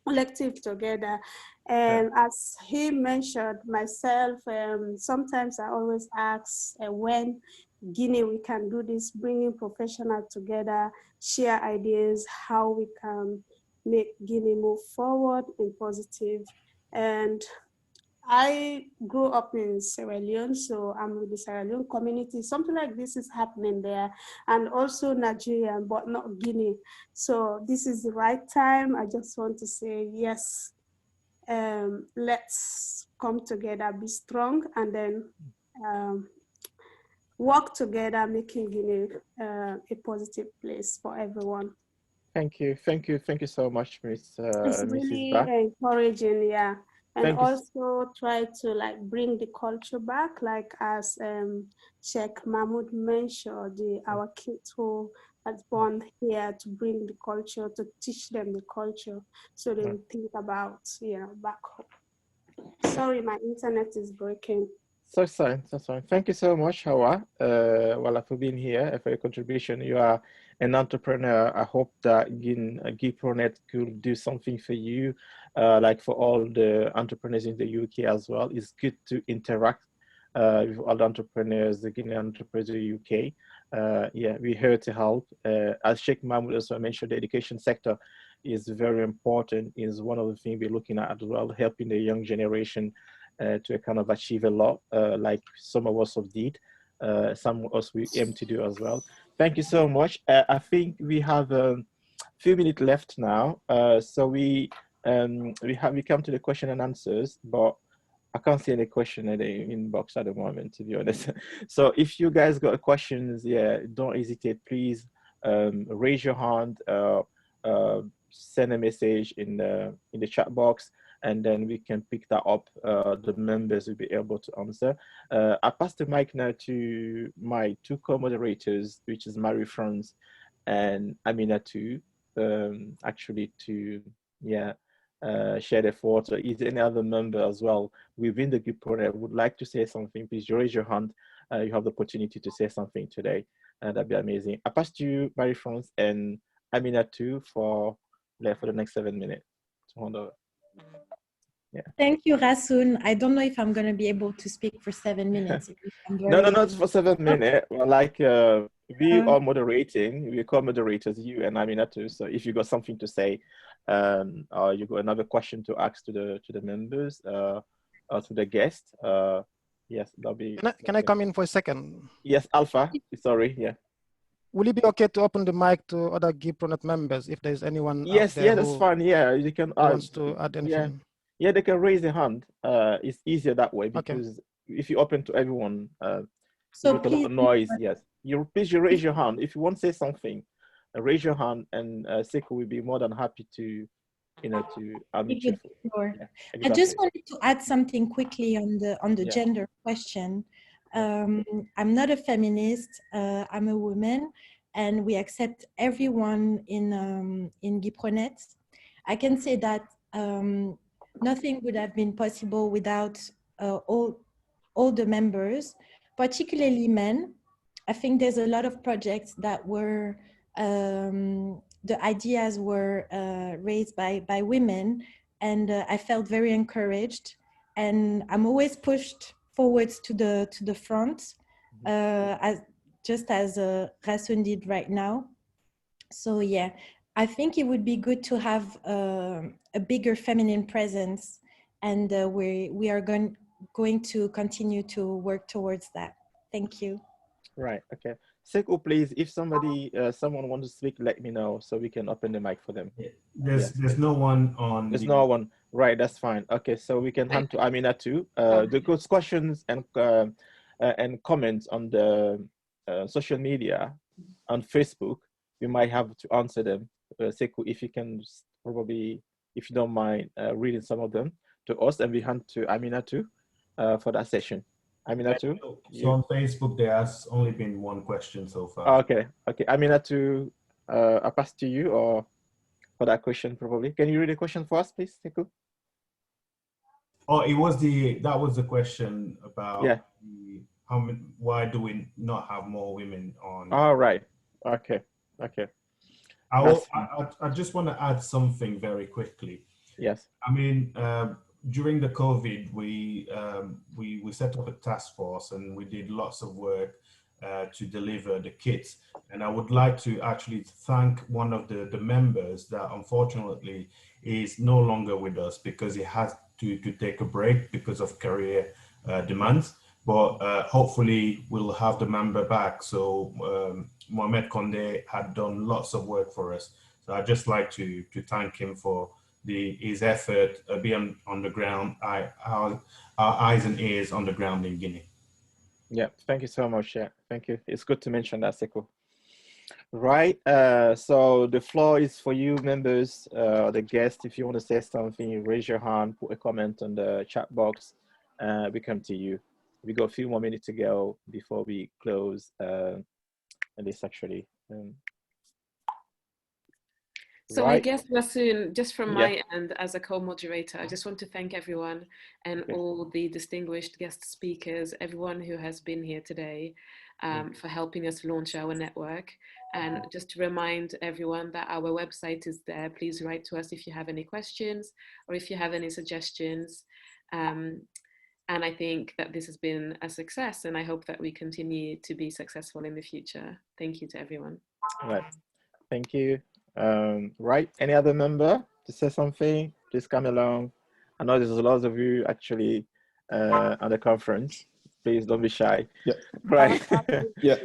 collective together. And as he mentioned, myself, sometimes I always ask when Guinea we can do this, bringing professionals together, share ideas, how we can make Guinea move forward in positive. And I grew up in Sierra Leone, so I'm with the Sierra Leone community. Something like this is happening there, and also Nigeria, but not Guinea. So this is the right time. I just want to say, yes, let's come together, be strong, and then work together, making Guinea a positive place for everyone. Thank you so much, It's Mrs. really Bah. encouraging, yeah. And Thank you. also try to like bring the culture back, like as Sheikh Mahmoud mentioned, our kids who are born here, to bring the culture, to teach them the culture, so they will think about, back home. Sorry, my internet is breaking. So fine. Thank you so much, Hawa, for being here, for your contribution. You are an entrepreneur. I hope that GuiProNet could do something for you, like for all the entrepreneurs in the UK as well. It's good to interact with all the entrepreneurs, the Guinean entrepreneurs in the UK. Yeah, we're here to help. As Sheikh Mahmoud also mentioned, the education sector is very important. Is one of the things we're looking at as well, helping the young generation to kind of achieve a lot, like some of us have did, some of us we aim to do as well. Thank you so much. I think we have a few minutes left now, so we come to the question and answers, but I can't see any question in the inbox at the moment, to be honest. So if you guys got questions, yeah, don't hesitate. Please raise your hand, send a message in the chat box, and then we can pick that up. The members will be able to answer. I pass the mic now to my two co-moderators, which is Marie-France and Aminatu, actually to, share their thoughts. Or is there any other member as well within the GuiProNet would like to say something? Please raise your hand. You have the opportunity to say something today, and that'd be amazing. I pass to you, Marie-France and Aminatu, for the next 7 minutes. To hand over. Yeah. Thank you, Rasoon. I don't know if I'm going to be able to speak for 7 minutes. No, not for 7 minutes. Well, like we are moderating, we co-moderators, you and Aminatu. So if you got something to say, or you got another question to ask to the members, or to the guests, yes, that'll be. Can I come in for a second? Yes, Alpha. Sorry, yeah. will it be okay to open the mic to other GuiProNet members if there's anyone Yes, out there yeah, that's fine. Yeah, you can wants to add anything? Yeah, they can raise their hand. It's easier that way because if you open to everyone, so make a lot of noise. Yes, you raise your hand if you want to say something. Raise your hand, and Sekou will be more than happy to, to unmute you. Sure. Yeah, I just wanted to add something quickly on the gender question. I'm not a feminist. I'm a woman, and we accept everyone in GuiProNet. I can say that nothing would have been possible without all the members, particularly men. I think there's a lot of projects that were the ideas were raised by women, and I felt very encouraged. And I'm always pushed forwards to the front, as Rasoon did right now. So yeah, I think it would be good to have a bigger feminine presence, and we are going to continue to work towards that. Thank you. Right. Okay. Sekou, please, if someone wants to speak, let me know so we can open the mic for them. There's no one on. There's no one. Right. That's fine. Okay. So we can hand to Aminatu. The good questions and comments on the social media, on Facebook, we might have to answer them. Sekou, if you can probably, if you don't mind, reading some of them to us, and we hand to Aminatu for that session. Aminatu? So on Facebook, there has only been one question so far. Okay, okay. Aminatu, I pass to you or for that question probably. Can you read the question for us, please, Sekou? Oh, that was the question about why do we not have more women on? All right. Okay. Okay. I just want to add something very quickly. Yes. I mean, during the COVID, we set up a task force and we did lots of work to deliver the kits. And I would like to actually thank one of the members that unfortunately is no longer with us because he has to take a break because of career demands. But hopefully we'll have the member back. So Mohamed Condé had done lots of work for us. So I'd just like to thank him for his effort being on the ground, our eyes and ears on the ground in Guinea. Yeah, thank you so much. Yeah, thank you. It's good to mention that, Sekou. Right, so the floor is for you members, the guests. If you want to say something, you raise your hand, put a comment on the chat box, we come to you. We got a few more minutes to go before we close this actually. So right. I guess, Rasoon, just from my end as a co-moderator, I just want to thank everyone and all the distinguished guest speakers, everyone who has been here today for helping us launch our network. And just to remind everyone that our website is there. Please write to us if you have any questions or if you have any suggestions. And I think that this has been a success, and I hope that we continue to be successful in the future. Thank you to everyone. Right. Thank you. Right, any other member to say something, please come along. I know there's a lot of you actually on the conference. Please don't be shy. Yeah. Right. Yeah.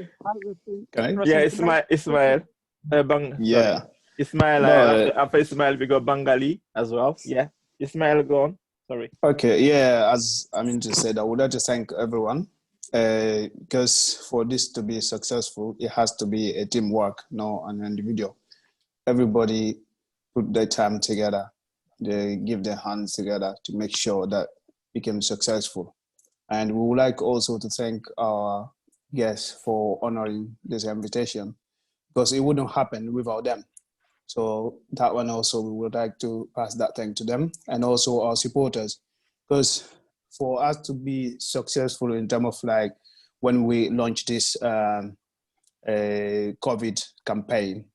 Can I? Yeah, Ismail. Yeah. Ismail, No, after Ismail, we got Bengali as well. Yeah. Ismail, go on. Sorry. Okay, yeah, as Amin just said, I would like to thank everyone because for this to be successful, it has to be a teamwork, not an individual. Everybody put their time together, they give their hands together to make sure that we can be successful. And we would like also to thank our guests for honoring this invitation because it wouldn't happen without them. So that one also, we would like to pass that thank to them and also our supporters. Because for us to be successful in terms of like when we launched this COVID campaign,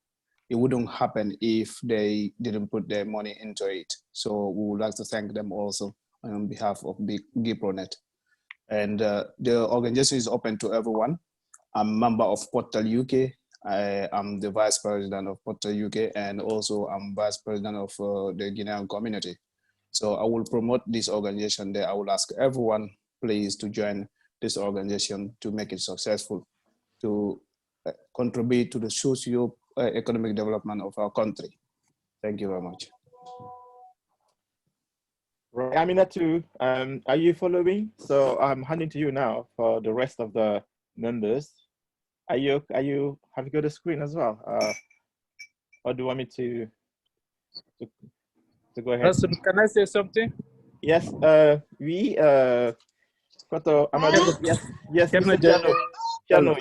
it wouldn't happen if they didn't put their money into it. So we would like to thank them also on behalf of GuiProNet. And the organization is open to everyone. I'm a member of Portal UK. I'm the vice president of Portal UK, and also I'm vice president of the Guinean community. So I will promote this organization there. I will ask everyone, please, to join this organization to make it successful, to contribute to the socio-economic development of our country. Thank you very much. Right, Aminatu, are you following? So I'm handing to you now for the rest of the members. Have you got a screen as well? Or do you want me to go ahead? Can I say something? Yes, yes, Mr. Diallo,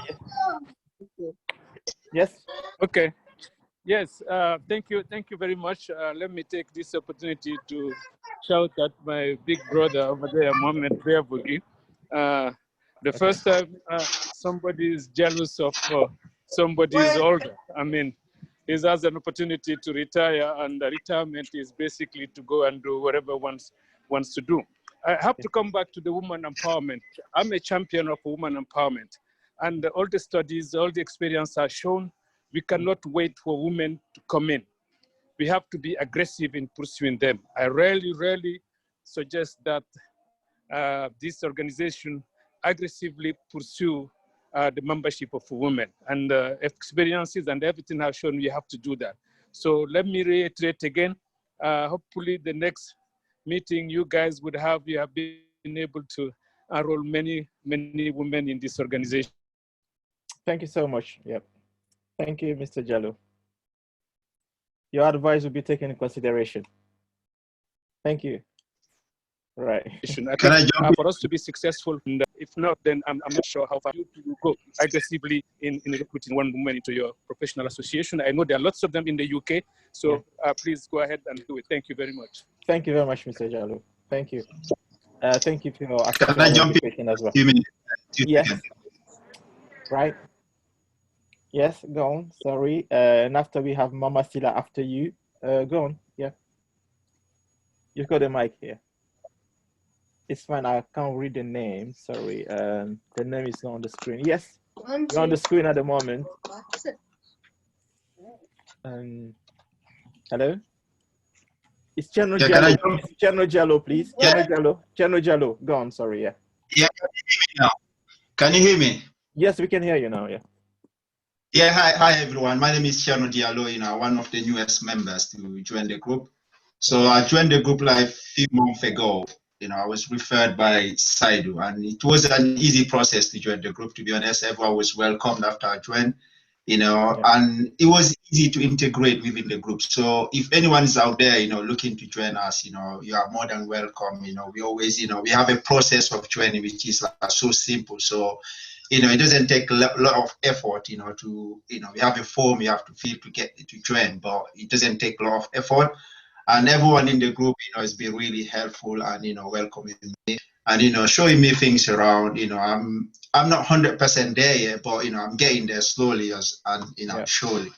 yes. Okay. Yes, thank you very much. Let me take this opportunity to shout at my big brother over there, Mohamed Béavogui. The first time somebody is jealous of somebody is older. I mean, he has an opportunity to retire, and the retirement is basically to go and do whatever one wants to do. I have to come back to the woman empowerment. I'm a champion of woman empowerment, and all the studies, all the experience are shown we cannot wait for women to come in. We have to be aggressive in pursuing them. I rarely suggest that this organization aggressively pursue the membership of women. And experiences and everything have shown we have to do that. So let me reiterate again, hopefully the next meeting you guys would have, you have been able to enroll many women in this organization. Thank you so much. Yep. Thank you, Mr. Diallo. Your advice will be taken into consideration. Thank you. Right. Can I jump in? For us to be successful, if not, then I'm not sure how far you go aggressively in recruiting one woman into your professional association. I know there are lots of them in the UK, so please go ahead and do it. Thank you very much. Thank you very much, Mr. Diallo. Thank you. Thank you for your Can I jump in as well. 2 minutes? Yes. Right. Yes, go on. Sorry. And after we have Mama Sila after you. Go on. Yeah. You've got the mic here. It's fine. I can't read the name. Sorry. The name is not on the screen. Yes. You're on the screen at the moment. Hello? It's Cherno Diallo. It's Cherno Diallo, please. Cherno Diallo. Go on. Sorry. Yeah. Yeah. Can you hear me now? Can you hear me? Yes, we can hear you now. Yeah. Yeah, hi everyone. My name is Cherno Diallo, one of the newest members to join the group. So I joined the group like a few months ago. I was referred by Saidou, and it was an easy process to join the group, to be honest. Everyone was welcomed after I joined, and it was easy to integrate within the group. So if anyone is out there, looking to join us, you are more than welcome. We always, we have a process of joining, which is so simple. So it doesn't take a lot of effort, we have a form you have to fill to get to join, but it doesn't take a lot of effort. And everyone in the group, has been really helpful and, welcoming me and, showing me things around. I'm not 100% there yet, but, I'm getting there slowly surely.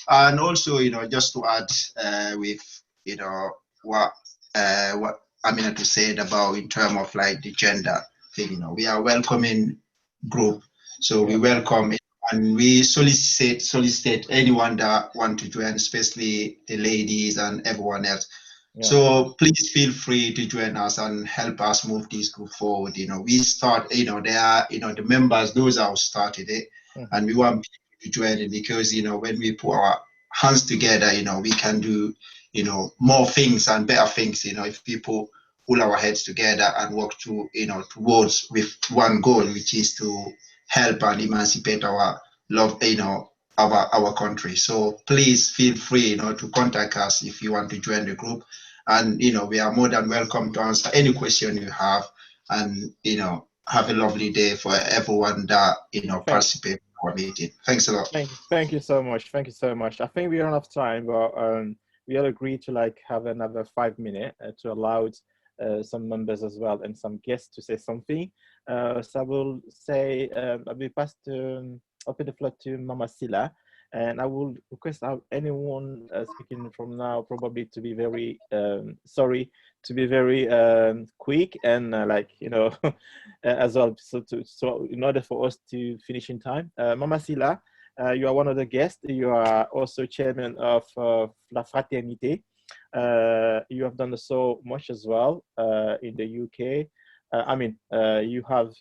And also, just to add with, what Aminatu said about in terms of like the gender thing, we are welcoming group, so we welcome it, and we solicit anyone that want to join, especially the ladies and everyone else. So please feel free to join us and help us move this group forward. We start, there are, the members, those who started it, and we want people to join it because, when we put our hands together, we can do, more things and better things, if people pull our heads together and work to, towards with one goal, which is to help and emancipate our love, our country. So please feel free, to contact us if you want to join the group. And, we are more than welcome to answer any question you have. And, have a lovely day for everyone that, participate in our meeting. Thanks a lot. Thank you so much. Thank you so much. I think we don't have time, but we all agreed to have another 5 minutes to allow some members as well and some guests to say something. So I will say, I will pass to open the floor to Mama Sila, and I will request anyone speaking from now probably to be very quick and as well. So in order for us to finish in time, Mama Sila, you are one of the guests. You are also chairman of La Fraternité. You have done so much as well in the UK.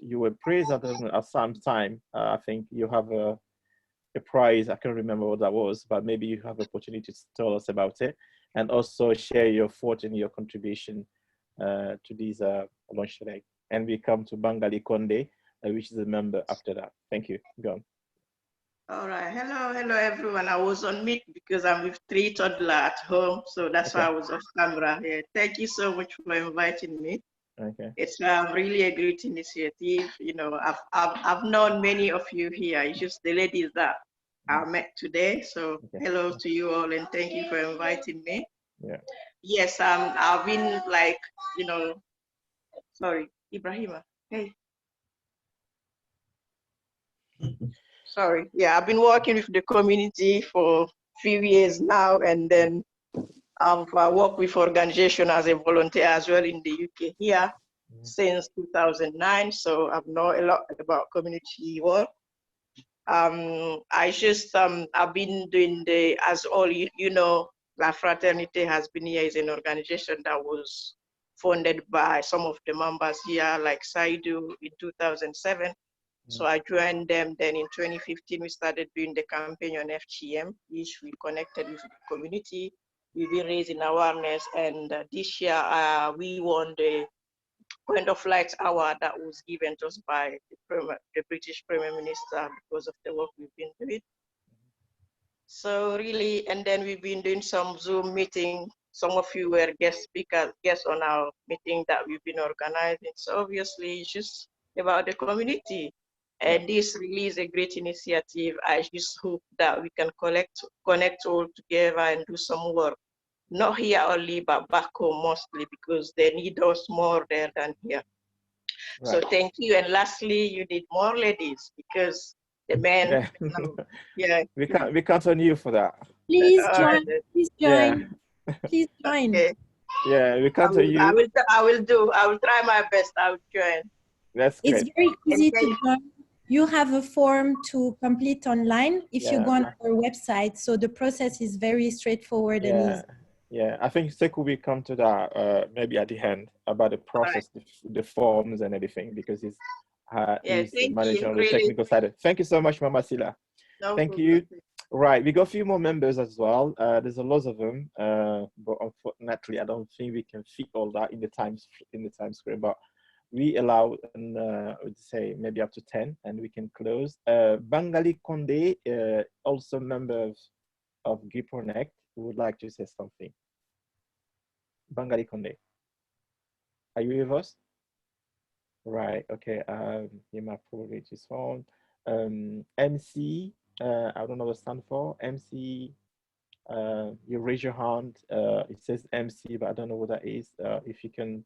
You were praised at some time. I think you have a prize. I can't remember what that was, but maybe you have the opportunity to tell us about it and also share your thought and your contribution to this launch today. And we come to Bangali Konde, which is a member after that. Thank you. Go on. All right. Hello, everyone. I was on mute because I'm with 3 toddlers at home, so that's why I was off camera here. Thank you so much for inviting me. Okay. It's really a great initiative. You know, I've known many of you here. It's just the ladies that I met today. So hello to you all, and thank you for inviting me. Yeah. Yes, I've been like, you know, sorry, Ibrahim. Hey. Sorry. Yeah, I've been working with the community for a few years now, and then I've worked with organization as a volunteer as well in the UK here since 2009. So I've known a lot about community work. I just I've been doing as all you know, La Fraternité has been here as an organization that was funded by some of the members here, like Saidou in 2007. So I joined them. Then in 2015, we started doing the campaign on FGM, which we connected with the community. We've been raising awareness, and this year we won the Point of Light Award that was given to us by the British Prime Minister because of the work we've been doing. So really, and then we've been doing some Zoom meeting. Some of you were guest speakers, guests on our meeting that we've been organizing. So obviously, it's just about the community. And this really is a great initiative. I just hope that we can connect all together and do some work. Not here only, but back home mostly, because they need us more there than here. Right. So thank you. And lastly, you need more ladies, because the men, we count on you for that. Please join. Please join. Please join. Okay. Yeah, we count on you. I will try my best. I will join. That's great. It's very easy to join. You have a form to complete online if you go on our website. So the process is very straightforward and easy. Yeah, I think Sekou will come to that maybe at the end about the process, the forms and everything, because he's managing on the technical side. Thank you so much, Mama Sila. No Thank problem. you. Right, we got a few more members as well. There's a lot of them, but unfortunately, I don't think we can fit all that in the time screen. But we allow, I would say, maybe up to 10, and we can close. Bangali Konde, also member of GuiProNet, who would like to say something. Bangali Konde, are you with us? Right, okay. You might probably his phone. MC, I don't know what it stands for. MC, you raise your hand. It says MC, but I don't know what that is. If you can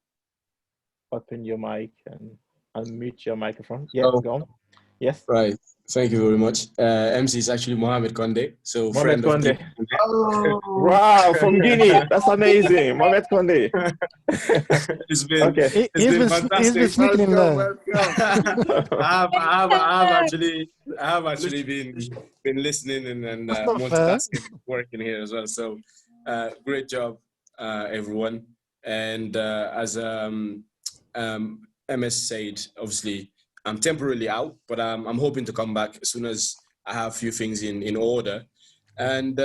open your mic and unmute your microphone. Yeah, go on. Yes. Right. Thank you very much. MC is actually Mohamed Konde. So Mohamed Konde. Oh. Wow, from Guinea. That's amazing. Mohamed Konde. It's been fantastic. He's been sneaking in there. I have actually been listening and multitasking, working here as well. So great job, everyone. And as MS said, obviously, I'm temporarily out, but I'm hoping to come back as soon as I have a few things in order. And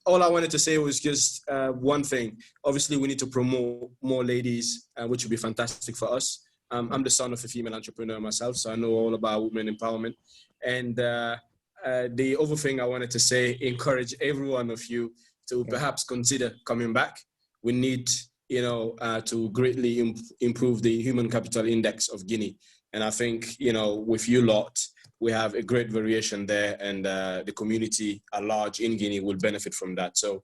all I wanted to say was just one thing. Obviously, we need to promote more ladies, which would be fantastic for us. I'm the son of a female entrepreneur myself, so I know all about women empowerment. And the other thing I wanted to say, encourage every one of you to perhaps consider coming back. We need, to greatly improve the human capital index of Guinea. And I think, with you lot, we have a great variation there, and the community at large in Guinea will benefit from that. So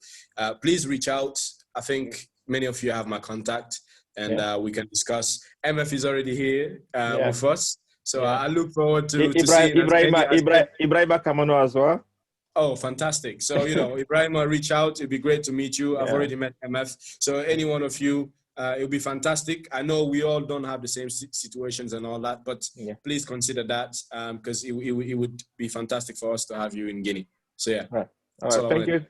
please reach out. I think many of you have my contact, and we can discuss. MF is already here with us. So I look forward to seeing Ibrahim Kamano as well. Oh, fantastic. So, Ibrahim, reach out. It'd be great to meet you. I've already met MF. So any one of you, it'll be fantastic. I know we all don't have the same situations and all that, but please consider that because it would be fantastic for us to have you in Guinea. So Right. All right. Thank you.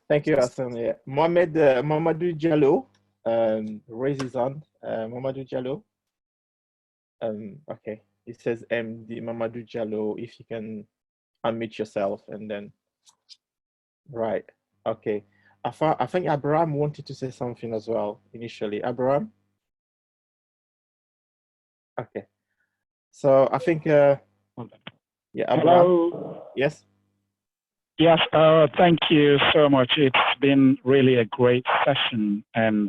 Thank you, Hassan. Yeah. Mamadou Diallo, raise his hand. Mamadou Diallo. Okay. It says MD Mamadou Diallo. If you can unmute yourself and then, right, okay. I think Abraham wanted to say something as well initially. Abraham? Okay. So I think, yeah, Abraham. Hello. Yes. Yes, thank you so much. It's been really a great session, and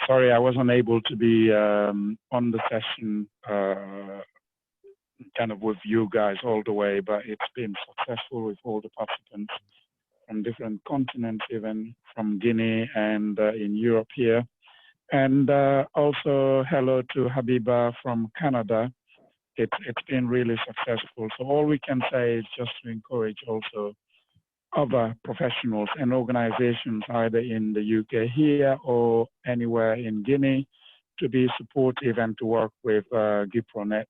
sorry I wasn't able to be on the session kind of with you guys all the way, but it's been successful with all the participants from different continents, even from Guinea and in Europe here. And also hello to Habiba from Canada. It's been really successful. So all we can say is just to encourage also other professionals and organizations either in the UK here or anywhere in Guinea to be supportive and to work with GuiProNet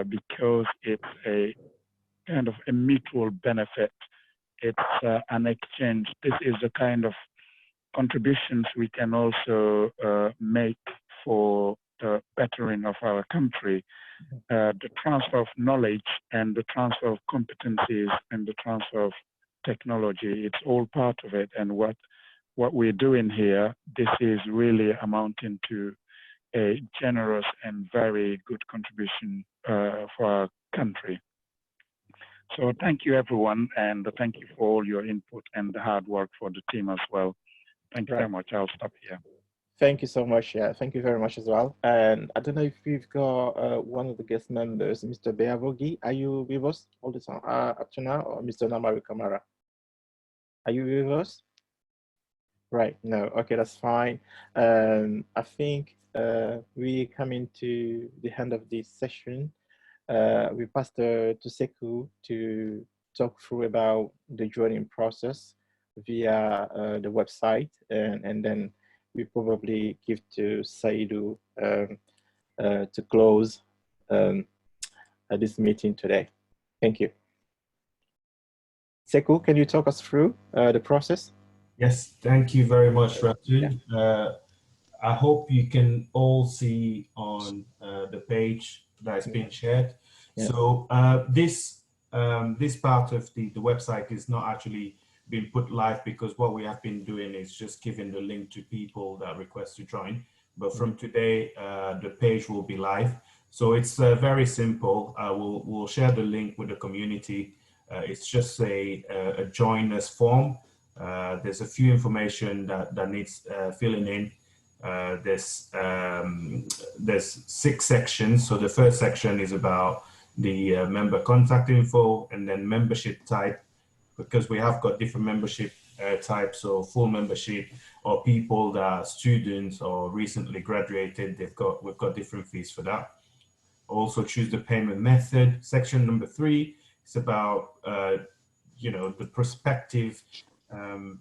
because it's a kind of a mutual benefit. It's an exchange. This is the kind of contributions we can also make for the bettering of our country. The transfer of knowledge and the transfer of competencies and the transfer of technology, it's all part of it. And what we're doing here, this is really amounting to a generous and very good contribution for our country. So thank you, everyone, and thank you for all your input and the hard work for the team as well. Thank you very much. I'll stop here. Thank you so much. Yeah, thank you very much as well. And I don't know if we've got one of the guest members, Mr. Béavogui. Are you with us all the time up to now, or Mr. Namory Camara? Are you with us? Right. No. Okay, that's fine. I think we coming to the end of this session. We pass to Sekou to talk through about the joining process via the website, and then we probably give to Saidou to close this meeting today. Thank you. Sekou, can you talk us through the process? Yes, thank you very much, Ratu. I hope you can all see on the page that's been shared. Yeah. So this part of the website is not actually been put live because what we have been doing is just giving the link to people that request to join. But from today, the page will be live. So it's very simple. We'll share the link with the community. It's just a join us form. There's a few information that needs filling in. There's 6 sections. So the first section is about the member contact info and then membership type, because we have got different membership types, so full membership or people that are students or recently graduated, we've got different fees for that. Also choose the payment method. Section number 3 is about the prospective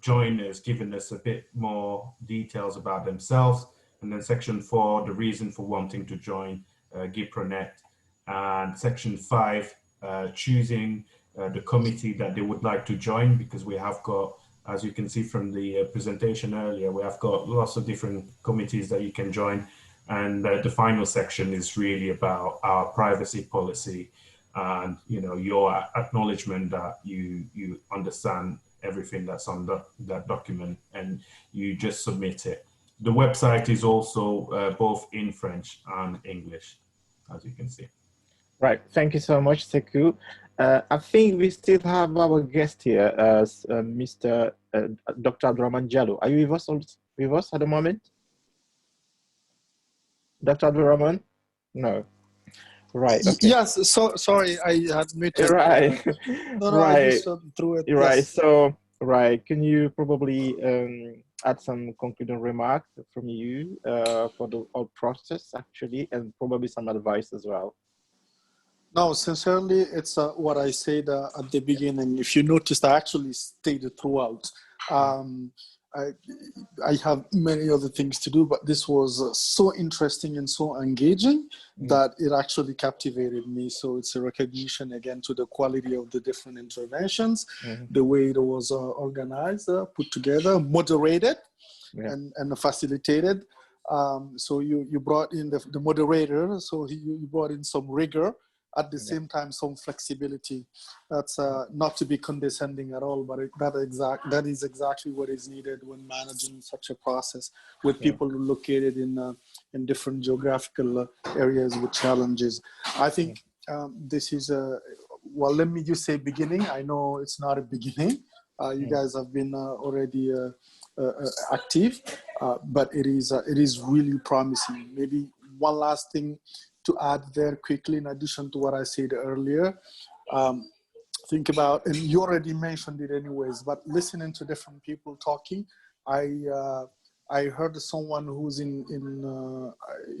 joiners, giving us a bit more details about themselves. And then section 4, the reason for wanting to join GuiProNet. And section 5, choosing the committee that they would like to join, because we have got, as you can see from the presentation earlier, we have got lots of different committees that you can join. And the final section is really about our privacy policy and your acknowledgement that you understand everything that's on that document, and you just submit it. The website is also both in French and English, as you can see. Right, thank you so much, Sekou. I think we still have our guest here, Mr. Dr. Abdourahamane Diallo. Are you with us at the moment? Dr. Abdourahamane? No. Right. Okay. Yes. So sorry, I had muted. Right. No, right. I just threw it. Right. Yes. So can you probably add some concluding remarks from you for the whole process, actually, and probably some advice as well? No, sincerely, it's what I said at the beginning. If you noticed, I actually stayed throughout. I have many other things to do, but this was so interesting and so engaging that it actually captivated me. So it's a recognition again to the quality of the different interventions, the way it was organized, put together, moderated, and facilitated. So you brought in the moderator, so you brought in some rigor. at the same time some flexibility. That's not to be condescending at all, but that is exactly what is needed when managing such a process with people located in different geographical areas with challenges. I think this is well, let me just say beginning. I know it's not a beginning. You guys have been already active, but it is really promising. Maybe one last thing to add there quickly, in addition to what I said earlier. Think about, and you already mentioned it anyways, but listening to different people talking, I heard someone who's in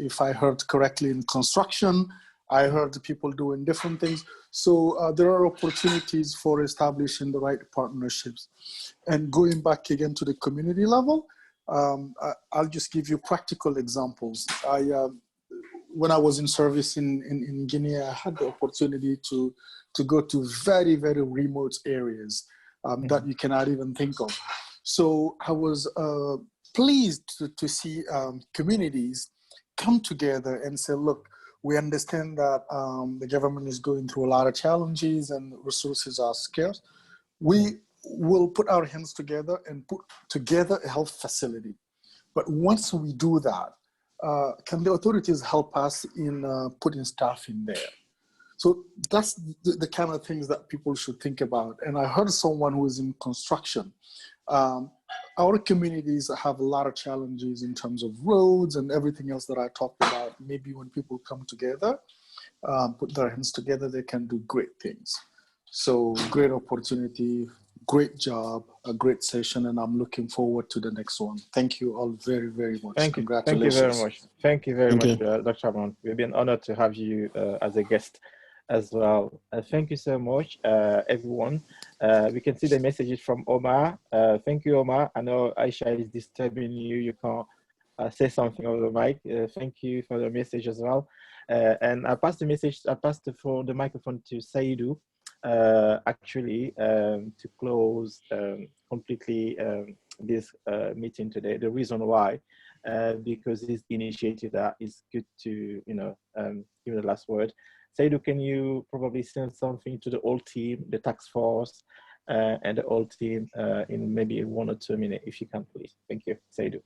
if I heard correctly, in construction. I heard people doing different things. So there are opportunities for establishing the right partnerships. And going back again to the community level, I'll just give you practical examples. When I was in service in Guinea, I had the opportunity to go to very, very remote areas that you cannot even think of. So I was pleased to see communities come together and say, look, we understand that the government is going through a lot of challenges and resources are scarce. We will put our hands together and put together a health facility. But once we do that, can the authorities help us in putting staff in there? So that's the kind of things that people should think about. And I heard someone who is in construction. Our communities have a lot of challenges in terms of roads and everything else that I talked about. Maybe when people come together, put their hands together, they can do great things. So great opportunity, great job, a great session, and I'm looking forward to the next one. Thank you all very, very much. Thank you. Congratulations. Thank you very much. Thank you very much, you. Dr. Abdourahamane. We've been honored to have you as a guest as well. Thank you so much, everyone. We can see the messages from Oumar. Thank you, Oumar. I know Aisha is disturbing you. You can't say something over the mic. Thank you for the message as well. And I passed the message, I passed the microphone to Saidou, actually, to close completely this meeting today. The reason why, because this initiative that is good to, give the last word. Saidou, can you probably send something to the whole team, the task force, and the whole team in maybe 1 or 2 minutes, if you can, please. Thank you, Saidou.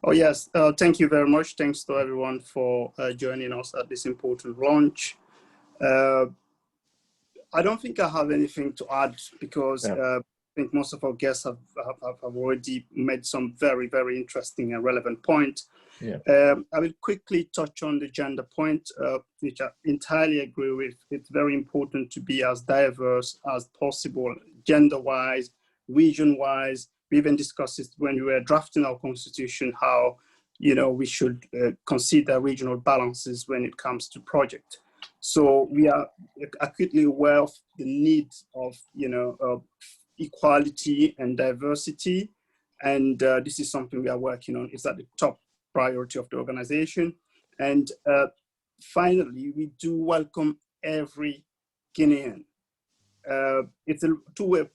Oh, yes. Thank you very much. Thanks to everyone for joining us at this important launch. I don't think I have anything to add because I think most of our guests have already made some very, very interesting and relevant points. I will quickly touch on the gender point, which I entirely agree with. It's very important to be as diverse as possible, gender-wise, region-wise. We even discussed this when we were drafting our constitution, how we should consider regional balances when it comes to project. So we are acutely aware of the need of equality and diversity, and this is something we are working on. It's at the top priority of the organization. And finally, we do welcome every Guinean. It's a two-way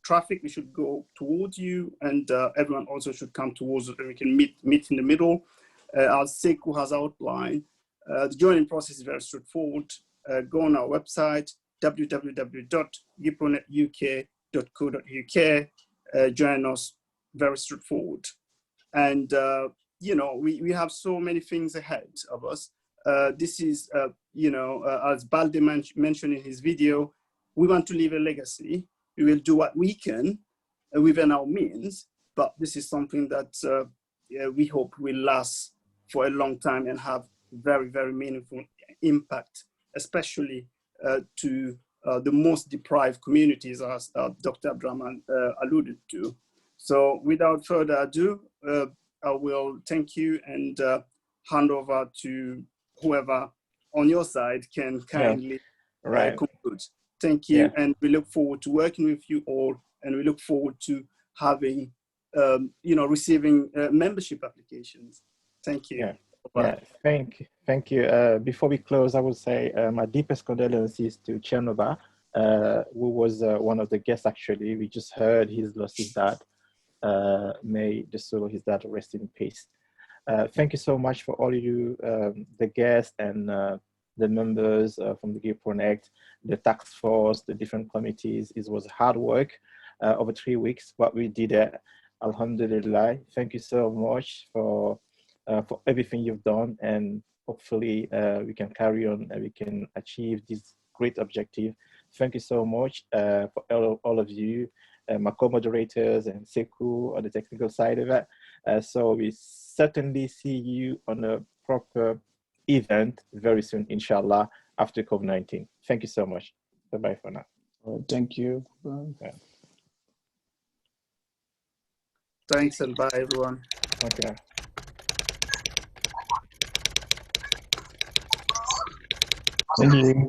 traffic. We should go towards you, and everyone also should come towards us, and we can meet in the middle. As Sekou has outlined, the joining process is very straightforward. Go on our website, www.GuiProNetUK.co.uk. Join us, very straightforward. And we have so many things ahead of us. This is, as Balde mentioned in his video, we want to leave a legacy. We will do what we can within our means, but this is something that we hope will last for a long time and have very, very meaningful impact, especially to the most deprived communities, as Dr. Abdourahamane alluded to. So without further ado, I will thank you and hand over to whoever on your side can kindly conclude. Thank you, and we look forward to working with you all, and we look forward to having, receiving membership applications. Thank you. Thank you. Before we close, I would say my deepest condolences to Chernobyl, who was one of the guests. Actually, we just heard he's lost his dad. May the soul of his dad rest in peace. Thank you so much for all of you, the guests and the members from the GuiProNet, the task force, the different committees. It was hard work over 3 weeks, but we did it. Alhamdulillah. Thank you so much for everything you've done, and hopefully we can carry on and we can achieve this great objective. Thank you so much for all of you, my co-moderators and Sekou on the technical side of it. So we certainly see you on a proper event very soon, inshallah, after COVID-19. Thank you so much. Bye-bye for now. Thank you. Yeah. Thanks and bye, everyone. Okay. Thank you.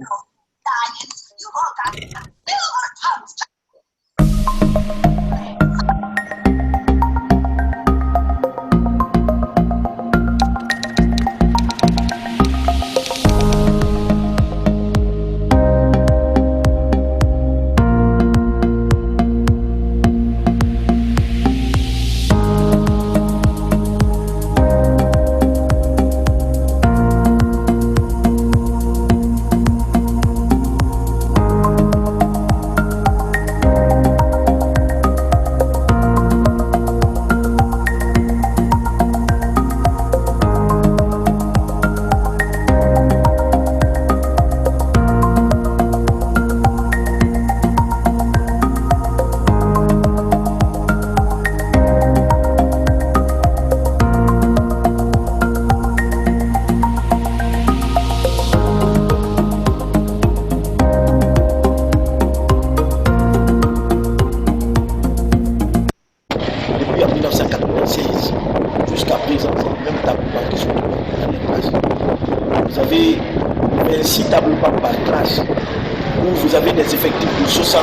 Vous avez des effectifs de 60.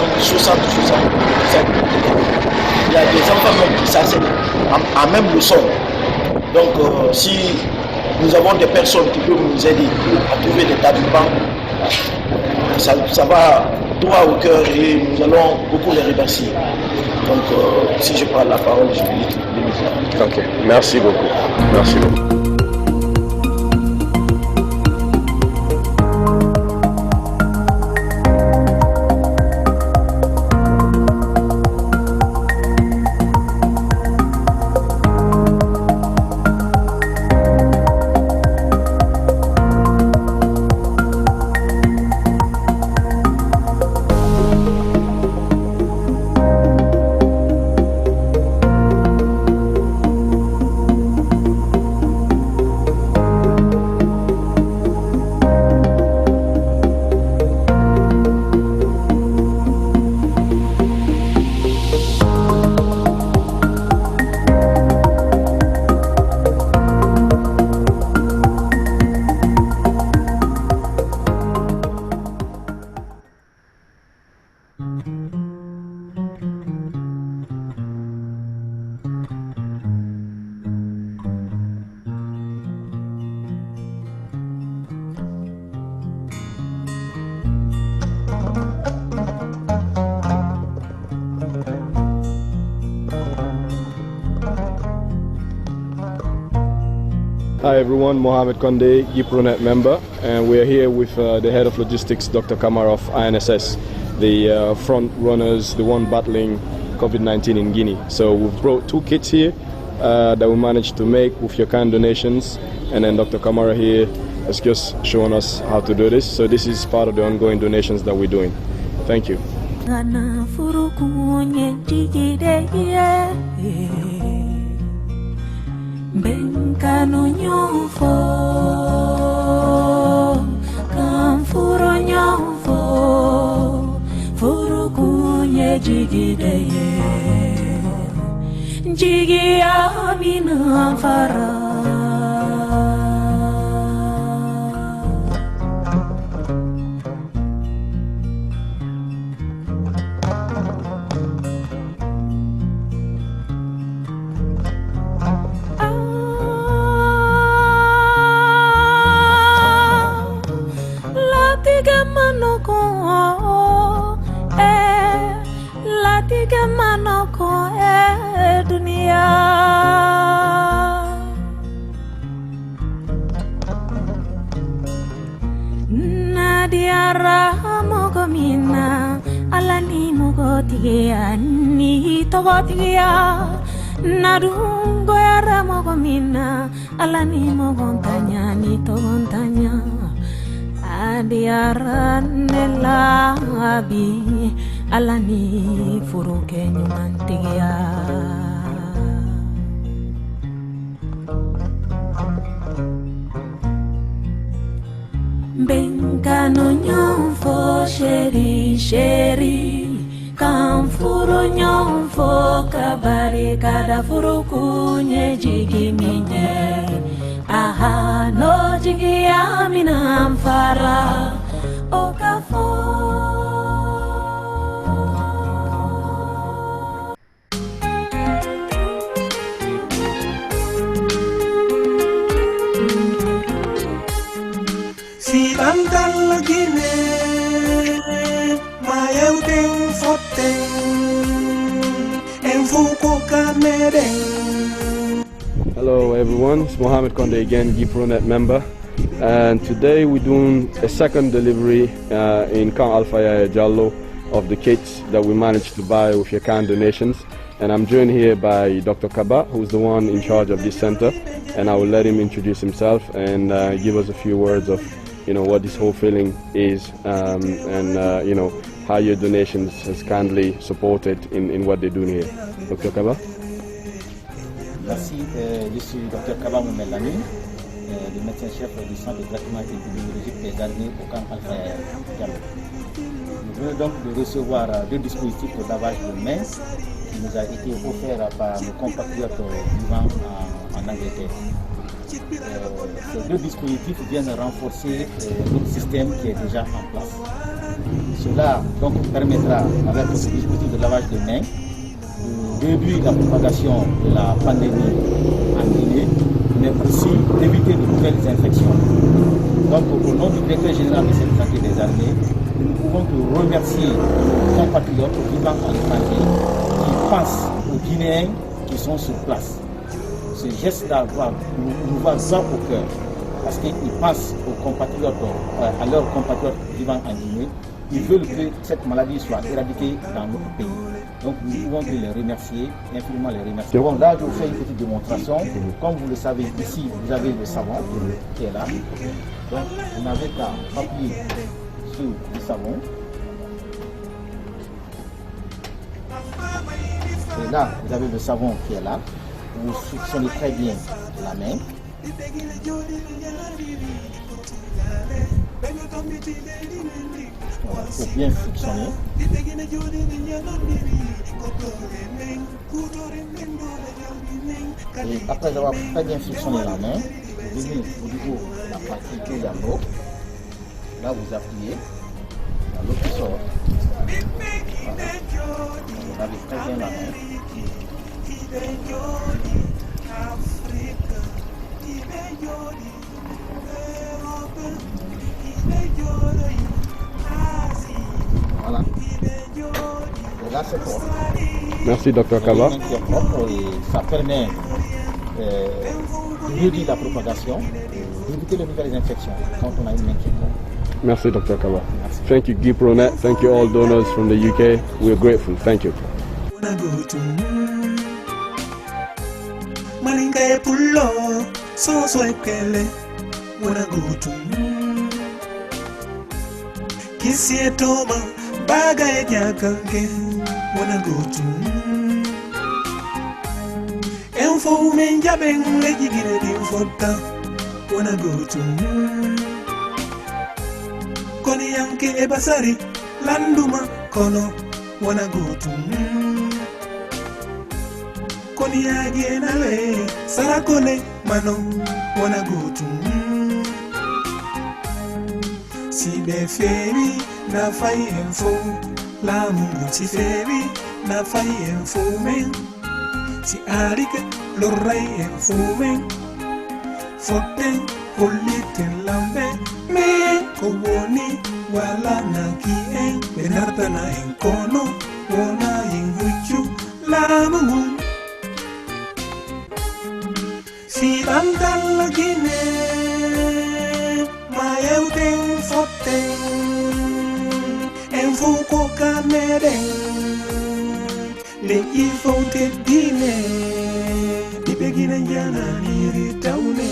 Il y a des enfants même qui s'enseignent en même leçon. Donc si nous avons des personnes qui peuvent nous aider à trouver des tapis-bancs, ça va droit au cœur et nous allons beaucoup les remercier. Donc si je prends la parole, je vais les Ok, merci beaucoup. Merci beaucoup. Hi everyone, Mohamed Condé, GuiProNet member, and we're here with the head of logistics, Dr. Camara of INSS, the front runners, the one battling COVID-19 in Guinea. So we've brought 2 kits here that we managed to make with your kind donations, and then Dr. Camara here has just shown us how to do this. So this is part of the ongoing donations that we're doing. Thank you. Benkano nyofo, kamfuro nyofo, furukunye jigideye, jigi amina fara. Diara mogomina alani mogotigia ni togotigia narungo yara mogomina alani mogontanya ni togontanya Diara nela abi alani furuke nyumantigia Benkano nyonfo sheri Kamfuro nyonfo kabari kada furu kunye jigi minye Aha no jigi amina amfara Okafo Si andal Guinee, mayeuting foting, en fuko kameren. Hello everyone, it's Mohamed Condé again, GuiProNet member. And today we're doing a second delivery in Camp Alpha Diallo of the kits that we managed to buy with your kind donations. And I'm joined here by Dr. Kaba, who's the one in charge of this center. And I will let him introduce himself and give us a few words of what this whole feeling is and how your donations has kindly supported in what they're doing here. Dr. Kaba? Merci, je suis Dr. Kaba Mohamed, le médecin-chef du centre de traitement épidémiologique des armées au camp Alpha Diallo. Nous venons donc de recevoir deux dispositifs de lavage de mains qui nous a été offerts par nos compatriotes vivant en Angleterre. Ces deux dispositifs viennent renforcer notre système qui est déjà en place. Cela donc permettra, avec ce dispositif de lavage de mains, de réduire la propagation de la pandémie en Guinée, mais aussi d'éviter de nouvelles infections. Donc, au nom du directeur général de cette santé des armées, nous pouvons te remercier nos compatriotes vivant à l'étranger qui pensent aux Guinéens qui sont sur place. Ce geste-là nous va droit au cœur, parce qu'ils pensent aux compatriotes, à leurs compatriotes vivant en Guinée. Ils veulent que cette maladie soit éradiquée dans notre pays. Donc nous pouvons les remercier, infiniment les remercier. Bon, là je vous fais une petite démonstration. Comme vous le savez, ici vous avez le savon qui est là. Donc vous n'avez qu'à appuyer sur le savon. Et là, vous avez le savon qui est là. Vous frictionnez très bien la main. Voilà, il faut bien frictionner. Et après avoir très bien frictionné la main, vous venez au niveau de la partie où il y a l'eau. Là, vous appuyez. Il y a l'eau qui sort. Voilà. Vous lavez très bien la main. Voilà. Et là, c'est propre. Merci, Dr. Kaba. C'est propre et ça permet de réduire la propagation, d'éviter les nouvelles infections quand on a une main qui est propre. Merci, Dr. Kaba. Thank you, GuiProNet. Thank you, all donors from the UK. We're grateful. Thank you. Malinga pullo, so ekele, wana gutu. Kisi etoma, baga ejakange, wana gutu. Enfo menja ben lejigire di fota, wana gutu. Koni yanke ebasari, landuma kono, wana gutu. Koni yage nawe sarakone mano wana gutu si be feri na fai enfo la mungu si feri na fai enfo men si arike lorrai enfo men foten koliten lambe me koboni wala na kien benarta na enkono wona inguchu la mungu Si andal Guinee, mayeuting foten en fuko kaneden le ifo te dine di begina jana iri taune.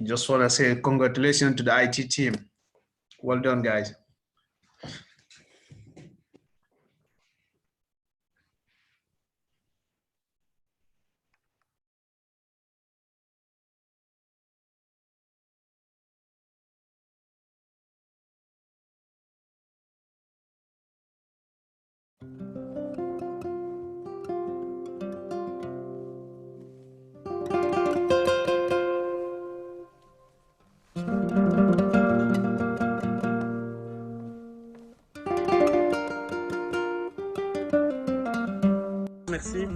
Just want to say congratulations to the IT team. Well done, guys. Merci.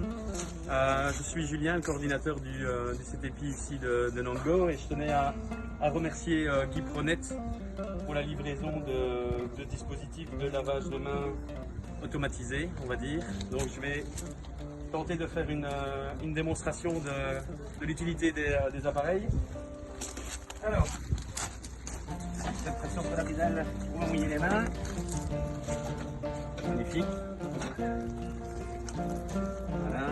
Je suis Julien, le coordinateur du CTP ici de Nango, et je tenais à remercier GuiProNet pour la livraison de dispositifs de lavage de mains automatisés, on va dire. Donc je vais tenter de faire une démonstration de l'utilité des appareils. Alors, cette pression sur la pédale pour mouiller les mains. Magnifique. Voilà.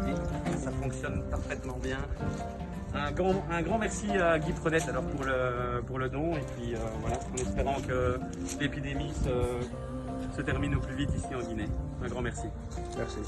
Et ça fonctionne parfaitement bien. Un grand merci à GuiProNet alors pour le don, et puis voilà, en espérant que l'épidémie se termine au plus vite ici en Guinée. Un grand merci. Merci.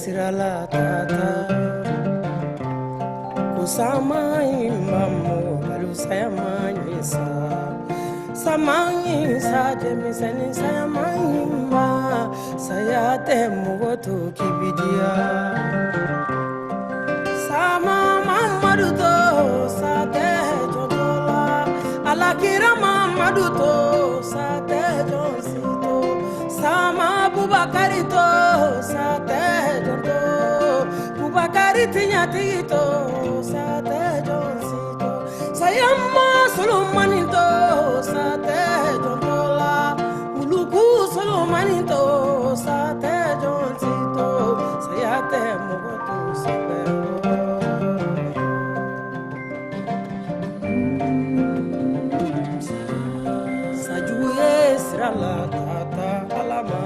sirala tata kusama imamu balu sayamani samani sa demisani sayamani ma sayate mugoto kibidia sama Mamadou to sate jodola alakira Mamadou to sate jonsito sama Bubakari to sate jodo Bubakari tinyatito sate jonsito sayama solomanito sate jodola muluku solomanito sate jonsito sayate mugoto sabero la tata alama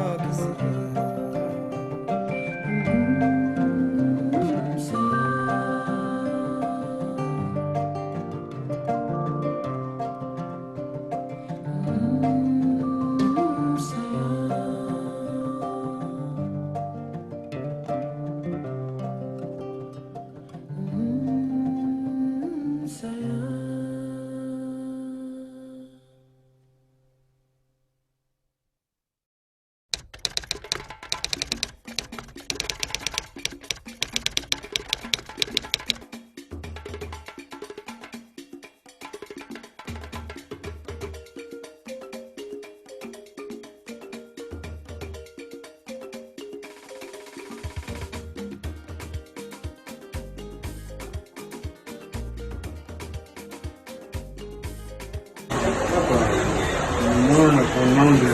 Moi, au nom de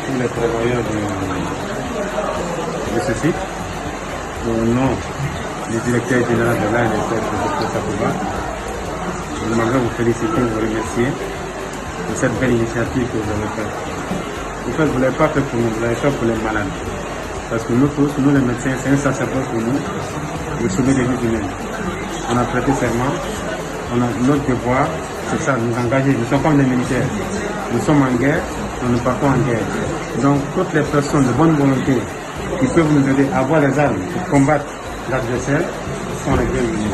tous les travailleurs de ce site, au nom du directeur général de l'ANSS, le Dr Kaba, je voudrais vous féliciter, vous remercier de cette belle initiative que vous avez faite. En fait, vous ne l'avez pas fait pour nous, vous l'avez fait pour les malades. Parce que nous tous, nous les médecins, c'est un sacerdoce pour nous de sauver des vies humaines. On a prêté serment, on a notre devoir, c'est ça, nous engager. Nous sommes comme des militaires. Nous sommes en guerre, nous ne partons en guerre. Donc, toutes les personnes de bonne volonté qui peuvent nous aider à avoir les armes pour combattre l'adversaire sont les bienvenus.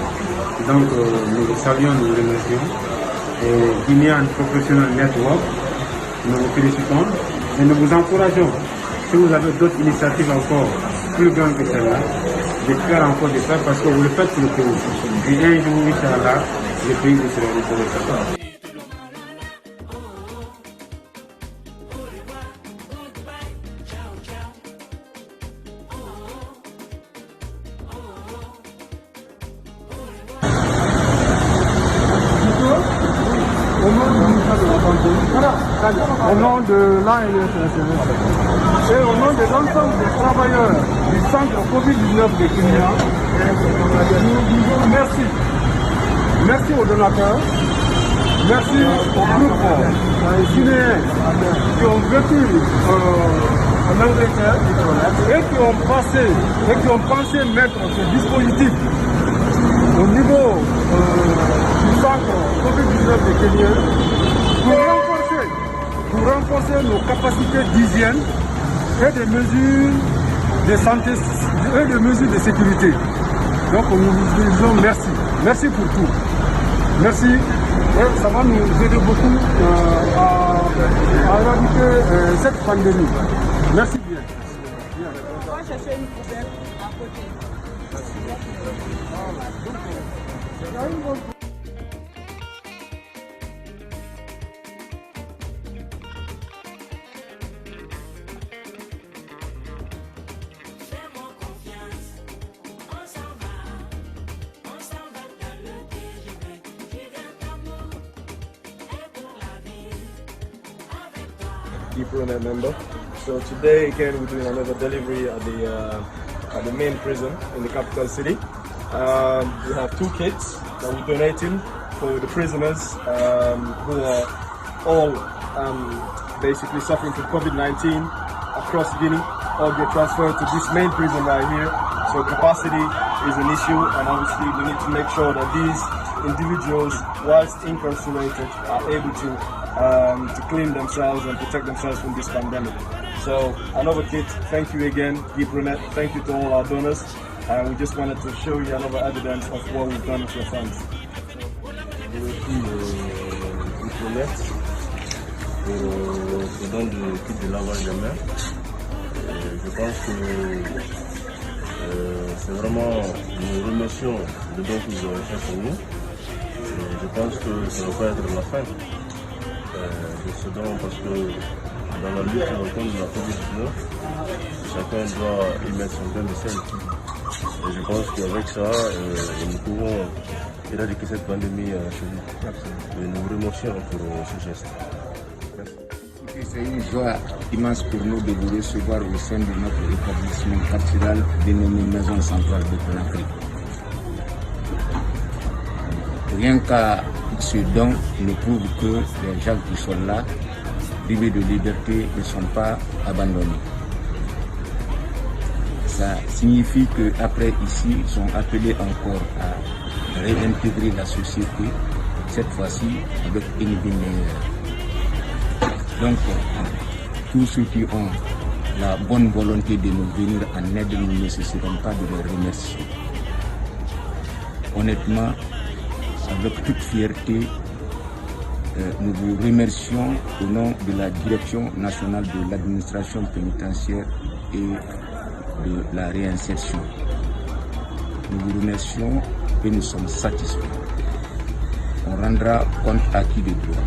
Donc, nous vous saluons, nous vous remercions. Et Guinean Professional Network, nous vous félicitons et nous vous encourageons. Si vous avez d'autres initiatives encore plus grandes que celle-là, de faire encore des choses parce que vous le faites pour le pays. Et un jour, Inch'Allah, le pays vous sera reconnaissant. Au nom de l'ANSS et au nom de l'ensemble des travailleurs du centre Covid-19 de Guinée, nous disons merci. Merci aux donateurs, merci aux groupes guinéens qui ont vécu en Angleterre et qui ont pensé mettre ce dispositif au niveau du centre Covid-19 de Guinée pour renforcer nos capacités d'hygiène et des mesures de santé et des mesures de sécurité. Donc nous vous disons merci. Merci pour tout. Merci. Et ça va nous aider beaucoup à éradiquer cette pandémie. Merci bien. On va chercher une poubelle à côté. GuiProNet member. So today again we're doing another delivery at the main prison in the capital city. We have 2 kits that we're donating for the prisoners who are all basically suffering from COVID-19 across Guinea. All get transferred to this main prison right here. So capacity is an issue, and obviously we need to make sure that these individuals, whilst incarcerated, are able to clean themselves and protect themselves from this pandemic. So another kit, thank you again, GuiProNet. Thank you to all our donors. We just wanted to show you another evidence of what we've done with your funds. GuiProNet pour ce don de kit de lavage de mains. Je pense que c'est vraiment, nous remercions le don qu'ils ont fait pour nous. Et je pense que ça ne va pas être la fin de ce don parce que dans la lutte contre la COVID-19, chacun doit y mettre son grain de sel. Et je pense qu'avec ça, nous pouvons éradiquer cette pandémie chez nous. Et nous remercions pour ce geste. Merci. C'est une joie immense pour nous de vous recevoir au sein de notre établissement carcéral dénommé Maison Centrale de Conakry. Rien qu'à ce don nous prouve que les gens qui sont là, privés de liberté, ne sont pas abandonnés. Ça signifie qu'après ici, ils sont appelés encore à réintégrer la société, cette fois-ci avec une vie meilleure. Donc, tous ceux qui ont la bonne volonté de nous venir en aide, nous ne cesserons pas de les remercier. Honnêtement, avec toute fierté, nous vous remercions au nom de la Direction nationale de l'administration pénitentiaire et de la réinsertion. Nous vous remercions et nous sommes satisfaits. On rendra compte acquis de droit.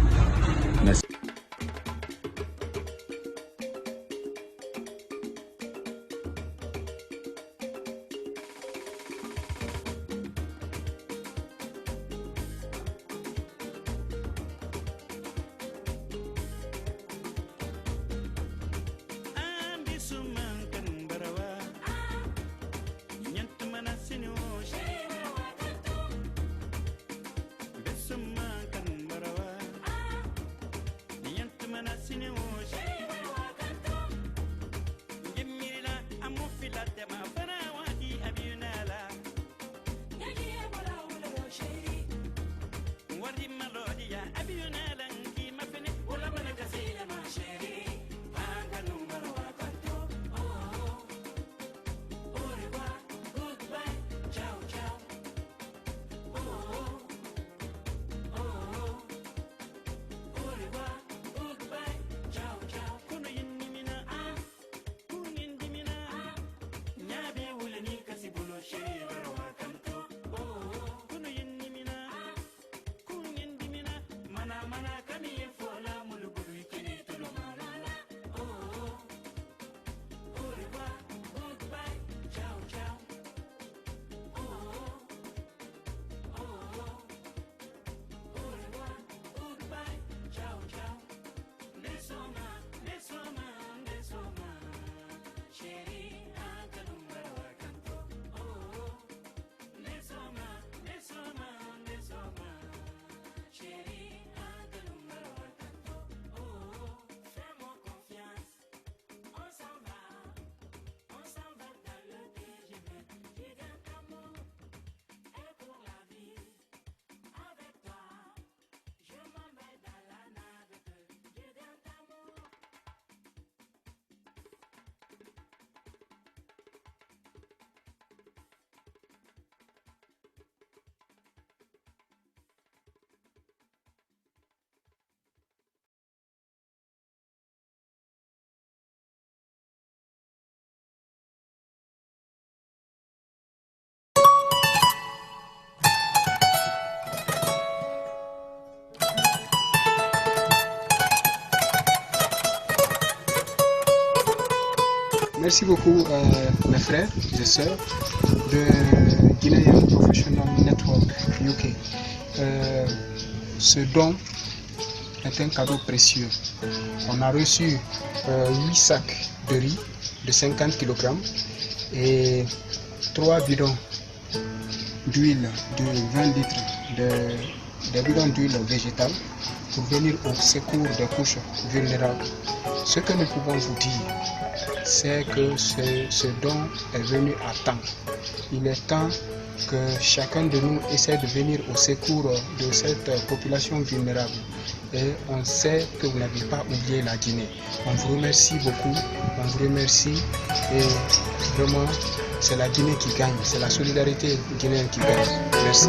Merci. Merci beaucoup mes frères et sœurs de Guinean Professional Network UK. Ce don est un cadeau précieux. On a reçu 8 sacs de riz de 50 kg et 3 bidons d'huile de 20 litres, des bidons d'huile végétale pour venir au secours des couches vulnérables. Ce que nous pouvons vous dire, c'est que ce don est venu à temps. Il est temps que chacun de nous essaie de venir au secours de cette population vulnérable. Et on sait que vous n'avez pas oublié la Guinée. On vous remercie beaucoup, on vous remercie et vraiment c'est la Guinée qui gagne, c'est la solidarité guinéenne qui gagne. Merci.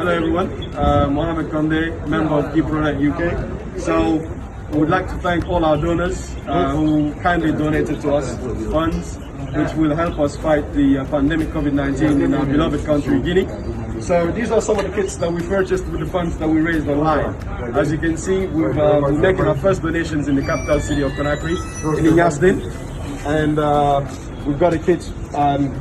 Hello everyone, Mohamed Condé, member of GuiProNet UK. So we would like to thank all our donors who kindly donated to us funds which will help us fight the pandemic COVID-19 in our beloved country, Guinea. So these are some of the kits that we purchased with the funds that we raised online. As you can see, we're making our first donations in the capital city of Conakry, in Inyasdin. And we've got a kit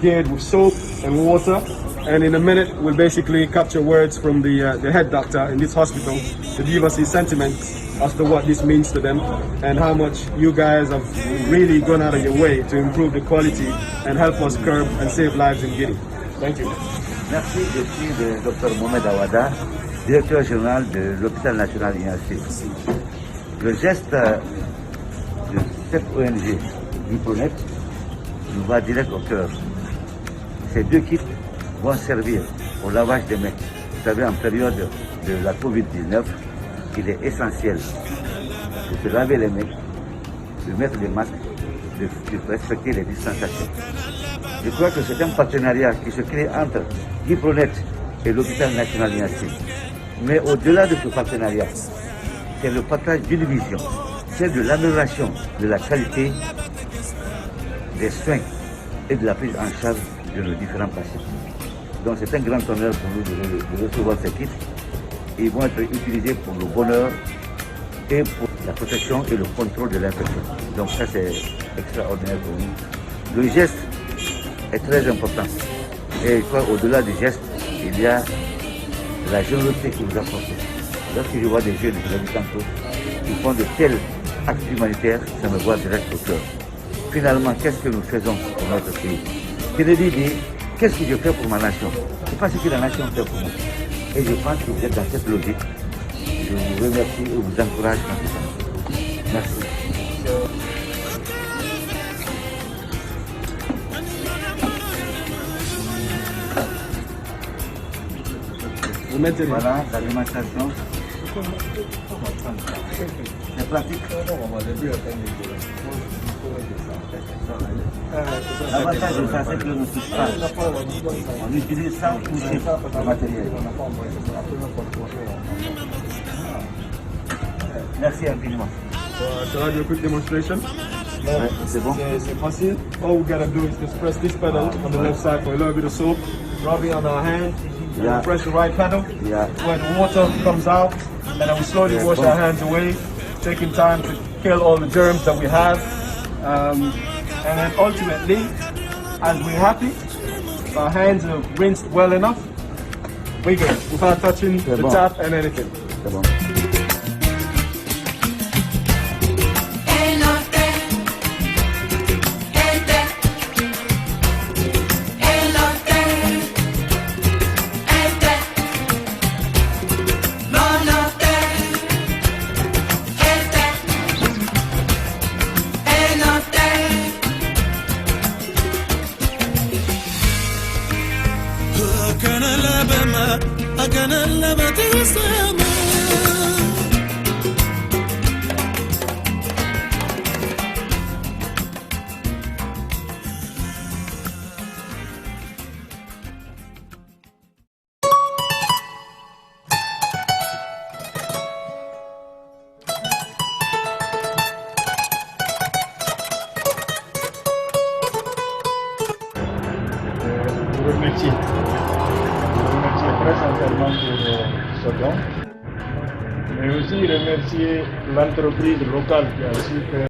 geared with soap and water. And in a minute, we'll basically capture words from the head doctor in this hospital to give us his sentiments as to what this means to them and how much you guys have really gone out of your way to improve the quality and help us curb and save lives in Guinea. Thank you. Merci, je suis le Dr Mohamed Awada, directeur général de l'hôpital national INAC. Le geste de cette ONG, GuiProNet, nous va direct au cœur. Ces deux kits vont servir au lavage des mains. Vous savez, en période de la Covid-19, il est essentiel de se laver les mains, de mettre les masques, de respecter les distanciations. Je crois que c'est un partenariat qui se crée entre GuiProNet et l'hôpital national INAC. Mais au-delà de ce partenariat, c'est le partage d'une vision, c'est de l'amélioration de la qualité des soins et de la prise en charge de nos différents patients. Donc c'est un grand honneur pour nous de recevoir ces kits. Ils vont être utilisés pour le bonheur et pour la protection et le contrôle de l'infection. Donc ça c'est extraordinaire pour nous. Le geste est très important. Et je crois au-delà du geste, il y a la générosité que vous apportez. Lorsque je vois des jeunes, je l'ai dit tantôt, qui font de tels actes humanitaires, ça me voit direct au cœur. Finalement, qu'est-ce que nous faisons pour notre pays? Kennedy dit, qu'est-ce que je fais pour ma nation? C'est pas ce que la nation fait pour moi. Et je pense que vous êtes dans cette logique. Je vous remercie et vous encourage dans ce sens. Merci. Voilà, l'alimentation. C'est pratique. L'avantage de ça, c'est que nous ne touche pas. On utilise sans toucher le matériel. Merci infiniment. Shall I do a quick demonstration? C'est bon. C'est facile. All we gotta do is just press this pedal on the left side for a little bit of soap, rub it on our hand, and press the right pedal. When water comes out, and then we slowly wash our hands away, taking time to kill all the germs that we have. And then ultimately, as we're happy, our hands are rinsed well enough, we're good, without touching the tap and anything. Mais aussi remercier l'entreprise locale qui a su faire